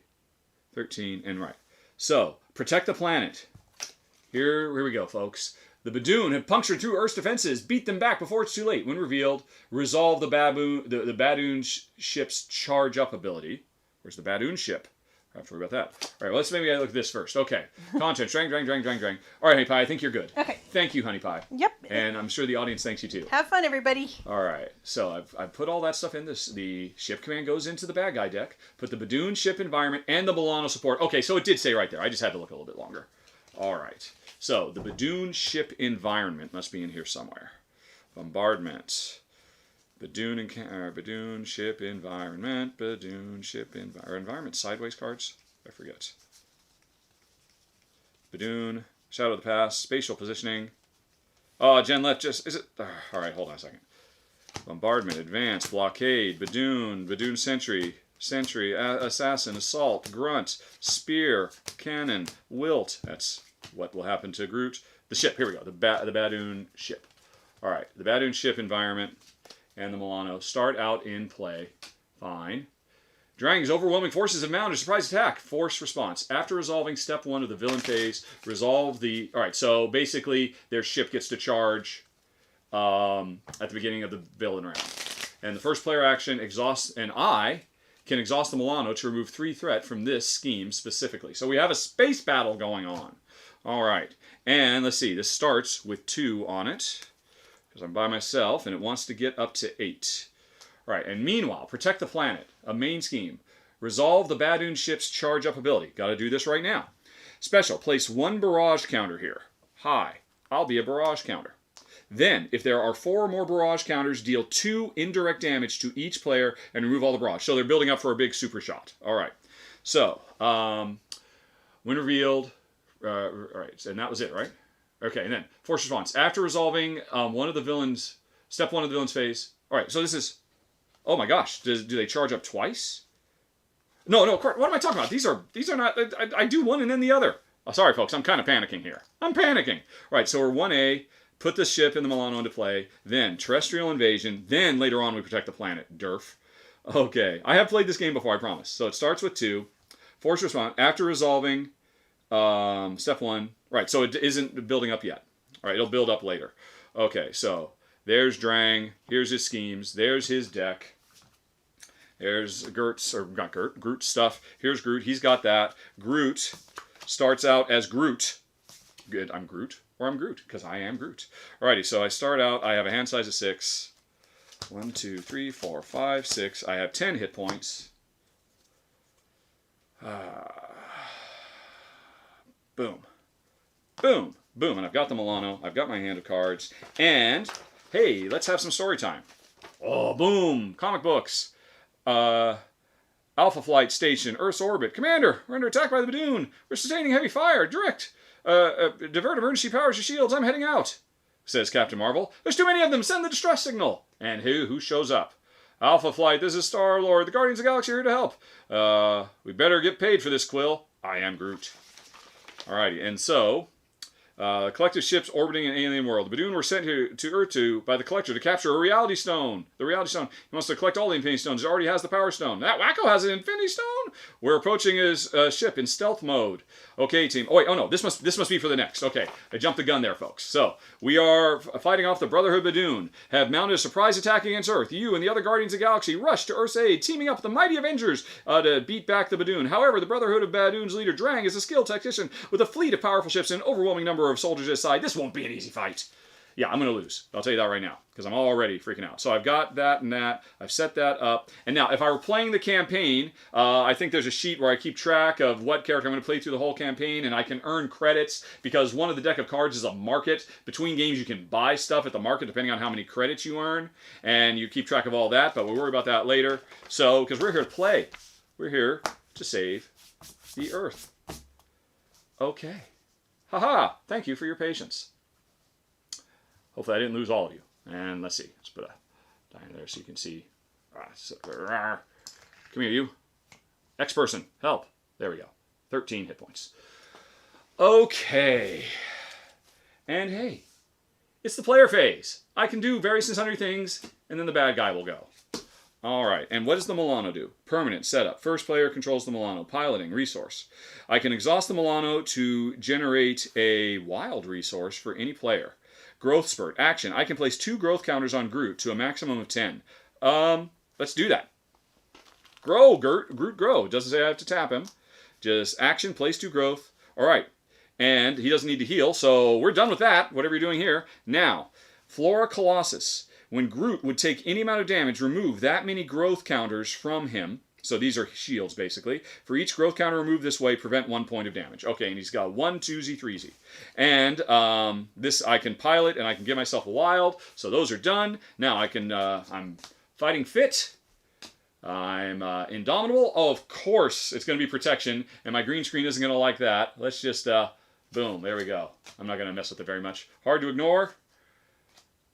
13, and right. So, protect the planet. Here we go, folks. The Badoon have punctured through Earth's defenses. Beat them back before it's too late. When revealed, resolve the Badoon ship's charge-up ability. Where's the Badoon ship? I have to worry about that. All right, well, let's maybe look at this first. Okay. Content. Drang. All right, Honey Pie, I think you're good. Okay. Thank you, Honey Pie. Yep. And I'm sure the audience thanks you too. Have fun, everybody. All right, so I've put all that stuff in this. The ship command goes into the bad guy deck. Put the Badoon ship environment and the Milano support. Okay, so it did say right there. I just had to look a little bit longer. All right, so the Badoon ship environment must be in here somewhere. Bombardment. Badoon ship environment. Environment sideways cards. I forget. Badoon Shadow of the Past. Spatial positioning. Oh, Jen left just... Is it... all right, hold on a second. Bombardment, Advance, Blockade, Badoon Sentry, Assassin, Assault, Grunt, Spear, Cannon, Wilt. That's what will happen to Groot. The ship, here we go. The Badoon ship. All right, the Badoon ship environment and the Milano start out in play. Fine. Drang's overwhelming forces have mounted a surprise attack. Force response. After resolving step 1 of the villain phase, resolve the... All right, so basically their ship gets to charge at the beginning of the villain round. And the first player action exhausts... And I can exhaust the Milano to remove 3 threat from this scheme specifically. So we have a space battle going on. All right. And let's see. This starts with 2 on it. Because I'm by myself, and it wants to get up to 8. All right, and meanwhile, protect the planet, a main scheme. Resolve the Badoon ship's charge up ability. Got to do this right now. Special, place 1 barrage counter here. Hi, I'll be a barrage counter. Then, if there are 4 or more barrage counters, deal 2 indirect damage to each player and remove all the barrage. So they're building up for a big super shot. All right. So, when revealed, all right, and that was it, right? Okay, and then force response. After resolving one of the villains, step 1 of the villain's phase. All right, so this is... Oh my gosh, do they charge up twice? No, what am I talking about? These are not... I do one and then the other. Oh, sorry, folks, I'm kind of panicking here. I'm panicking. All right, so we're 1A, put the ship and the Milano into play, then terrestrial invasion, then later on we protect the planet. Derf. Okay, I have played this game before, I promise. So it starts with 2. Force response. After resolving step 1. Right, so it isn't building up yet. All right, it'll build up later. Okay, so there's Drang. Here's his schemes. There's his deck. There's Groot's stuff. Here's Groot. He's got that. Groot starts out as Groot. Good, I'm Groot. Or I'm Groot, because I am Groot. Alrighty, so I start out, I have a hand size of 6. 1, 2, 3, 4, 5, 6. I have 10 hit points. Boom. Boom. Boom. And I've got the Milano. I've got my hand of cards. And, hey, let's have some story time. Oh, boom. Comic books. Alpha Flight Station, Earth's orbit. Commander, we're under attack by the Badoon. We're sustaining heavy fire. Direct. Divert emergency powers to shields. I'm heading out, says Captain Marvel. There's too many of them. Send the distress signal. And who shows up? Alpha Flight, this is Star-Lord. The Guardians of the Galaxy are here to help. We better get paid for this, Quill. I am Groot. Alrighty, and so... collective ships orbiting an alien world. The Badoon were sent here to Earth by the Collector to capture a Reality Stone. The Reality Stone. He wants to collect all the Infinity Stones. He already has the Power Stone. That wacko has an Infinity Stone? We're approaching his ship in stealth mode. Okay, team. Oh, wait. Oh, no. This must be for the next. Okay. I jumped the gun there, folks. So, we are fighting off the Brotherhood Badoon. Have mounted a surprise attack against Earth. You and the other Guardians of the Galaxy rush to Earth's aid, teaming up with the mighty Avengers to beat back the Badoon. However, the Brotherhood of Badoon's leader, Drang, is a skilled tactician with a fleet of powerful ships and an overwhelming number of soldiers at his side. This won't be an easy fight. Yeah, I'm going to lose. I'll tell you that right now, because I'm already freaking out. So I've got that and that. I've set that up. And now, if I were playing the campaign, I think there's a sheet where I keep track of what character I'm going to play through the whole campaign, and I can earn credits, because one of the deck of cards is a market. Between games, you can buy stuff at the market, depending on how many credits you earn, and you keep track of all that, but we'll worry about that later. So, because we're here to play. We're here to save the Earth. Okay. Haha, thank you for your patience. Hopefully I didn't lose all of you. And let's see. Let's put a dime there so you can see. Come here, you. X person, help. There we go. 13 hit points. Okay. And hey, it's the player phase. I can do various and sundry things, and then the bad guy will go. Alright, and what does the Milano do? Permanent setup. First player controls the Milano. Piloting, resource. I can exhaust the Milano to generate a wild resource for any player. Growth spurt. Action. I can place 2 growth counters on Groot to a maximum of 10. Let's do that. Grow, Groot, grow. It doesn't say I have to tap him. Just action, place 2 growth. All right. And he doesn't need to heal, so we're done with that, whatever you're doing here. Now, Flora Colossus. When Groot would take any amount of damage, remove that many growth counters from him. So these are shields, basically. For each growth counter removed this way, prevent 1 point of damage. Okay, and he's got 1, 2Z, 3Z. And this I can pilot, and I can give myself a wild. So those are done. Now I can, I'm fighting fit. I'm indomitable. Oh, of course, it's going to be protection, and my green screen isn't going to like that. Let's just, boom, there we go. I'm not going to mess with it very much. Hard to ignore.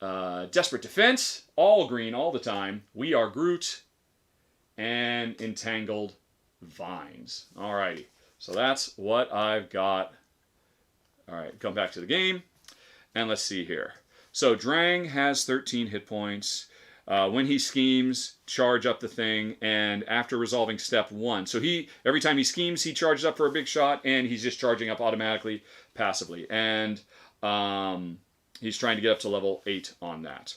Desperate defense, all green all the time. We are Groot. And entangled vines. Alrighty, so that's what I've got. Alright, come back to the game, and let's see here. So Drang has 13 hit points. When he schemes, charge up the thing, and after resolving step 1. So every time he schemes, he charges up for a big shot, and he's just charging up automatically, passively. And he's trying to get up to level 8 on that.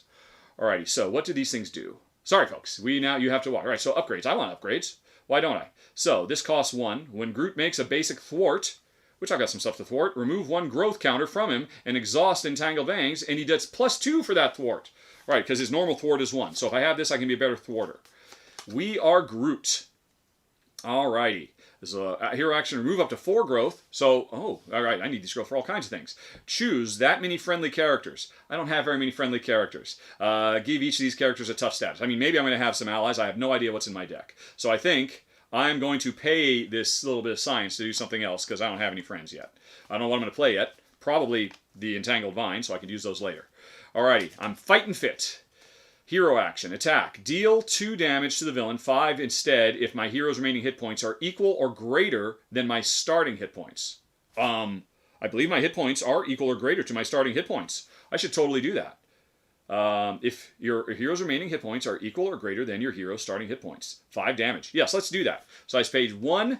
Alrighty, so what do these things do? Sorry, folks. You have to walk. All right, so upgrades. I want upgrades. Why don't I? So this costs 1. When Groot makes a basic thwart, which I've got some stuff to thwart, remove 1 growth counter from him and exhaust entangled vangs, and he gets +2 for that thwart. All right, because his normal thwart is 1. So if I have this, I can be a better thwarter. We are Groot. All righty. There's a hero action, remove up to 4 growth. So, all right, I need these growth for all kinds of things. Choose that many friendly characters. I don't have very many friendly characters. Give each of these characters a tough status. I mean, maybe I'm going to have some allies. I have no idea what's in my deck. So I think I'm going to pay this little bit of science to do something else because I don't have any friends yet. I don't know what I'm going to play yet. Probably the Entangled Vine, so I can use those later. Alrighty, I'm fighting fit. Hero action, attack. Deal 2 damage to the villain, 5 instead if my hero's remaining hit points are equal or greater than my starting hit points. I believe my hit points are equal or greater to my starting hit points. I should totally do that. If your hero's remaining hit points are equal or greater than your hero's starting hit points. 5 damage. Yes, let's do that. So I page 1,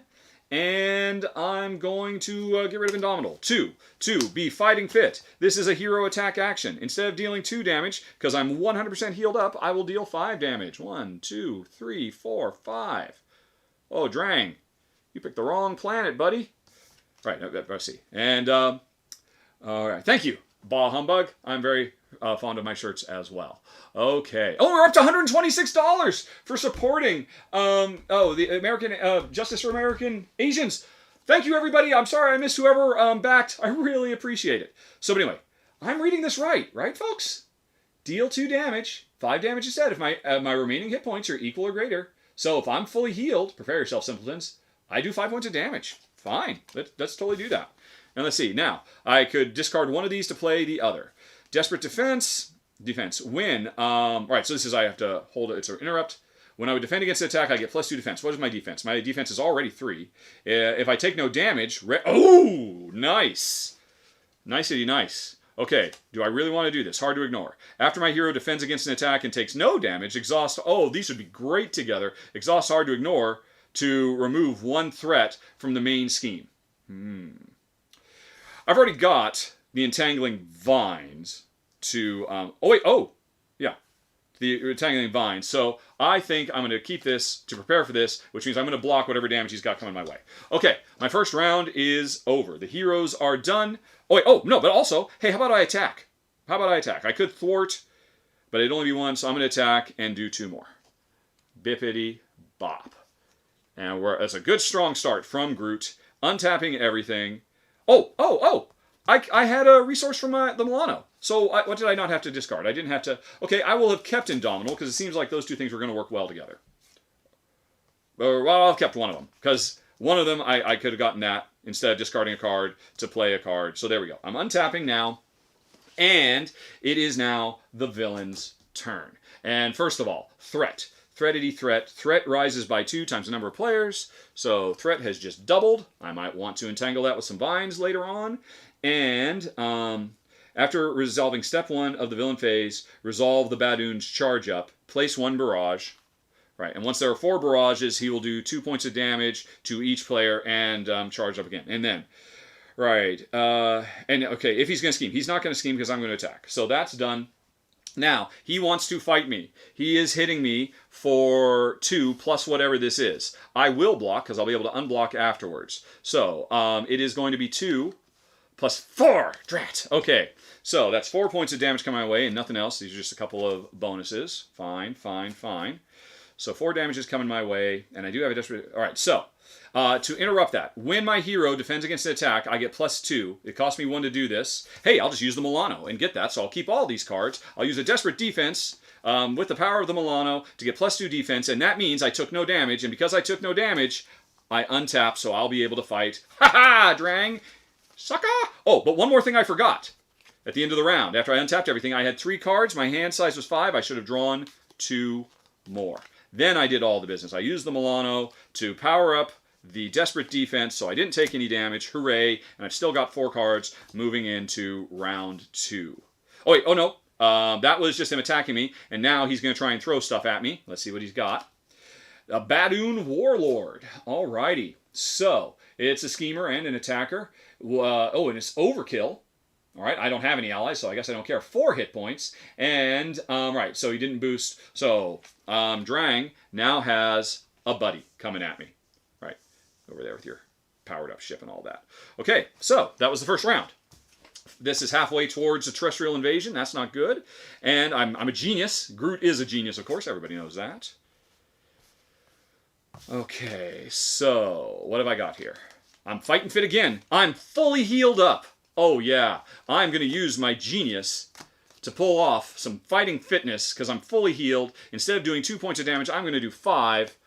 and I'm going to get rid of Indomitable. 2, be fighting fit. This is a hero attack action. Instead of dealing 2 damage, because I'm 100% healed up, I will deal 5 damage. 1, 2, 3, 4, 5. Oh, Drang. You picked the wrong planet, buddy. Right, let's see. And, all right, thank you, Bah Humbug. I'm very fond of my shirts as well. Okay. Oh, we're up to $126 for supporting the American Justice for American Asians. Thank you, everybody. I'm sorry I missed whoever backed. I really appreciate it. So anyway, I'm reading this right, folks? Deal 2 damage, 5 damage instead if my remaining hit points are equal or greater. So if I'm fully healed, prepare yourself, simpletons, I do 5 points of damage. Fine. Let's totally do that. And let's see. Now, I could discard one of these to play the other. Desperate defense. Win. Right, so this is I have to hold it. It's an interrupt. When I would defend against an attack, I get +2 defense. What is my defense? My defense is already 3. If I take no damage... Oh, nice. Nicety nice. Okay, do I really want to do this? Hard to ignore. After my hero defends against an attack and takes no damage, exhaust... Oh, these would be great together. Exhaust hard to ignore to remove 1 threat from the main scheme. I've already got the Entangling Vines to... the Entangling Vines. So I think I'm going to keep this to prepare for this, which means I'm going to block whatever damage he's got coming my way. Okay, my first round is over. The heroes are done. No, but also, hey, how about I attack? I could thwart, but it'd only be 1, so I'm going to attack and do 2 more. Bippity bop. And that's a good strong start from Groot, untapping everything. I had a resource from the Milano. So what did I not have to discard? I didn't have to... Okay, I will have kept Indomitable, because it seems like those 2 things were going to work well together. Well, I've kept one of them, because one of them I could have gotten that instead of discarding a card to play a card. So there we go. I'm untapping now, and it is now the villain's turn. And first of all, threat. Threatity threat. Threat rises by 2 times the number of players. So threat has just doubled. I might want to entangle that with some vines later on. And after resolving step 1 of the villain phase, resolve the Badoon's charge up. Place 1 barrage. Right, and once there are 4 barrages, he will do 2 points of damage to each player and charge up again. And then, right, if he's going to scheme. He's not going to scheme because I'm going to attack. So that's done. Now, he wants to fight me. He is hitting me for 2 plus whatever this is. I will block because I'll be able to unblock afterwards. So, it is going to be 2 plus 4. Drat. Okay, so that's 4 points of damage coming my way and nothing else. These are just a couple of bonuses. Fine, fine, fine. So 4 damage is coming my way, and I do have a desperate... All right, so to interrupt that, when my hero defends against an attack, I get +2. It costs me 1 to do this. Hey, I'll just use the Milano and get that, so I'll keep all these cards. I'll use a desperate defense with the power of the Milano to get +2 defense, and that means I took no damage, and because I took no damage, I untap, so I'll be able to fight. Ha-ha, Drang! Sucker! Oh, but one more thing I forgot. At the end of the round, after I untapped everything, I had 3 cards. My hand size was 5. I should have drawn 2 more. Then I did all the business. I used the Milano to power up the desperate defense, so I didn't take any damage. Hooray! And I've still got 4 cards moving into round 2. Oh, wait. Oh, no. That was just him attacking me, and now he's going to try and throw stuff at me. Let's see what he's got. A Badoon Warlord. Alrighty. So, it's a schemer and an attacker. Oh, and it's overkill. All right, I don't have any allies, so I guess I don't care. 4 hit points. And, right, so he didn't boost. So, Drang now has a buddy coming at me. Right, over there with your powered up ship and all that. Okay, so that was the first round. This is halfway towards a terrestrial invasion. That's not good. And I'm a genius. Groot is a genius, of course. Everybody knows that. Okay, so what have I got here? I'm fighting fit again. I'm fully healed up. Oh, yeah. I'm going to use my genius to pull off some fighting fitness because I'm fully healed. Instead of doing 2 points of damage, I'm going to do 5.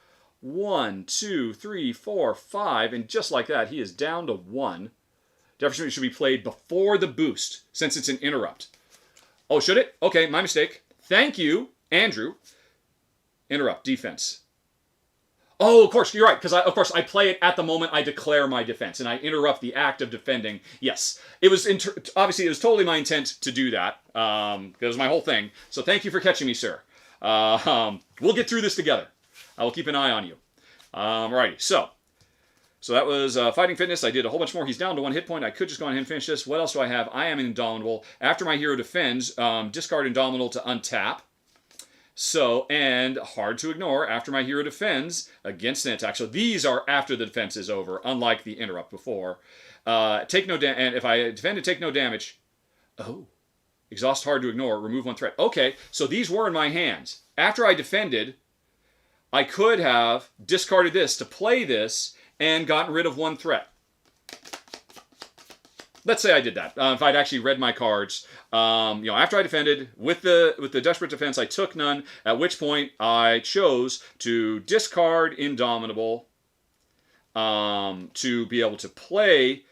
1, 2, 3, 4, 5. And just like that, he is down to 1. Definitely should be played before the boost since it's an interrupt. Oh, should it? Okay, my mistake. Thank you, Andrew. Interrupt, defense. Oh, of course, you're right, because of course I play it at the moment I declare my defense, and I interrupt the act of defending. Yes, it was obviously it was totally my intent to do that. It was my whole thing. So thank you for catching me, sir. We'll get through this together. I will keep an eye on you. Alrighty, so that was fighting fitness. I did a whole bunch more. He's down to 1 hit point. I could just go ahead and finish this. What else do I have? I am indomitable. After my hero defends, discard indomitable to untap. So, and hard to ignore after my hero defends against an attack. So these are after the defense is over, unlike the interrupt before. Take no damage, and if I defend and take no damage, oh, exhaust hard to ignore, remove 1 threat. Okay, so these were in my hands. After I defended, I could have discarded this to play this and gotten rid of 1 threat. Let's say I did that. If I'd actually read my cards, after I defended with the desperate defense, I took none. At which point I chose to discard Indomitable to be able to play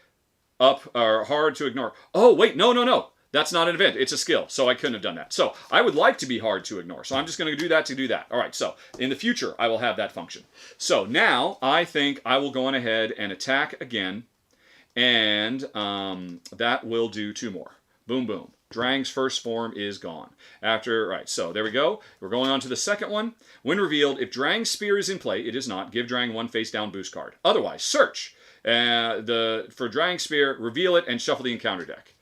up or hard to ignore. Oh wait, no. That's not an event. It's a skill, so I couldn't have done that. So I would like to be hard to ignore. So I'm just going to do that to do that. All right. So in the future, I will have that function. So now I think I will go on ahead and attack again. And that will do 2 more. Boom, boom. Drang's first form is gone. Right, so there we go. We're going on to the second one. When revealed, if Drang's spear is in play, it is not. Give Drang 1 face down boost card. Otherwise, search for Drang's spear, reveal it, and shuffle the encounter deck.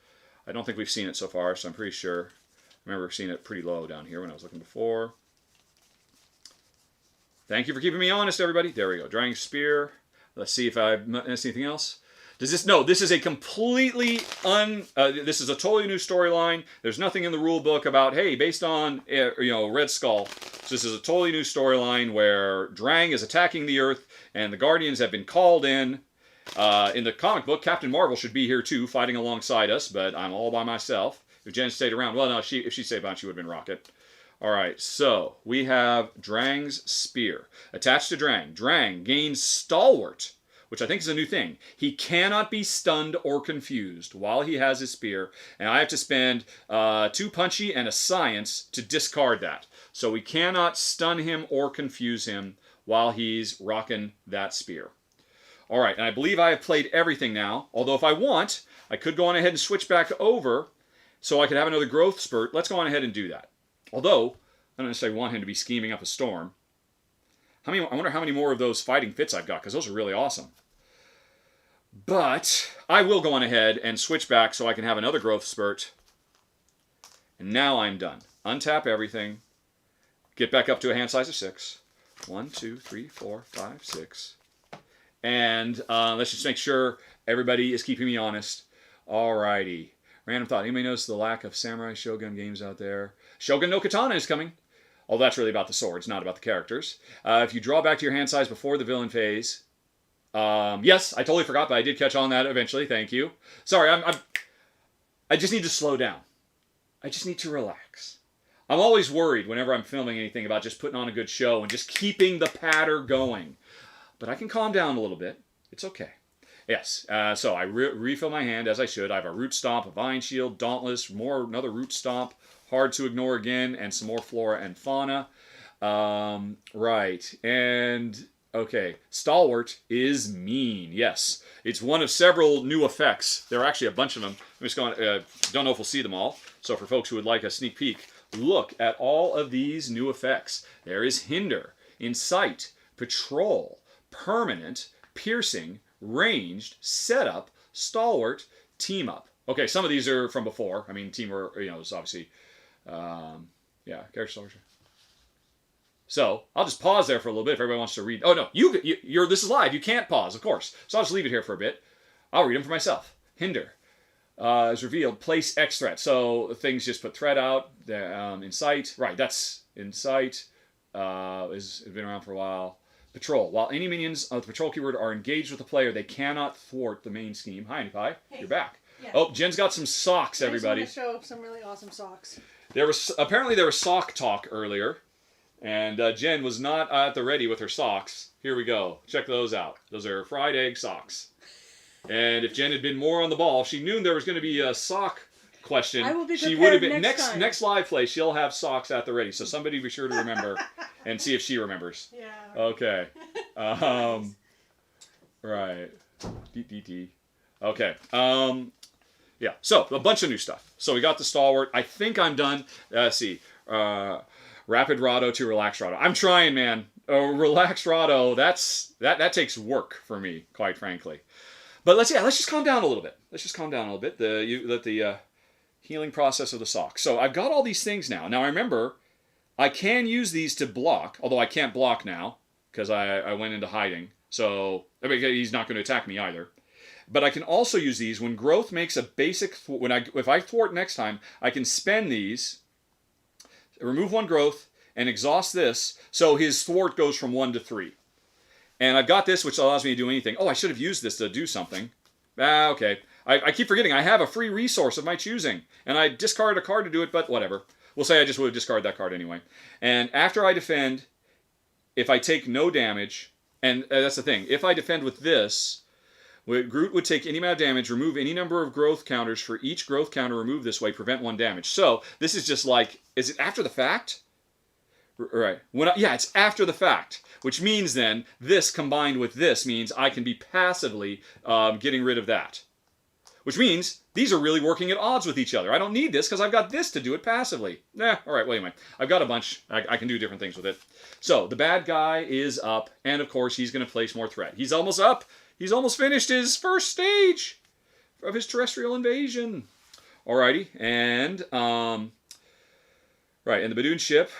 I don't think we've seen it so far, so I'm pretty sure. I remember seeing it pretty low down here when I was looking before. Thank you for keeping me honest, everybody. There we go. Drang's spear. Let's see if I missed anything else. No, this is a completely this is a totally new storyline. There's nothing in the rule book about, hey, based on, Red Skull. So this is a totally new storyline where Drang is attacking the Earth and the Guardians have been called in. In the comic book, Captain Marvel should be here too, fighting alongside us, but I'm all by myself. If Jen stayed around, well, no, if she stayed around, she would have been Rocket. All right, so we have Drang's spear. Attached to Drang. Drang gains Stalwart, which I think is a new thing. He cannot be stunned or confused while he has his spear, and I have to spend 2 punchy and a science to discard that. So we cannot stun him or confuse him while he's rocking that spear. All right, and I believe I have played everything now, although if I want, I could go on ahead and switch back over so I could have another growth spurt. Let's go on ahead and do that. Although, I don't necessarily want him to be scheming up a storm. I wonder how many more of those fighting fits I've got, because those are really awesome. But I will go on ahead and switch back so I can have another growth spurt. And now I'm done. untap everything, get back up to a hand size of 6. 1, 2, 3, 4, 5, 6. And let's just make sure everybody is keeping me honest. Alrighty. Random thought. Anybody notice the lack of Samurai Shogun games out there? Shogun no Katana is coming. Oh, that's really about the swords, not about the characters. If you draw back to your hand size before the villain phase. Yes, I totally forgot, but I did catch on that eventually. Thank you. Sorry, I just need to slow down. I just need to relax. I'm always worried whenever I'm filming anything about just putting on a good show and just keeping the patter going. But I can calm down a little bit. It's okay. Yes, so I refill my hand as I should. I have a Root Stomp, a Vine Shield, Dauntless, another Root Stomp, Hard to Ignore again, and some more Flora and Fauna. Right, and okay, Stalwart is mean. Yes, it's one of several new effects. There are actually a bunch of them. I'm just going. Don't know if we'll see them all. So for folks who would like a sneak peek, look at all of these new effects. There is Hinder, Incite, Patrol, Permanent, Piercing, Ranged, Setup, Stalwart, Team Up. Okay, some of these are from before. I mean, Team, is obviously, yeah, character selection. So I'll just pause there for a little bit if everybody wants to read. Oh no, this is live. You can't pause, of course. So I'll just leave it here for a bit. I'll read them for myself. Hinder is revealed. Place X threat. So things just put threat out. Incite. Right, that's Incite. Has been around for a while. Patrol. While any minions of the patrol keyword are engaged with the player, they cannot thwart the main scheme. Hi, Anipie. Hey. You're back. Yeah. Oh, Jen's got some socks, everybody. I just want to show some really awesome socks. Apparently there was sock talk earlier, and Jen was not at the ready with her socks. Here we go. Check those out. Those are fried egg socks. And if Jen had been more on the ball, if she knew there was going to be a sock question, I will be she would have been next live play. She'll have socks at the ready. So somebody be sure to remember and see if she remembers. Yeah. Okay. Right. DDT. Okay. Yeah. So a bunch of new stuff. So we got the Stalwart. I think I'm done. Let's see. Rapid Rahdo to Relaxed Rahdo. I'm trying, man. Relaxed Rahdo. That takes work for me, quite frankly. But let's just calm down a little bit. The healing process of the sock. So I've got all these things now. Now I remember I can use these to block, although I can't block now because I went into hiding. So he's not going to attack me either. But I can also use these when growth makes a basic. If I thwart next time, I can spend these, remove 1 growth, and exhaust this. So his thwart goes from 1 to 3. And I've got this, which allows me to do anything. Oh, I should have used this to do something. Okay. I keep forgetting I have a free resource of my choosing. And I discarded a card to do it, but whatever. We'll say I just would have discarded that card anyway. And after I defend, if I take no damage, and that's the thing, if I defend with this, Groot would take any amount of damage, remove any number of growth counters for each growth counter removed this way, prevent 1 damage. So this is just like, is it after the fact? Right. Yeah, it's after the fact, which means then this combined with this means I can be passively getting rid of that. Which means these are really working at odds with each other. I don't need this because I've got this to do it passively. All right, well, anyway, I've got a bunch. I can do different things with it. So the bad guy is up, and of course he's going to place more threat. He's almost up. He's almost finished his first stage of his terrestrial invasion. Alrighty, and right, and the Badoon ship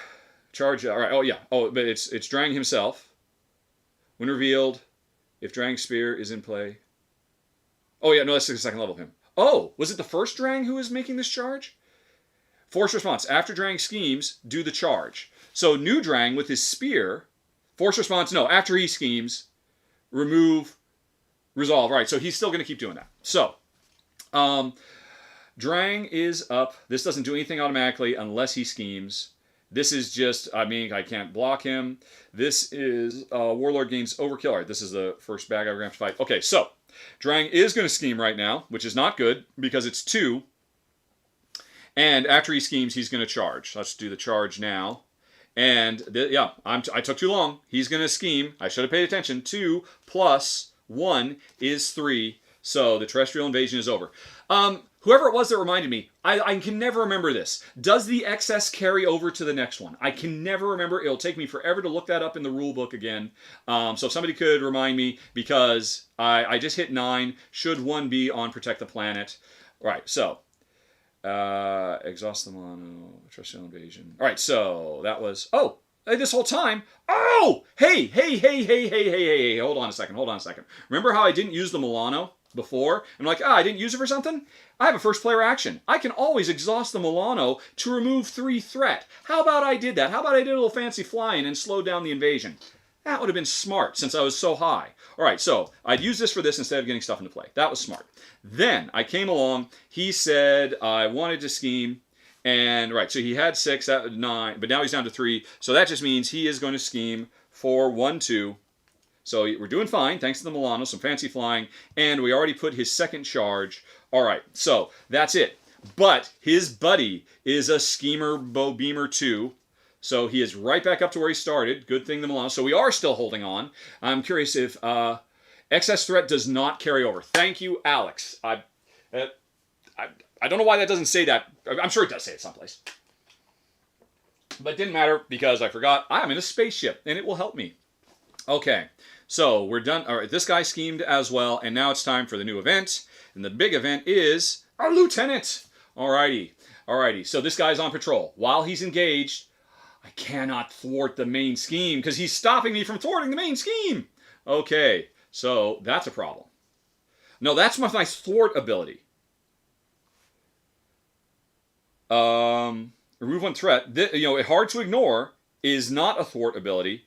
charge. All right, oh yeah, but it's Drang himself. When revealed, if Drang's spear is in play. Oh yeah, no, that's the second level of him. Oh, was it the first Drang who was making this charge? Force response. After Drang schemes, do the charge. So new Drang with his spear. Force response, no. After he schemes, remove, resolve. Right, so he's still going to keep doing that. So, Drang is up. This doesn't do anything automatically unless he schemes. This is just, I can't block him. This is Warlord gains overkill. All right, this is the first bad guy we're going to have to fight. Okay, so Drang is going to scheme right now, which is not good because it's 2. And after he schemes, he's going to charge. Let's do the charge now. And I took too long. He's going to scheme. I should have paid attention. 2 plus 1 is 3. So the terrestrial invasion is over. Whoever it was that reminded me, I can never remember this. Does the excess carry over to the next one? I can never remember. It'll take me forever to look that up in the rule book again. So if somebody could remind me, because I just hit 9. Should 1 be on Protect the Planet? Right, so Exhaust the mono. Terrestrial invasion. All right, so that was... Oh! This whole time... Oh! Hey! Hold on a second. Remember how I didn't use the Milano before? I'm like, I didn't use it for something? I have a first player action. I can always exhaust the Milano to remove 3 threat. How about I did that? How about I did a little fancy flying and slowed down the invasion? That would have been smart since I was so high. All right, so I'd use this for this instead of getting stuff into play. That was smart. Then I came along. He said I wanted to scheme. And right, so he had 6, that was 9, but now he's down to 3. So that just means he is going to scheme for 1, 2. So we're doing fine, thanks to the Milano, some fancy flying. And we already put his second charge. All right, so that's it. But his buddy is a schemer Bow Beamer 2. So he is right back up to where he started. Good thing the Milano. So we are still holding on. I'm curious if excess threat does not carry over. Thank you, Alex. I don't know why that doesn't say that. I'm sure it does say it someplace. But it didn't matter because I forgot I'm in a spaceship and it will help me. Okay, so we're done. All right, this guy schemed as well. And now it's time for the new event. And the big event is our lieutenant. Alrighty. So this guy's on patrol. While he's engaged, I cannot thwart the main scheme because he's stopping me from thwarting the main scheme. Okay, so that's a problem. No, that's my thwart ability. Remove 1 threat. Hard to ignore is not a thwart ability,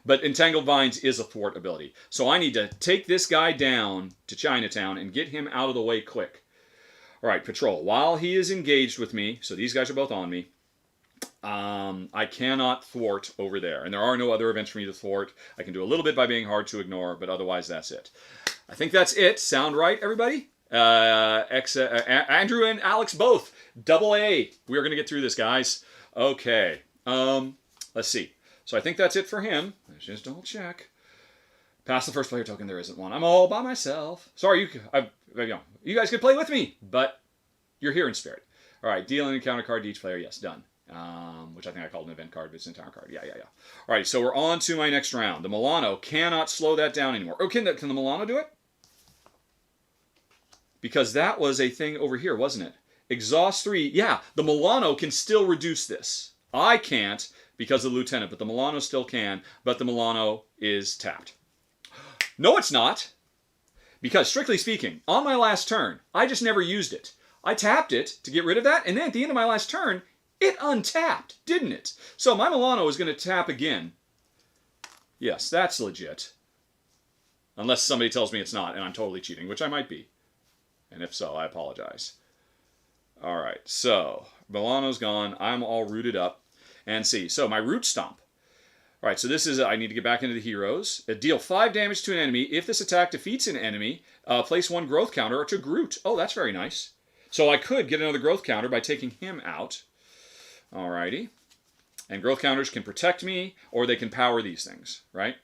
but Entangled Vines is a thwart ability. So I need to take this guy down to Chinatown and get him out of the way quick. All right, patrol. While he is engaged with me, so these guys are both on me, I cannot thwart over there. And there are no other events for me to thwart. I can do a little bit by being hard to ignore, but otherwise that's it. I think that's it. Sound right, everybody? Andrew and Alex both. AA. We are going to get through this, guys. Okay. Let's see. So I think that's it for him. Let's just double check. Pass the first player token. There isn't one. I'm all by myself. Sorry, you guys could play with me, but you're here in spirit. All right. Deal an encounter card to each player. Yes, done. Which I think I called an event card, but it's an entire card. Yeah. All right. So we're on to my next round. The Milano cannot slow that down anymore. Oh, can the Milano do it? Because that was a thing over here, wasn't it? Exhaust 3. Yeah, the Milano can still reduce this. I can't because of the Lieutenant, but the Milano still can. But the Milano is tapped. No, it's not. Because, strictly speaking, on my last turn, I just never used it. I tapped it to get rid of that, and then at the end of my last turn, it untapped, didn't it? So my Milano is going to tap again. Yes, that's legit. Unless somebody tells me it's not, and I'm totally cheating, which I might be. And if so, I apologize. All right, so Milano's gone. I'm all rooted up. And see, so my root stomp. All right, so this is, I need to get back into the heroes. Deal 5 damage to an enemy. If this attack defeats an enemy, place 1 growth counter to Groot. Oh, that's very nice. So I could get another growth counter by taking him out. Alrighty. And growth counters can protect me, or they can power these things, right?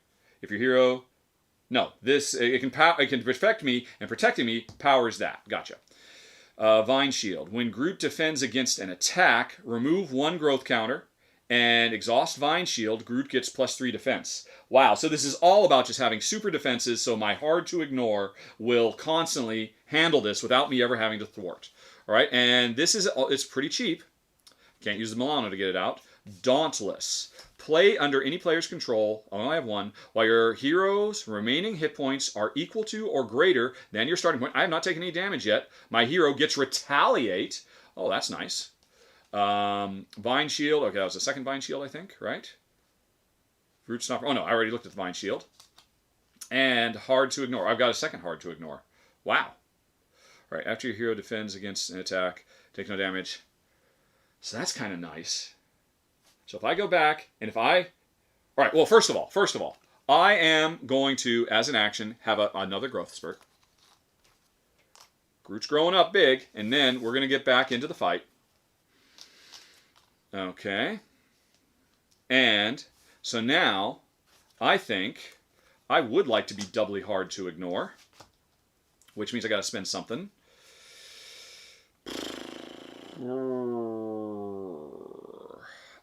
If your hero... No, it can protect me, and protecting me powers that. Gotcha. Vine Shield. When Groot defends against an attack, remove 1 growth counter, and exhaust Vine Shield. Groot gets +3 defense. Wow, so this is all about just having super defenses, so my hard to ignore will constantly handle this without me ever having to thwart. All right, and it's pretty cheap. Can't use the Milano to get it out. Dauntless. Play under any player's control, I only have 1, while your hero's remaining hit points are equal to or greater than your starting point. I have not taken any damage yet. My hero gets Retaliate. Oh, that's nice. Vine Shield. Okay, that was the second Vine Shield, I think, right? Root Stomper. Oh, no, I already looked at the Vine Shield. And Hard to Ignore. I've got a second Hard to Ignore. Wow. All right, after your hero defends against an attack, take no damage. So that's kind of nice. So if I go back, and if I... All right, well, first of all, I am going to, as an action, have another growth spurt. Groot's growing up big, and then we're going to get back into the fight. Okay. And so now, I think I would like to be doubly hard to ignore, which means I got to spend something.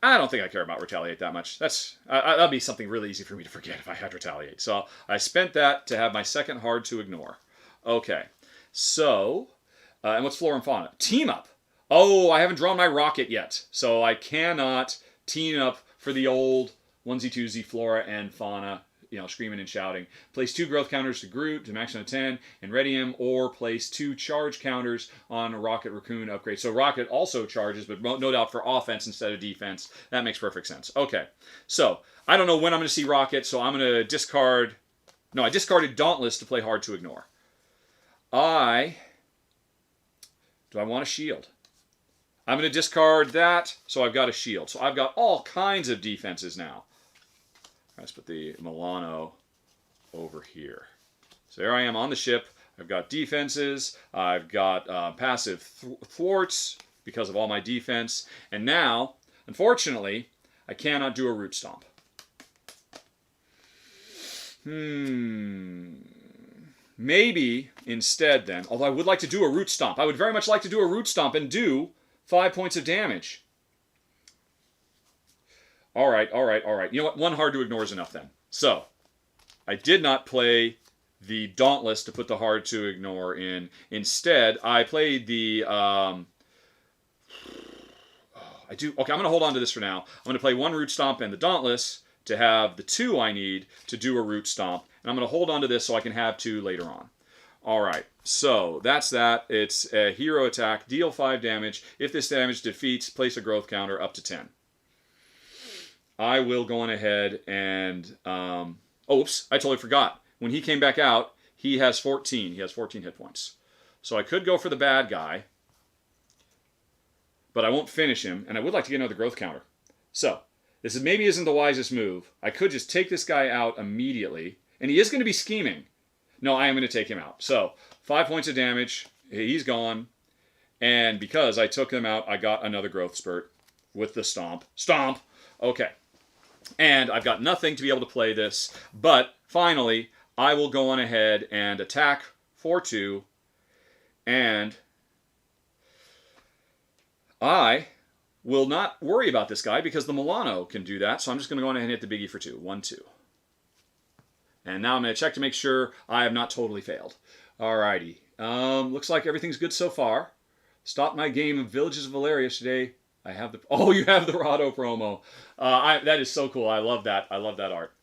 I don't think I care about Retaliate that much. That'd be something really easy for me to forget if I had Retaliate. So I spent that to have my second hard to ignore. Okay. So, and what's Flora and Fauna? Team Up. Oh, I haven't drawn my rocket yet, so I cannot team up for the old onesie twosie flora and fauna, screaming and shouting. Place 2 growth counters to Groot to maximum 10 and ready him, or place 2 charge counters on a Rocket Raccoon upgrade. So Rocket also charges, but no doubt for offense instead of defense. That makes perfect sense. Okay, so I don't know when I'm going to see Rocket, so I'm going to discard. No, I discarded Dauntless to play Hard to Ignore. Do I want a shield? I'm going to discard that, so I've got a shield. So I've got all kinds of defenses now. Let's put the Milano over here. So there I am on the ship. I've got defenses. I've got passive thwarts because of all my defense. And now, unfortunately, I cannot do a root stomp. Maybe instead then, although I would like to do a root stomp. I would very much like to do a root stomp and do 5 points of damage. All right. You know what? 1 Hard to Ignore is enough then. So, I did not play the Dauntless to put the Hard to Ignore in. Instead, I played the... Okay, I'm going to hold on to this for now. I'm going to play 1 Root Stomp and the Dauntless to have the 2 I need to do a Root Stomp. And I'm going to hold on to this so I can have 2 later on. All right, so that's that. It's a hero attack. Deal 5 damage. If this damage defeats, place a growth counter up to 10. I will go on ahead and... oops, I totally forgot. When he came back out, he has 14. He has 14 hit points. So I could go for the bad guy, but I won't finish him, and I would like to get another growth counter. So, this maybe isn't the wisest move. I could just take this guy out immediately, and he is going to be scheming. No, I am going to take him out. So, 5 points of damage. He's gone. And because I took him out, I got another growth spurt with the stomp. Stomp! Okay. And I've got nothing to be able to play this. But, finally, I will go on ahead and attack for 2. And I will not worry about this guy because the Milano can do that. So I'm just going to go on ahead and hit the biggie for 2. 1, 2. And now I'm going to check to make sure I have not totally failed. Alrighty. Looks like everything's good so far. Stop my game of Villages of Valerius today. I have the... Oh, you have the Rahdo promo. That is so cool. I love that. I love that art.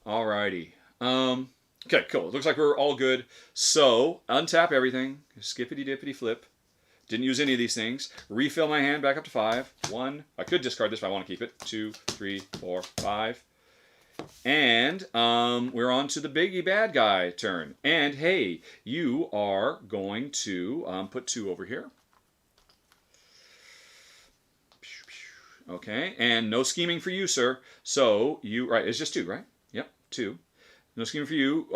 Alrighty. Okay, cool. It looks like we're all good. So, untap everything. Skippity-dippity flip. Didn't use any of these things. Refill my hand back up to 5. 1. I could discard this if I want to keep it. 2, 3, 4, 5. And we're on to the biggie bad guy turn. And hey, you are going to put 2 over here. Okay, and no scheming for you, sir. So you, right, it's just 2, right? Yep, 2. No scheming for you.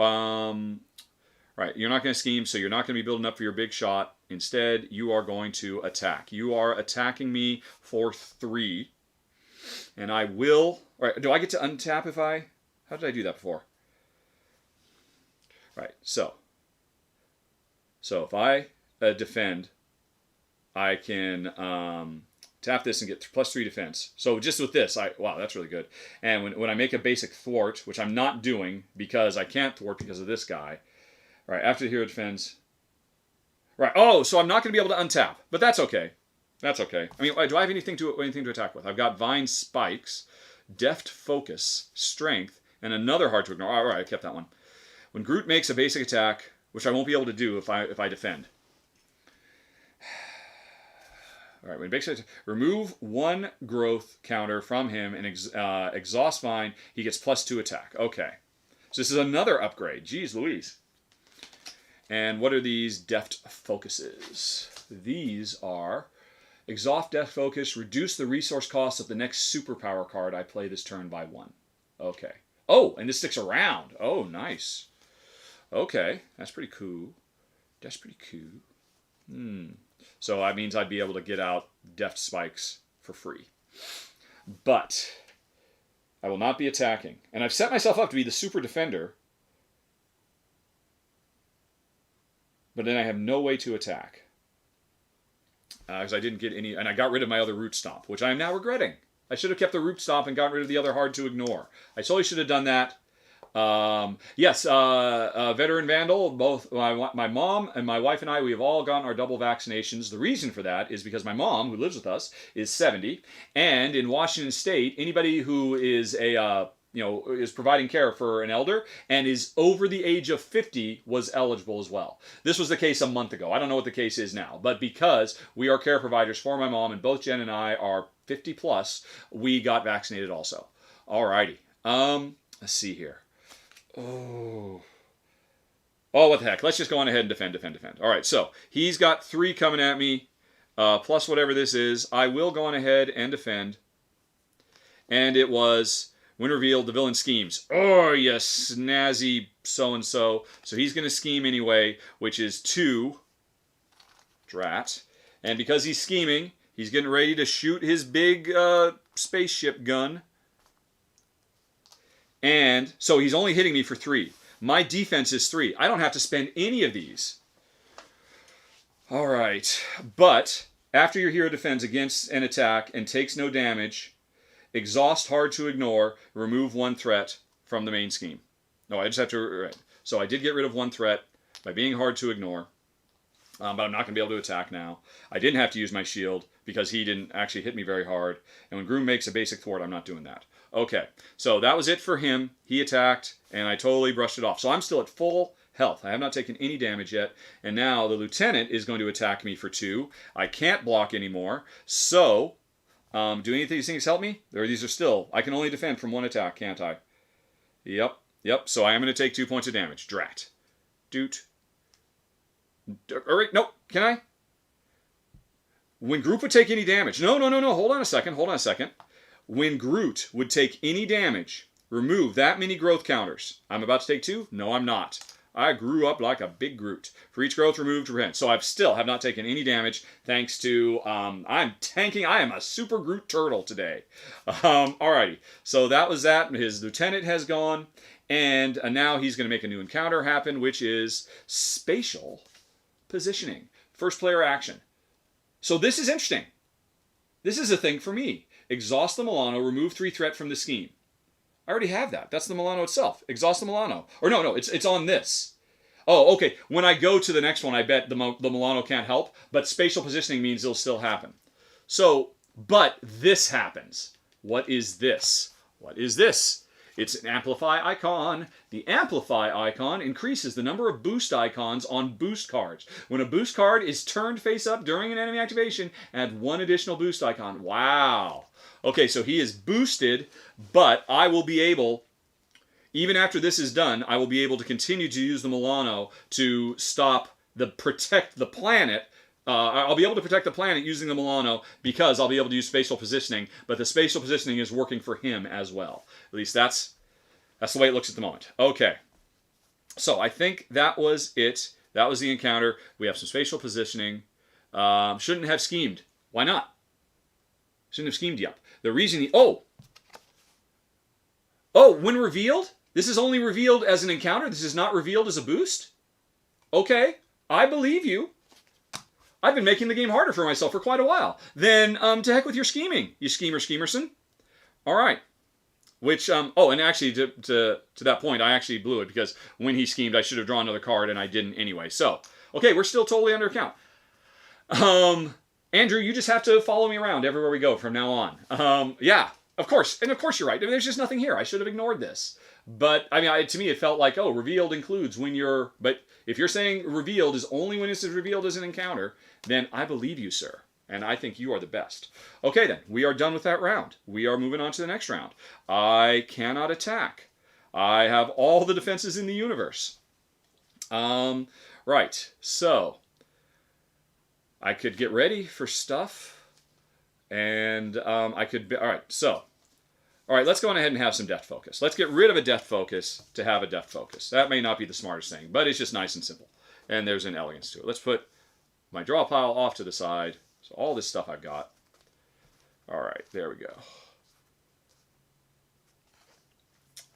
Right, you're not going to scheme, so you're not going to be building up for your big shot. Instead, you are going to attack. You are attacking me for 3. And I will... All right, do I get to untap if I... How did I do that before? Right, so if I defend, I can tap this and get +3 defense. So just with this, wow, that's really good. And when I make a basic thwart, which I'm not doing because I can't thwart because of this guy. Right, after the hero defends... Right, oh, so I'm not going to be able to untap, but that's okay. That's okay. I mean, do I have anything to attack with? I've got Vine Spikes, Deft Focus, Strength, and another Hard to Ignore. All right, I kept that one. When Groot makes a basic attack, which I won't be able to do if I defend. All right, when basic attack, remove 1 growth counter from him and exhaust Vine. He gets +2 attack. Okay, so this is another upgrade. Jeez Louise. And what are these Deft Focuses? These are... Exhaust Deft Focus, reduce the resource cost of the next superpower card I play this turn by 1. Okay. Oh, and this sticks around. Oh, nice. Okay, that's pretty cool. That's pretty cool. So that means I'd be able to get out Deft Spikes for free. But I will not be attacking. And I've set myself up to be the super defender. But then I have no way to attack. Because I didn't get any, and I got rid of my other Root Stomp, which I am now regretting. I should have kept the Root Stomp and gotten rid of the other Hard to Ignore. I totally should have done that. Yes, Veteran Vandal, both my mom and my wife and I, we have all gotten our double vaccinations. The reason for that is because my mom, who lives with us, is 70. And in Washington State, anybody who is is providing care for an elder and is over the age of 50 was eligible as well. This was the case a month ago. I don't know what the case is now, but because we are care providers for my mom and both Jen and I are 50 plus, we got vaccinated also. Alrighty. Let's see here. Oh, what the heck. Let's just go on ahead and defend. All right, so he's got 3 coming at me, plus whatever this is. I will go on ahead and defend. And it was, when revealed, the villain schemes. Oh, you snazzy so-and-so. So he's going to scheme anyway, which is 2. Drat. And because he's scheming, he's getting ready to shoot his big spaceship gun. And so he's only hitting me for 3. My defense is 3. I don't have to spend any of these. All right. But after your hero defends against an attack and takes no damage, exhaust hard to ignore, remove 1 threat from the main scheme. No, I just have to... Right. So I did get rid of 1 threat by being hard to ignore. But I'm not going to be able to attack now. I didn't have to use my shield because he didn't actually hit me very hard. And when Groom makes a basic thwart, I'm not doing that. Okay, so that was it for him. He attacked, and I totally brushed it off. So I'm still at full health. I have not taken any damage yet. And now the lieutenant is going to attack me for 2. I can't block anymore. So, do any of these things help me? Or these are still... I can only defend from 1 attack, can't I? Yep. So I am going to take 2 points of damage. Drat. Doot. All right, no, can I? When Groot would take any damage... No. Hold on a second. When Groot would take any damage, remove that many growth counters. I'm about to take 2? No, I'm not. I grew up like a big Groot. For each growth removed, repent. So I still have not taken any damage thanks to, I'm tanking. I am a super Groot turtle today. Alrighty. So that was that. His lieutenant has gone. And now he's going to make a new encounter happen, which is spatial positioning. First player action. So this is interesting. This is a thing for me. Exhaust the Milano, remove 3 threat from the scheme. I already have that. That's the Milano itself. Exhaust the Milano. Or no, it's on this. Oh, okay. When I go to the next one, I bet the Milano can't help, but spatial positioning means it'll still happen. So, but this happens. What is this? It's an amplify icon. The amplify icon increases the number of boost icons on boost cards. When a boost card is turned face up during an enemy activation, add 1 additional boost icon. Wow. Okay, so he is boosted, but I will be able, even after this is done, I will be able to continue to use the Milano to protect the planet. I'll be able to protect the planet using the Milano because I'll be able to use spatial positioning, but the spatial positioning is working for him as well. At least that's the way it looks at the moment. Okay. So I think that was it. That was the encounter. We have some spatial positioning. Shouldn't have schemed. Why not? Shouldn't have schemed yet. The reason when revealed? This is only revealed as an encounter? This is not revealed as a boost? Okay. I believe you. I've been making the game harder for myself for quite a while. Then, to heck with your scheming, you schemerson. All right. Which, and actually, to that point, I actually blew it because when he schemed, I should have drawn another card, and I didn't anyway. So, okay, we're still totally under account. Andrew, you just have to follow me around everywhere we go from now on. Yeah, of course. And of course you're right. I mean, there's just nothing here. I should have ignored this. But, I mean, to me, it felt like, revealed includes when you're... But if you're saying revealed is only when it's revealed as an encounter, then I believe you, sir. And I think you are the best. Okay, then. We are done with that round. We are moving on to the next round. I cannot attack. I have all the defenses in the universe. Right. So, I could get ready for stuff. And I could... All right, so... All right, let's go on ahead and have some death focus. Let's get rid of a death focus to have a death focus. That may not be the smartest thing, but it's just nice and simple. And there's an elegance to it. Let's put my draw pile off to the side. So all this stuff I've got. All right, there we go.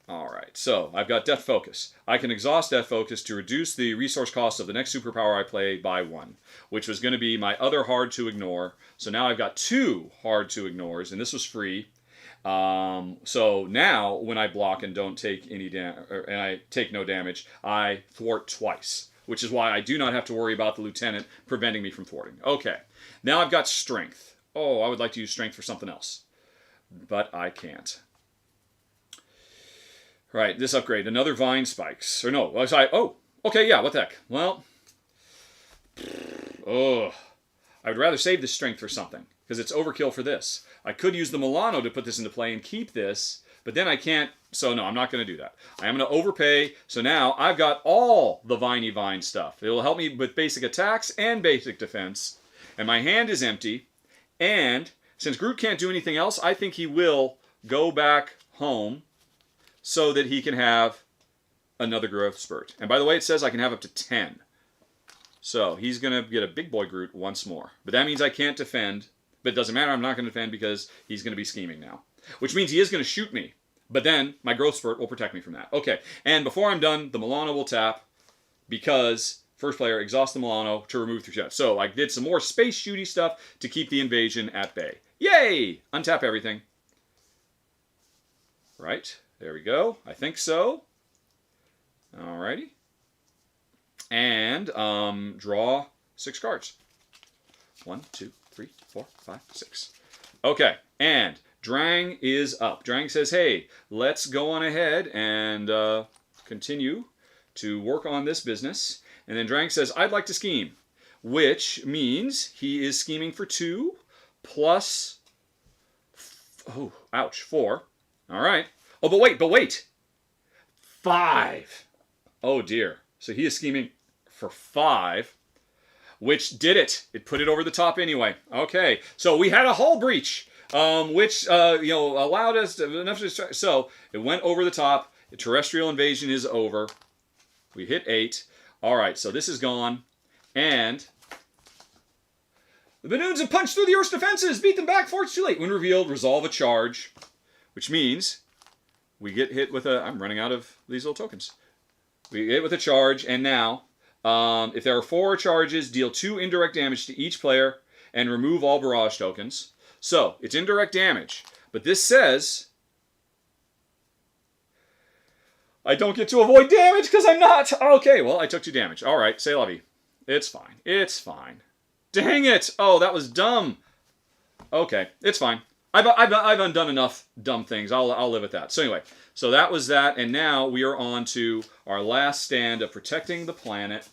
All right, so I've got death focus. I can exhaust death focus to reduce the resource cost of the next superpower I play by 1, which was going to be my other hard to ignore. So now I've got 2 hard to ignores, and this was free. So now, when I block and don't take any and I take no damage, I thwart twice, which is why I do not have to worry about the lieutenant preventing me from thwarting. Okay, now I've got strength. Oh, I would like to use strength for something else, but I can't. Right, this upgrade, another vine spikes. Or no, oh, okay, yeah, what the heck? Well, oh, I would rather save this strength for something, because it's overkill for this. I could use the Milano to put this into play and keep this, but then I can't, so no, I'm not going to do that. I am going to overpay, so now I've got all the Vine stuff. It will help me with basic attacks and basic defense, and my hand is empty, and since Groot can't do anything else, I think he will go back home so that he can have another growth spurt. And by the way, it says I can have up to 10. So he's going to get a big boy Groot once more. But that means I can't defend. But it doesn't matter, I'm not going to defend because he's going to be scheming now. Which means he is going to shoot me. But then my growth spurt will protect me from that. Okay, and before I'm done, the Milano will tap because first player exhausts the Milano to remove 3 shots. So I did some more space shooty stuff to keep the invasion at bay. Yay! Untap everything. Right, there we go. I think so. Alrighty. And draw 6 cards. 1, 2, 3, 4, 5, 6. Okay, and Drang is up. Drang says, hey, let's go on ahead and continue to work on this business. And then Drang says, I'd like to scheme, which means he is scheming for 2 plus, oh, ouch, 4. All right. Oh, but wait. 5. Oh, dear. So he is scheming for 5, which did it. It put it over the top anyway. Okay, so we had a hull breach, which allowed us to enough to. So it went over the top. The terrestrial invasion is over. We hit 8. All right, so this is gone, and the Badoons have punched through the Earth's defenses, beat them back before it's too late. When revealed, resolve a charge, which means we get hit with a. I'm running out of these little tokens. We get hit with a charge, and now, if there are 4 charges, deal 2 indirect damage to each player and remove all barrage tokens. So, it's indirect damage. But this says I don't get to avoid damage because I'm not. Okay, well, I took 2 damage. All right, say la vie. It's fine. It's fine. Dang it! Oh, that was dumb. Okay, it's fine. I've undone enough dumb things. I'll live with that. So anyway, so that was that, and now we are on to our last stand of protecting the planet.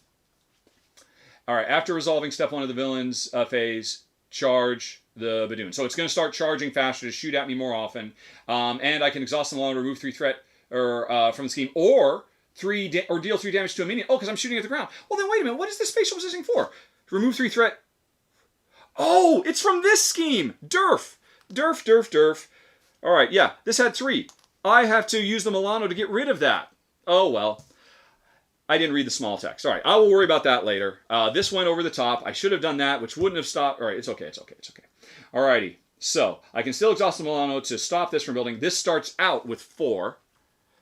All right, after resolving step 1 of the villain's phase, charge the Badoon. So it's going to start charging faster to shoot at me more often, and I can exhaust them alone, remove 3 threat from the scheme, or deal 3 damage to a minion. Oh, because I'm shooting at the ground. Well, then wait a minute. What is this spatial positioning for? Remove 3 threat. Oh, it's from this scheme. Derf. All right, yeah, this had 3. I have to use the Milano to get rid of that. Oh, well. I didn't read the small text. All right, I will worry about that later. This went over the top. I should have done that, which wouldn't have stopped. All right, it's okay. All righty, so I can still exhaust the Milano to stop this from building. This starts out with 4,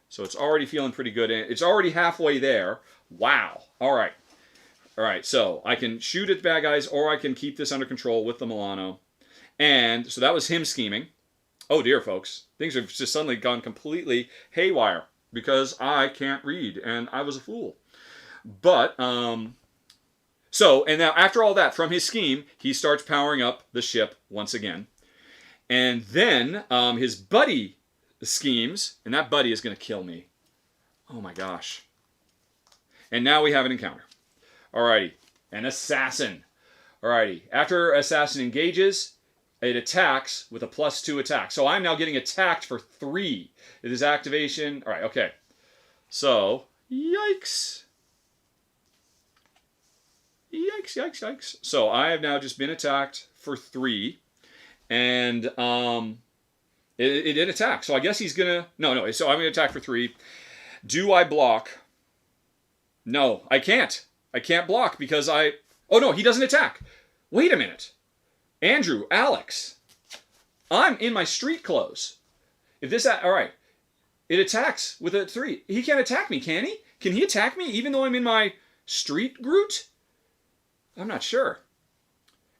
so it's already feeling pretty good. And it's already halfway there. Wow. All right, so I can shoot at bad guys, or I can keep this under control with the Milano. And so that was him scheming. Oh dear, folks. Things have just suddenly gone completely haywire because I can't read, and I was a fool. But, and now after all that, from his scheme, he starts powering up the ship once again. And then his buddy schemes, and that buddy is going to kill me. Oh my gosh. And now we have an encounter. Alrighty, an assassin. Alrighty, after assassin engages, it attacks with a +2 attack. So I'm now getting attacked for 3. It is activation. All right, okay. So, yikes. Yikes. So I have now just been attacked for 3. And it did attack. So I guess he's going to... No. So I'm going to attack for 3. Do I block? No, I can't. I can't block because I... Oh, no, he doesn't attack. Wait a minute. Andrew, Alex, I'm in my street clothes. If this, all right, it attacks with a 3. He can't attack me, can he? Can he attack me even though I'm in my street Groot? I'm not sure.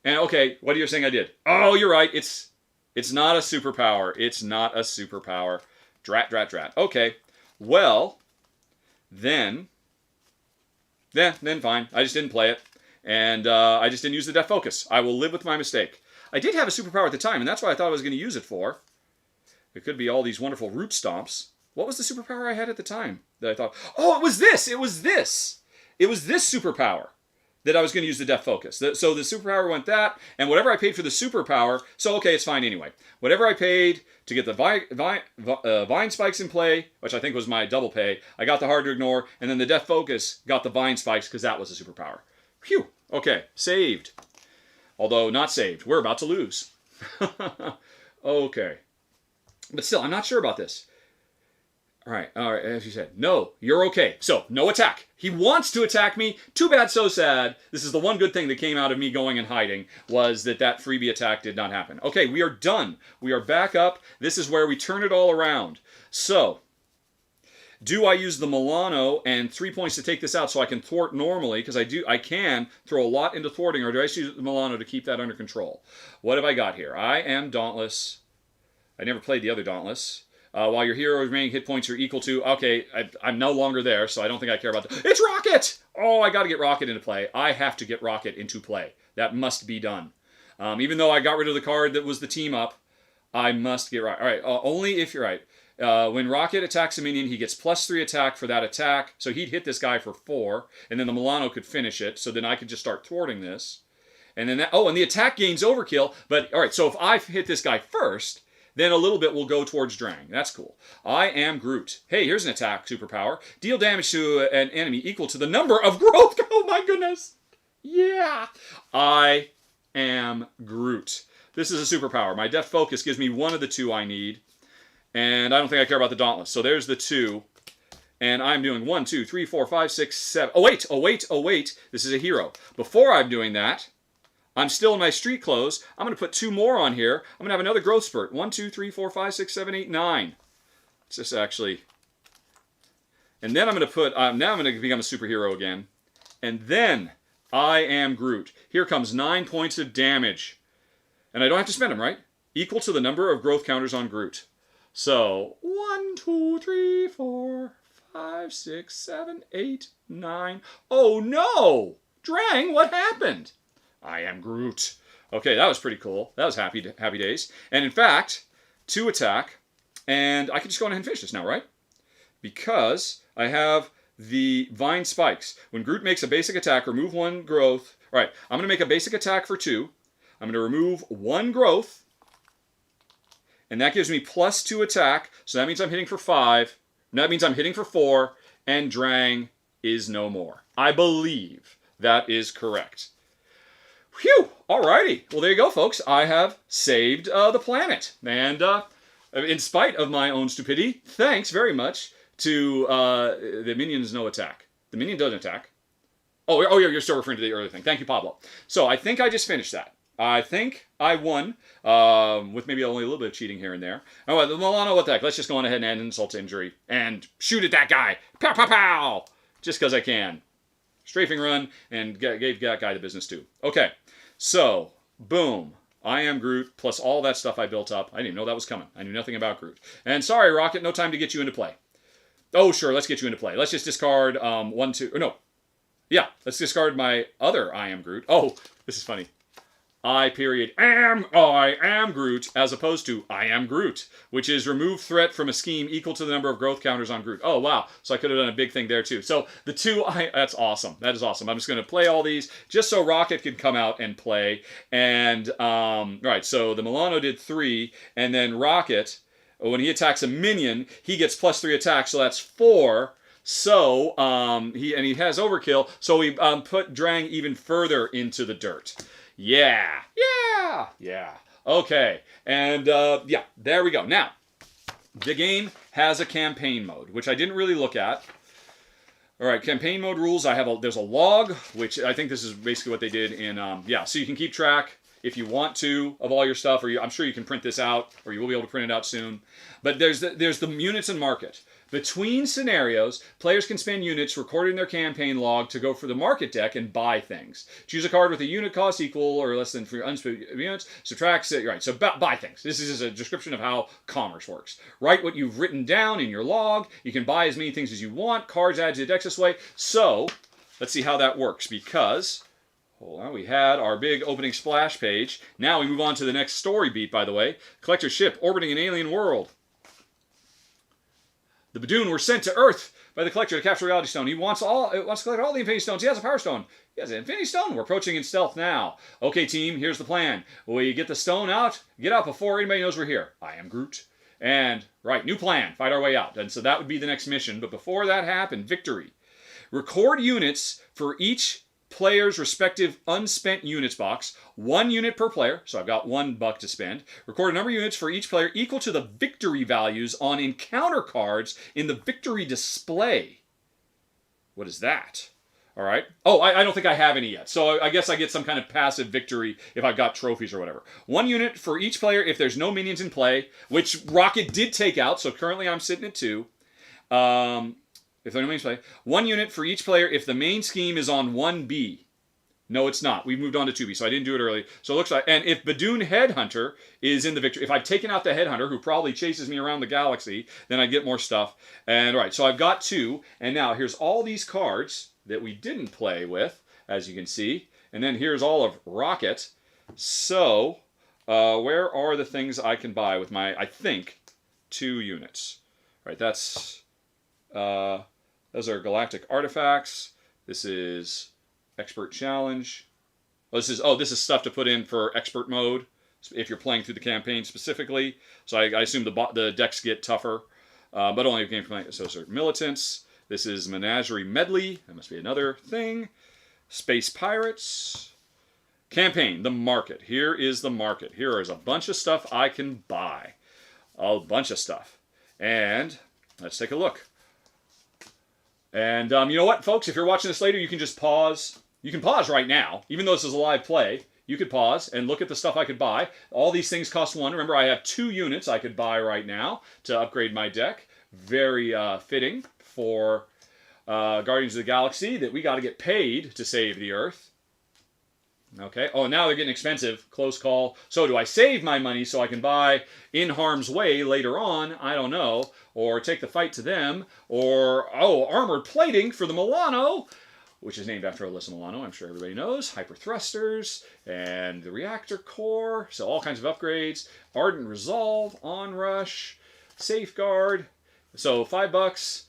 And okay, what are you saying I did? Oh, you're right. It's It's not a superpower. It's not a superpower. Drat, drat, drat. Okay. Well, then fine. I just didn't play it. And I just didn't use the Death Focus. I will live with my mistake. I did have a superpower at the time, and that's what I thought I was going to use it for. It could be all these wonderful root stomps. What was the superpower I had at the time that I thought, oh, it was this. It was this. It was this superpower that I was going to use the Death Focus. So the superpower went that, and whatever I paid for the superpower, so okay, it's fine anyway. Whatever I paid to get the Vine Spikes in play, which I think was my double pay, I got the Hard to Ignore, and then the Death Focus got the Vine Spikes because that was a superpower. Phew. Okay, saved. Although not saved. We're about to lose. Okay. But still, I'm not sure about this. All right, as you said, no, you're okay. So, no attack. He wants to attack me. Too bad, so sad. This is the one good thing that came out of me going and hiding, was that freebie attack did not happen. Okay, we are done. We are back up. This is where we turn it all around. So, do I use the Milano and 3 points to take this out so I can thwart normally? Because I can throw a lot into thwarting, or do I just use the Milano to keep that under control? What have I got here? I am Dauntless. I never played the other Dauntless. While your hero's remaining hit points are equal to... Okay, I'm no longer there, so I don't think I care about that. It's Rocket! Oh, I got to get Rocket into play. I have to get Rocket into play. That must be done. Even though I got rid of the card that was the team up, I must get Rocket. All right, only if you're right. When Rocket attacks a minion, he gets +3 attack for that attack. So he'd hit this guy for 4, and then the Milano could finish it. So then I could just start thwarting this. And then and the attack gains overkill. But, all right, so if I hit this guy first... then a little bit will go towards Drang. That's cool. I am Groot. Hey, here's an attack superpower. Deal damage to an enemy equal to the number of growth. Oh my goodness. Yeah. I am Groot. This is a superpower. My Death Focus gives me one of the 2 I need. And I don't think I care about the Dauntless. So there's the 2. And I'm doing 1, 2, 3, 4, 5, 6, 7. Oh, wait. This is a hero. Before I'm doing that... I'm still in my street clothes. I'm going to put 2 more on here. I'm going to have another growth spurt. 1, 2, 3, 4, 5, 6, 7, 8, 9. It's just actually... And then I'm going to put... now I'm going to become a superhero again. And then I am Groot. Here comes 9 points of damage. And I don't have to spend them, right? Equal to the number of growth counters on Groot. So, 1, 2, 3, 4, 5, 6, 7, 8, 9. Oh no! Drang, what happened? I am Groot. Okay, that was pretty cool. That was happy days. And in fact, 2 attack, and I can just go ahead and finish this now, right? Because I have the Vine Spikes. When Groot makes a basic attack, remove 1 growth. All right, I'm going to make a basic attack for 2. I'm going to remove 1 growth, and that gives me +2 attack, so that means I'm hitting for 5. And that means I'm hitting for 4, and Drang is no more. I believe that is correct. Phew! Alrighty. Well, there you go, folks. I have saved the planet. And in spite of my own stupidity, thanks very much to the minion's no attack. The minion doesn't attack. Oh, you're still referring to the earlier thing. Thank you, Pablo. So I think I just finished that. I think I won, with maybe only a little bit of cheating here and there. Oh, the Milano, what the heck? Let's just go on ahead and end insult to injury and shoot at that guy. Pow, pow, pow! Just because I can. Strafing run, and gave that guy the business too. Okay, so, boom. I am Groot, plus all that stuff I built up. I didn't even know that was coming. I knew nothing about Groot. And sorry, Rocket, no time to get you into play. Oh, sure, let's get you into play. Let's just discard 1, 2... Or no. Yeah, let's discard my other I am Groot. Oh, this is funny. I am Groot, as opposed to I am Groot, which is remove threat from a scheme equal to the number of growth counters on Groot. Oh, wow. So I could have done a big thing there, too. So the 2, that's awesome. That is awesome. I'm just going to play all these just so Rocket can come out and play. And, right, so the Milano did 3, and then Rocket, when he attacks a minion, he gets +3 attack, so that's 4. So, he has overkill, so we put Drang even further into the dirt. Yeah. Okay. And, yeah, there we go. Now, the game has a campaign mode, which I didn't really look at. All right, campaign mode rules. There's a log, which I think this is basically what they did in, so you can keep track if you want to of all your stuff, or I'm sure you can print this out, or you will be able to print it out soon. But there's the units and market. Between scenarios, players can spend units recorded in their campaign log to go for the market deck and buy things. Choose a card with a unit cost equal or less than 3 unspent units. Subtract, right, so buy things. This is a description of how commerce works. Write what you've written down in your log. You can buy as many things as you want. Cards add to the deck this way. So, let's see how that works, because... hold on, we had our big opening splash page. Now we move on to the next story beat, by the way. Collector's ship orbiting an alien world. The Badoon were sent to Earth by the collector to capture Reality Stone. He wants to collect all the Infinity Stones. He has a Power Stone. He has an Infinity Stone. We're approaching in stealth now. Okay, team, here's the plan. We get the stone out. Get out before anybody knows we're here. I am Groot. And, right, new plan. Fight our way out. And so that would be the next mission. But before that happened, victory. Record units for each player's respective unspent units box. 1 unit per player, so I've got $1 to spend. Record a number of units for each player equal to the victory values on encounter cards in the victory display. What is that? All right. Oh, I don't think I have any yet. So I guess I get some kind of passive victory if I've got trophies or whatever. 1 unit for each player if there's no minions in play, which Rocket did take out, so currently I'm sitting at 2. If there are no main play, 1 unit for each player if the main scheme is on 1B. No, it's not. We moved on to 2B, so I didn't do it early. So it looks like, and if Badoon Headhunter is in the victory, if I've taken out the Headhunter, who probably chases me around the galaxy, then I get more stuff. And right, so I've got 2, and now here's all these cards that we didn't play with, as you can see. And then here's all of Rocket. So, where are the things I can buy with my, I think, 2 units? Right, that's... those are galactic artifacts. This is expert challenge. This is stuff to put in for expert mode if you're playing through the campaign specifically. So I assume the decks get tougher, but only if game playing. So those are militants. This is menagerie medley. That must be another thing. Space pirates. Campaign. The market. Here is the market. Here is a bunch of stuff I can buy. A bunch of stuff. And let's take a look. And you know what, folks? If you're watching this later, you can just pause. You can pause right now. Even though this is a live play, you could pause and look at the stuff I could buy. All these things cost 1. Remember, I have 2 units I could buy right now to upgrade my deck. Very fitting for Guardians of the Galaxy that we got to get paid to save the Earth. Okay. Oh, now they're getting expensive. Close call. So do I save my money so I can buy In Harm's Way later on? I don't know. Or take the fight to them. Or, armored plating for the Milano, which is named after Alyssa Milano, I'm sure everybody knows. Hyper thrusters and the reactor core. So all kinds of upgrades. Ardent Resolve, Onrush, Safeguard. So $5.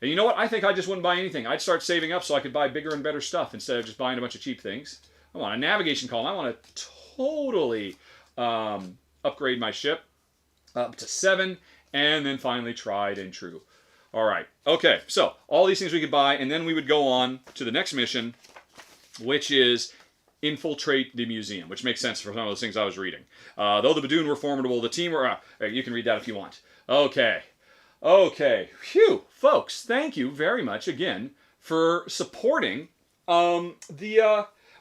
And you know what? I think I just wouldn't buy anything. I'd start saving up so I could buy bigger and better stuff instead of just buying a bunch of cheap things. I want a navigation column. I want to totally upgrade my ship up to 7, and then finally tried and true. All right. Okay, so all these things we could buy, and then we would go on to the next mission, which is infiltrate the museum, which makes sense for some of those things I was reading. Though the Badoon were formidable, the team were... you can read that if you want. Okay. Phew. Folks, thank you very much again for supporting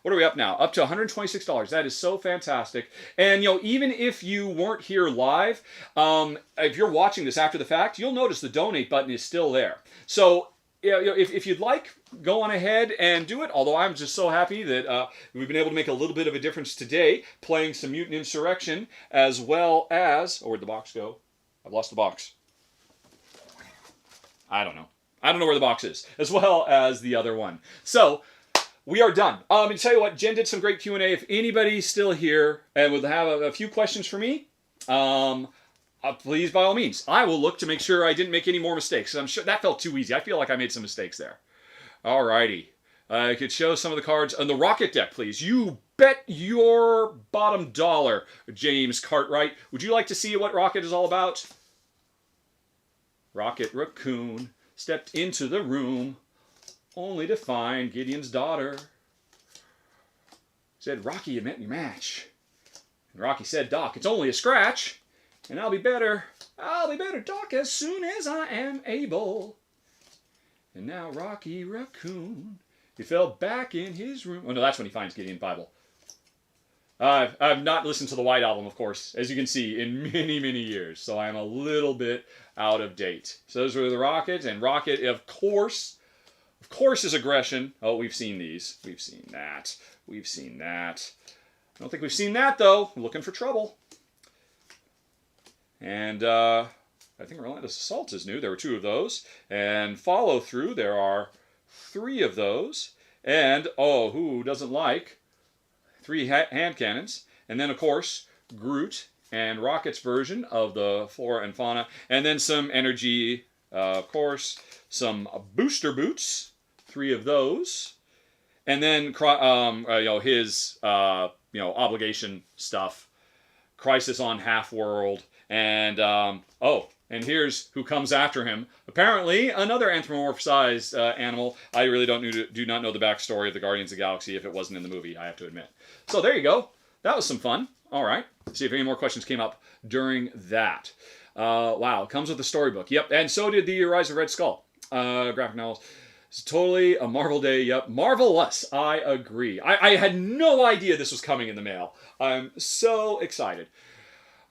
what are we up now? Up to $126. That is so fantastic. And, even if you weren't here live, if you're watching this after the fact, you'll notice the donate button is still there. So, if you'd like, go on ahead and do it. Although I'm just so happy that we've been able to make a little bit of a difference today, playing some Mutant Insurrection, as well as... Oh, where'd the box go? I've lost the box. I don't know. I don't know where the box is. As well as the other one. So... we are done. And tell you what, Jen did some great Q&A. If anybody's still here and would have a few questions for me, please, by all means. I will look to make sure I didn't make any more mistakes. I'm sure that felt too easy. I feel like I made some mistakes there. Alrighty. I could show some of the cards on the Rocket deck, please. You bet your bottom dollar, James Cartwright. Would you like to see what Rocket is all about? Rocket Raccoon stepped into the room, only to find Gideon's daughter. Said, Rocky, you met your match. And Rocky said, Doc, it's only a scratch, and I'll be better, Doc, as soon as I am able. And now Rocky Raccoon, he fell back in his room. Oh, no, that's when he finds Gideon's Bible. I've not listened to the White Album, of course, as you can see, in many, many years. So I'm a little bit out of date. So those were the Rocket. And Rocket, of course, is aggression. Oh, we've seen these. We've seen that. We've seen that. I don't think we've seen that, though. I'm looking for trouble. And I think Relentless Assault is new. There were 2 of those. And Follow Through, there are 3 of those. And, oh, who doesn't like 3 hand cannons? And then, of course, Groot and Rocket's version of the flora and fauna. And then some energy, of course, some booster boots, 3 of those. And then, his, obligation stuff. Crisis on Half-World. And, and here's who comes after him. Apparently, another anthropomorphized animal. I really do not know the backstory of the Guardians of the Galaxy if it wasn't in the movie, I have to admit. So there you go. That was some fun. All right. See if any more questions came up during that. Wow. It comes with the storybook. Yep. And so did the Rise of Red Skull. Graphic novels. It's totally a Marvel day. Yep. Marvelous. I agree. I had no idea this was coming in the mail. I'm so excited.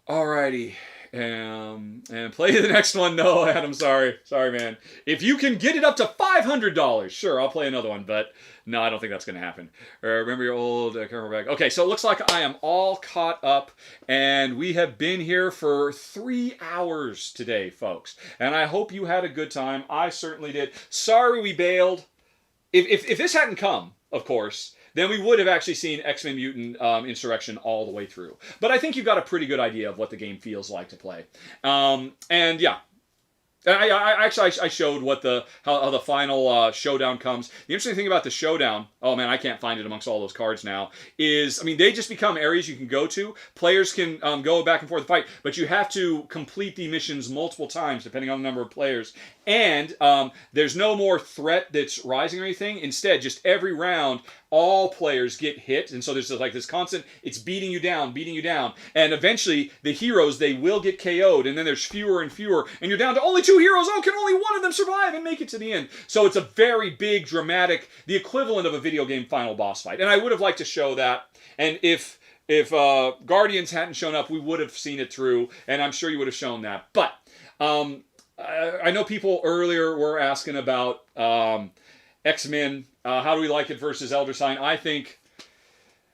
Alrighty. And play the next one. No, Adam, sorry, man. If you can get it up to $500, sure, I'll play another one. But no, I don't think that's going to happen. Remember your old camera bag. Okay, so it looks like I am all caught up, and we have been here for 3 hours today, folks. And I hope you had a good time. I certainly did. Sorry we bailed. If this hadn't come, of course, then we would have actually seen X-Men Mutant Insurrection all the way through. But I think you got a pretty good idea of what the game feels like to play. And yeah, I showed how the final showdown comes. The interesting thing about the showdown, oh man, I can't find it amongst all those cards now, is, I mean, they just become areas you can go to. Players can go back and forth and fight, but you have to complete the missions multiple times depending on the number of players. And there's no more threat that's rising or anything. Instead, just every round, all players get hit. And so there's like this constant, it's beating you down. And eventually, the heroes, they will get KO'd. And then there's fewer and fewer. And you're down to only 2 heroes. Oh, can only one of them survive and make it to the end? So it's a very big, dramatic, the equivalent of a video game final boss fight. And I would have liked to show that. And if Guardians hadn't shown up, we would have seen it through. And I'm sure you would have shown that. But I know people earlier were asking about X-Men. How do we like it versus Elder Sign? I think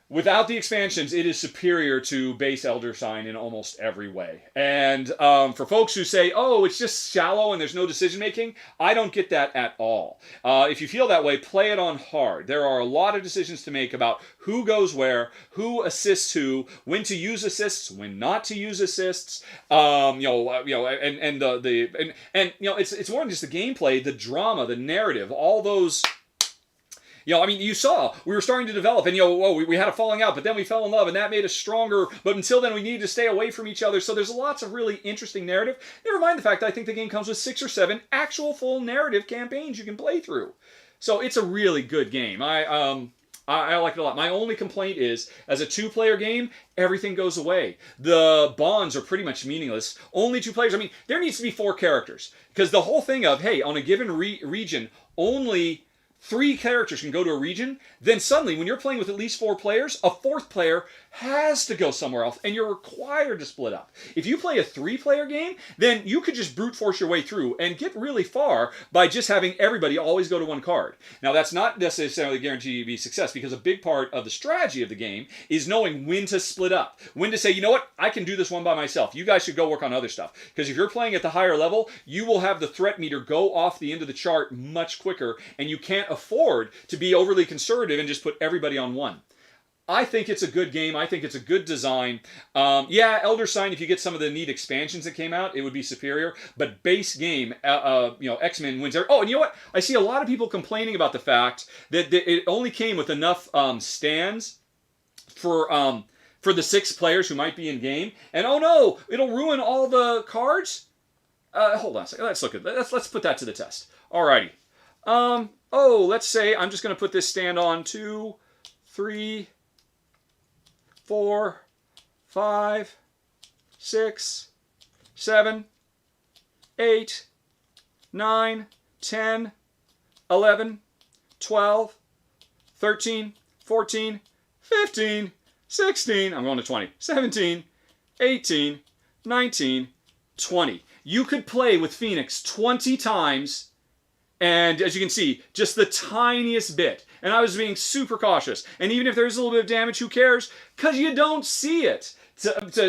without the expansions, it is superior to base Elder Sign in almost every way. And for folks who say, oh, it's just shallow and there's no decision making, I don't get that at all. If you feel that way, play it on hard. There are a lot of decisions to make about who goes where, who assists who, when to use assists, when not to use assists. It's more than just the gameplay, the drama, the narrative, all those. You saw, we were starting to develop, and, we had a falling out, but then we fell in love, and that made us stronger, but until then, we needed to stay away from each other, so there's lots of really interesting narrative. Never mind the fact that I think the game comes with 6 or 7 actual full narrative campaigns you can play through. So it's a really good game. I like it a lot. My only complaint is, as a 2-player game, everything goes away. The bonds are pretty much meaningless. Only 2 players. I mean, there needs to be 4 characters, because the whole thing of, hey, on a given region, only 3 characters can go to a region, then suddenly, when you're playing with at least 4 players, a 4th player has to go somewhere else, and you're required to split up. If you play a 3-player game, then you could just brute force your way through and get really far by just having everybody always go to 1 card. Now, that's not necessarily guaranteed to be success, because a big part of the strategy of the game is knowing when to split up. When to say, you know what, I can do this one by myself. You guys should go work on other stuff. Because if you're playing at the higher level, you will have the threat meter go off the end of the chart much quicker, and you can't afford to be overly conservative and just put everybody on 1. I think it's a good game. I think it's a good design. Elder Sign, if you get some of the neat expansions that came out, it would be superior. But base game, X-Men wins. Oh, and you know what? I see a lot of people complaining about the fact that it only came with enough stands for the 6 players who might be in game. And oh no, it'll ruin all the cards. Hold on a second. Let's look at that. Let's put that to the test. Alrighty. Let's say I'm just going to put this stand on 2, 3, 4, 5, 6, 7, 8, 9, 10, 11, 12, 13, 14, 15, 16, I'm going to 20, 17, 18, 19, 20. You could play with Phoenix 20 times, and as you can see, just the tiniest bit. And I was being super cautious. And even if there's a little bit of damage, who cares? Because you don't see it.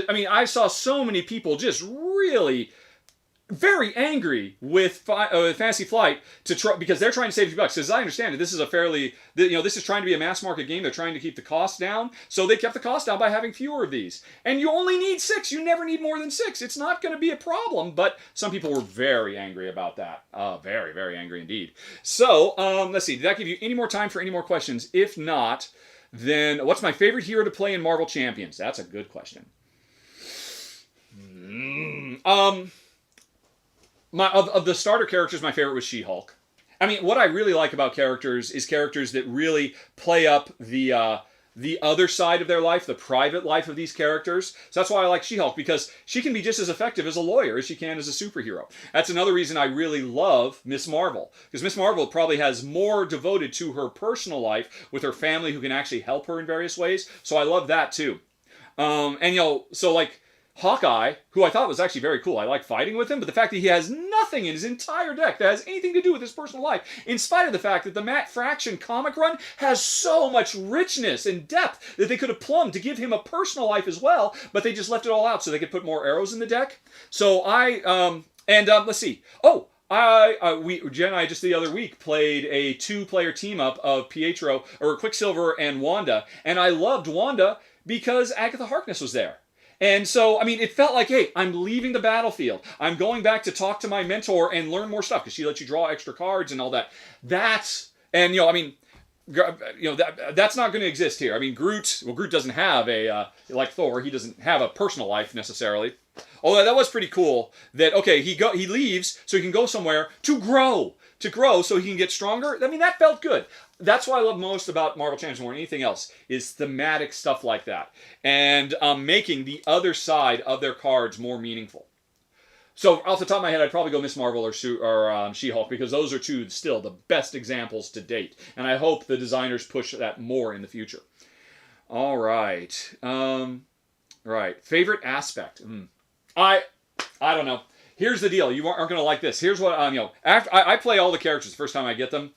I mean, I saw so many people just really very angry with Fantasy Flight because they're trying to save $50. Because as I understand it, this is a fairly, this is trying to be a mass market game. They're trying to keep the cost down, so they kept the cost down by having fewer of these. And you only need 6. You never need more than 6. It's not going to be a problem. But some people were very angry about that. Very, very angry indeed. So let's see. Did that give you any more time for any more questions? If not, then what's my favorite hero to play in Marvel Champions? That's a good question. Of the starter characters, my favorite was She-Hulk. I mean, what I really like about characters is characters that really play up the other side of their life, the private life of these characters. So that's why I like She-Hulk, because she can be just as effective as a lawyer as she can as a superhero. That's another reason I really love Miss Marvel, because Miss Marvel probably has more devoted to her personal life with her family who can actually help her in various ways. So I love that too. So like Hawkeye, who I thought was actually very cool. I like fighting with him, but the fact that he has nothing in his entire deck that has anything to do with his personal life, in spite of the fact that the Matt Fraction comic run has so much richness and depth that they could have plumbed to give him a personal life as well, but they just left it all out so they could put more arrows in the deck. So let's see. Jen and I just the other week played a 2-player team up of Quicksilver and Wanda, and I loved Wanda because Agatha Harkness was there. And so, I mean, it felt like, hey, I'm leaving the battlefield. I'm going back to talk to my mentor and learn more stuff because she lets you draw extra cards and all that. That's not going to exist here. I mean, Groot doesn't have like Thor, he doesn't have a personal life necessarily. Although that was pretty cool that, okay, he leaves so he can go somewhere to grow so he can get stronger. I mean, that felt good. That's what I love most about Marvel Champions more than anything else, is thematic stuff like that. And making the other side of their cards more meaningful. So off the top of my head, I'd probably go Miss Marvel or She-Hulk, because those are still the best examples to date. And I hope the designers push that more in the future. All right. Right. Favorite aspect? I don't know. Here's the deal. You aren't going to like this. Here's what, after I play all the characters the first time I get them,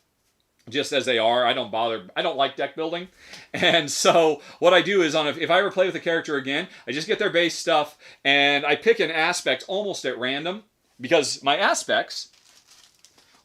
just as they are. I don't like deck building. And so what I do is if I ever play with a character again, I just get their base stuff and I pick an aspect almost at random, because my aspects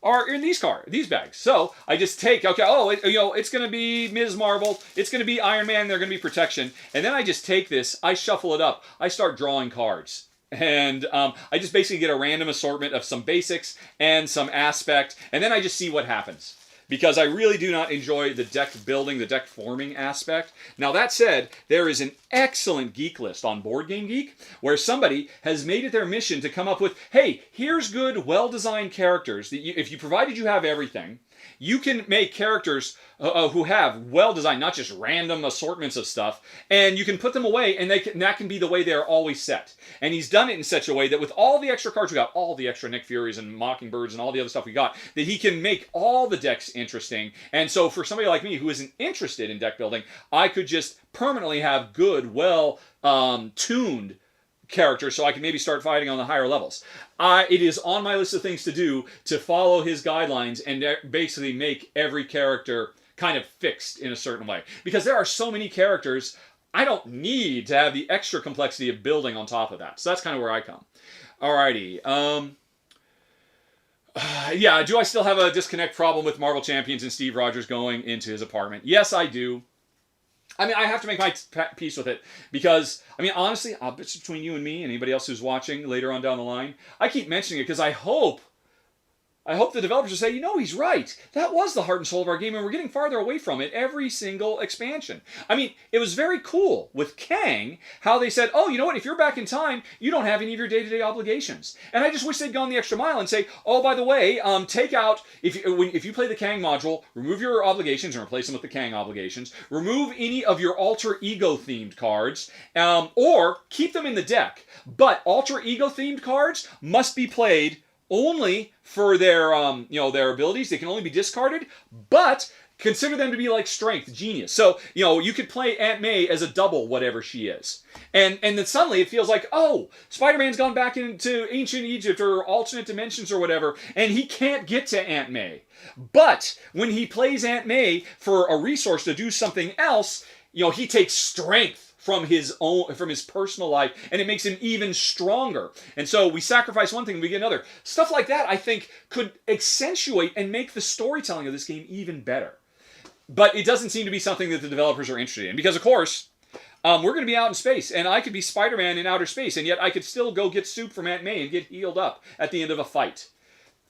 are in these bags. So I just take, it's going to be Ms. Marvel, it's going to be Iron Man, they're going to be protection. And then I just take this, I shuffle it up, I start drawing cards. And I just basically get a random assortment of some basics and some aspect, and then I just see what happens. Because I really do not enjoy the deck building, the deck forming aspect. Now that said, there is an excellent geek list on Board Game Geek where somebody has made it their mission to come up with, hey, here's good, well-designed characters that provided you have everything, you can make characters who have well-designed, not just random assortments of stuff, and you can put them away, and that can be the way they're always set. And he's done it in such a way that with all the extra cards we got, all the extra Nick Furies and Mockingbirds and all the other stuff we got, that he can make all the decks interesting. And so for somebody like me who isn't interested in deck building, I could just permanently have good, well-tuned character, so I can maybe start fighting on the higher levels. It is on my list of things to do to follow his guidelines and basically make every character kind of fixed in a certain way. Because there are so many characters, I don't need to have the extra complexity of building on top of that. So that's kind of where I come. Alrighty. Do I still have a disconnect problem with Marvel Champions and Steve Rogers going into his apartment? Yes, I do. I mean, I have to make my peace with it because, I mean, honestly, it's between you and me and anybody else who's watching later on down the line. I keep mentioning it because I hope the developers will say, he's right. That was the heart and soul of our game, and we're getting farther away from it every single expansion. I mean, it was very cool with Kang, how they said, oh, you know what, if you're back in time, you don't have any of your day-to-day obligations. And I just wish they'd gone the extra mile and say, oh, by the way, take out, if you play the Kang module, remove your obligations and replace them with the Kang obligations, remove any of your alter ego-themed cards, or keep them in the deck. But alter ego-themed cards must be played only for their abilities. They can only be discarded, but consider them to be like strength, genius. So, you could play Aunt May as a double, whatever she is. And then suddenly it feels like, oh, Spider-Man's gone back into ancient Egypt or alternate dimensions or whatever, and he can't get to Aunt May. But when he plays Aunt May for a resource to do something else, he takes strength from his personal life, and it makes him even stronger. And so we sacrifice one thing and we get another. Stuff like that, I think, could accentuate and make the storytelling of this game even better. But it doesn't seem to be something that the developers are interested in, because of course, we're going to be out in space, and I could be Spider-Man in outer space, and yet I could still go get soup from Aunt May and get healed up at the end of a fight.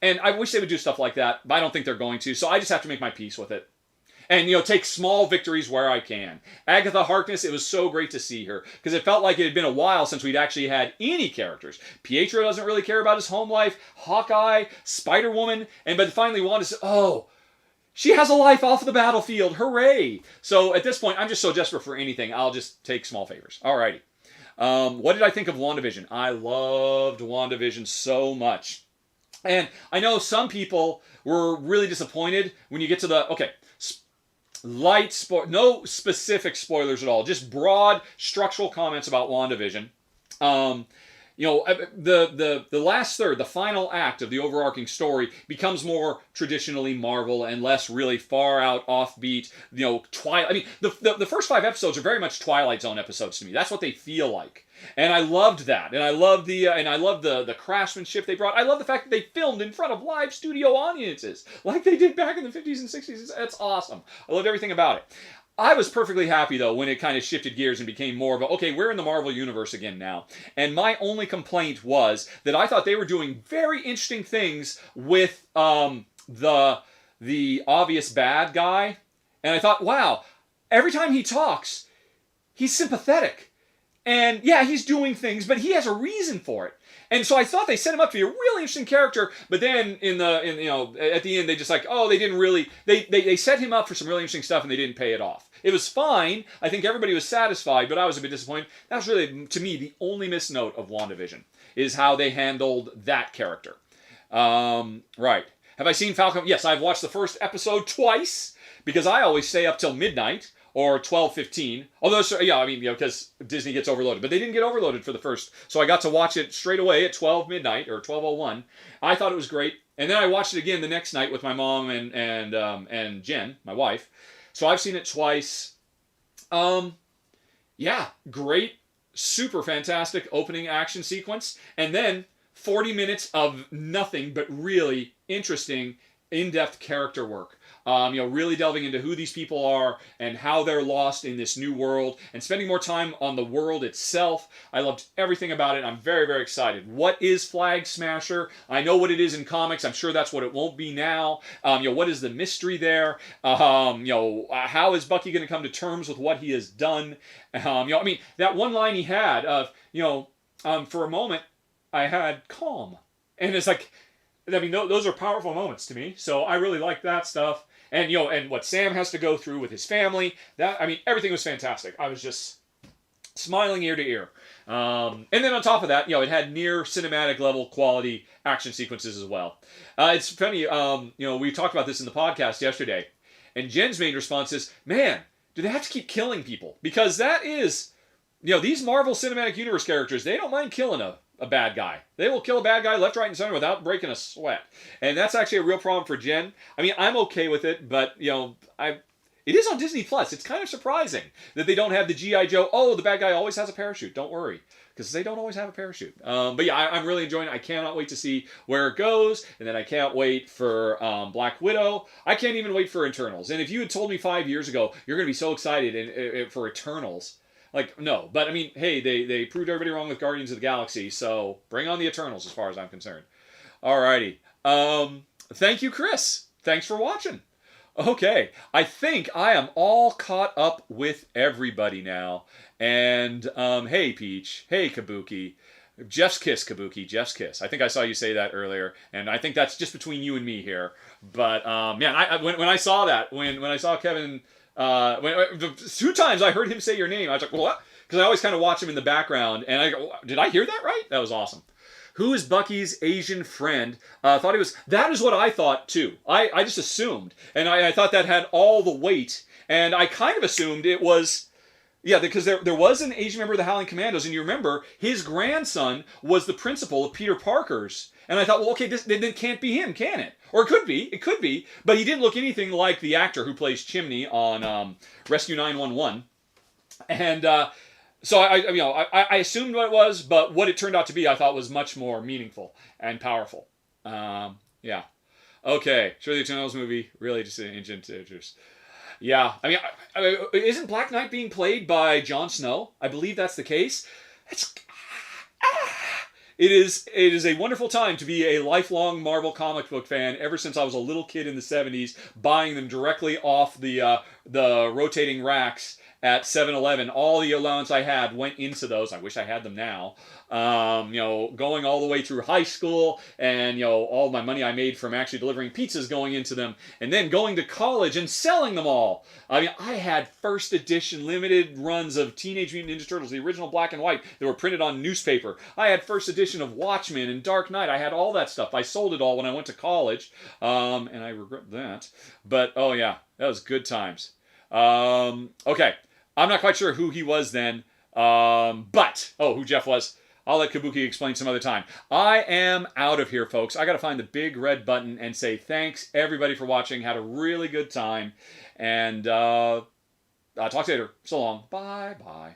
And I wish they would do stuff like that, but I don't think they're going to, so I just have to make my peace with it. And, take small victories where I can. Agatha Harkness, it was so great to see her, because it felt like it had been a while since we'd actually had any characters. Pietro doesn't really care about his home life, Hawkeye, Spider-Woman, but finally Wanda says, oh, she has a life off the battlefield, hooray! So at this point, I'm just so desperate for anything, I'll just take small favors. Alrighty. What did I think of WandaVision? I loved WandaVision so much. And I know some people were really disappointed when you get to the, no specific spoilers at all, just broad structural comments about WandaVision. The last third, the final act of the overarching story becomes more traditionally Marvel and less really far out, offbeat, Twilight. I mean, the first 5 episodes are very much Twilight Zone episodes to me. That's what they feel like. And I loved that. And I loved the craftsmanship they brought. I love the fact that they filmed in front of live studio audiences like they did back in the 50s and 60s. That's awesome. I loved everything about it. I was perfectly happy, though, when it kind of shifted gears and became more of a, okay, we're in the Marvel Universe again now. And my only complaint was that I thought they were doing very interesting things with the obvious bad guy. And I thought, wow, every time he talks, he's sympathetic. And yeah, he's doing things, but he has a reason for it. And so I thought they set him up to be a really interesting character, but then at the end they just they didn't really they set him up for some really interesting stuff and they didn't pay it off. It was fine. I think everybody was satisfied, but I was a bit disappointed. That was really, to me, the only missed note of WandaVision is how they handled that character. Right. Have I seen Falcon? Yes, I've watched the first episode twice because I always stay up till midnight. Or 12:15. Although, because Disney gets overloaded. But they didn't get overloaded for the first. So I got to watch it straight away at 12 midnight, or 12:01. I thought it was great. And then I watched it again the next night with my mom and Jen, my wife. So I've seen it twice. Great, super fantastic opening action sequence. And then 40 minutes of nothing but really interesting, in-depth character work. Really delving into who these people are and how they're lost in this new world and spending more time on the world itself. I loved everything about it. I'm very, very excited. What is Flag Smasher? I know what it is in comics. I'm sure that's what it won't be now. What is the mystery there? How is Bucky going to come to terms with what he has done? That one line he had of, for a moment, I had calm. And it's like, those are powerful moments to me. So I really like that stuff. And, and what Sam has to go through with his family. Everything was fantastic. I was just smiling ear to ear. And then on top of that, it had near cinematic level quality action sequences as well. It's funny, we talked about this in the podcast yesterday. And Jen's main response is, man, do they have to keep killing people? Because that is, these Marvel Cinematic Universe characters, they don't mind killing a bad guy. They will kill a bad guy left, right, and center without breaking a sweat. And that's actually a real problem for Jen. I'm okay with it, but, it is on Disney Plus. It's kind of surprising that they don't have the G.I. Joe, oh, the bad guy always has a parachute. Don't worry. Because they don't always have a parachute. I'm really enjoying it. I cannot wait to see where it goes. And then I can't wait for Black Widow. I can't even wait for Eternals. And if you had told me 5 years ago, you're going to be so excited for Eternals, no. But, hey, they proved everybody wrong with Guardians of the Galaxy, so bring on the Eternals as far as I'm concerned. Alrighty. Thank you, Chris. Thanks for watching. Okay. I think I am all caught up with everybody now. And, hey, Peach. Hey, Kabuki. Jeff's kiss, Kabuki. Jeff's kiss. I think I saw you say that earlier, and I think that's just between you and me here. But, when I saw that, when I saw Kevin... the 2 times I heard him say your name, I was like, what? Because I always kind of watch him in the background, and I go, did I hear that right? That was awesome. Who is Bucky's Asian friend? Thought he was. That is what I thought too. I just assumed, and I thought that had all the weight, and I kind of assumed it was. Yeah, because there was an Asian member of the Howling Commandos, and you remember his grandson was the principal of Peter Parker's. And I thought, well, okay, this then it can't be him, can it? Or it could be, but he didn't look anything like the actor who plays Chimney on Rescue 911. And so I assumed what it was, but what it turned out to be, I thought was much more meaningful and powerful. Yeah. Okay, Show the Eternals movie really just an ancient interest. Yeah, I mean, isn't Black Knight being played by Jon Snow? I believe that's the case. It is a wonderful time to be a lifelong Marvel comic book fan. Ever since I was a little kid in the 70s, buying them directly off the rotating racks at 7-Eleven. All the allowance I had went into those. I wish I had them now. Going all the way through high school, and all my money I made from actually delivering pizzas going into them, and then going to college and selling them all. I mean, I had first edition limited runs of Teenage Mutant Ninja Turtles, the original black and white, that were printed on newspaper. I had first edition of Watchmen and Dark Knight. I had all that stuff. I sold it all when I went to college, and I regret that. But oh yeah, that was good times. Okay, I'm not quite sure who he was then, but who Jeff was. I'll let Kabuki explain some other time. I am out of here, folks. I got to find the big red button and say thanks, everybody, for watching. Had a really good time. And talk to you later. So long. Bye-bye.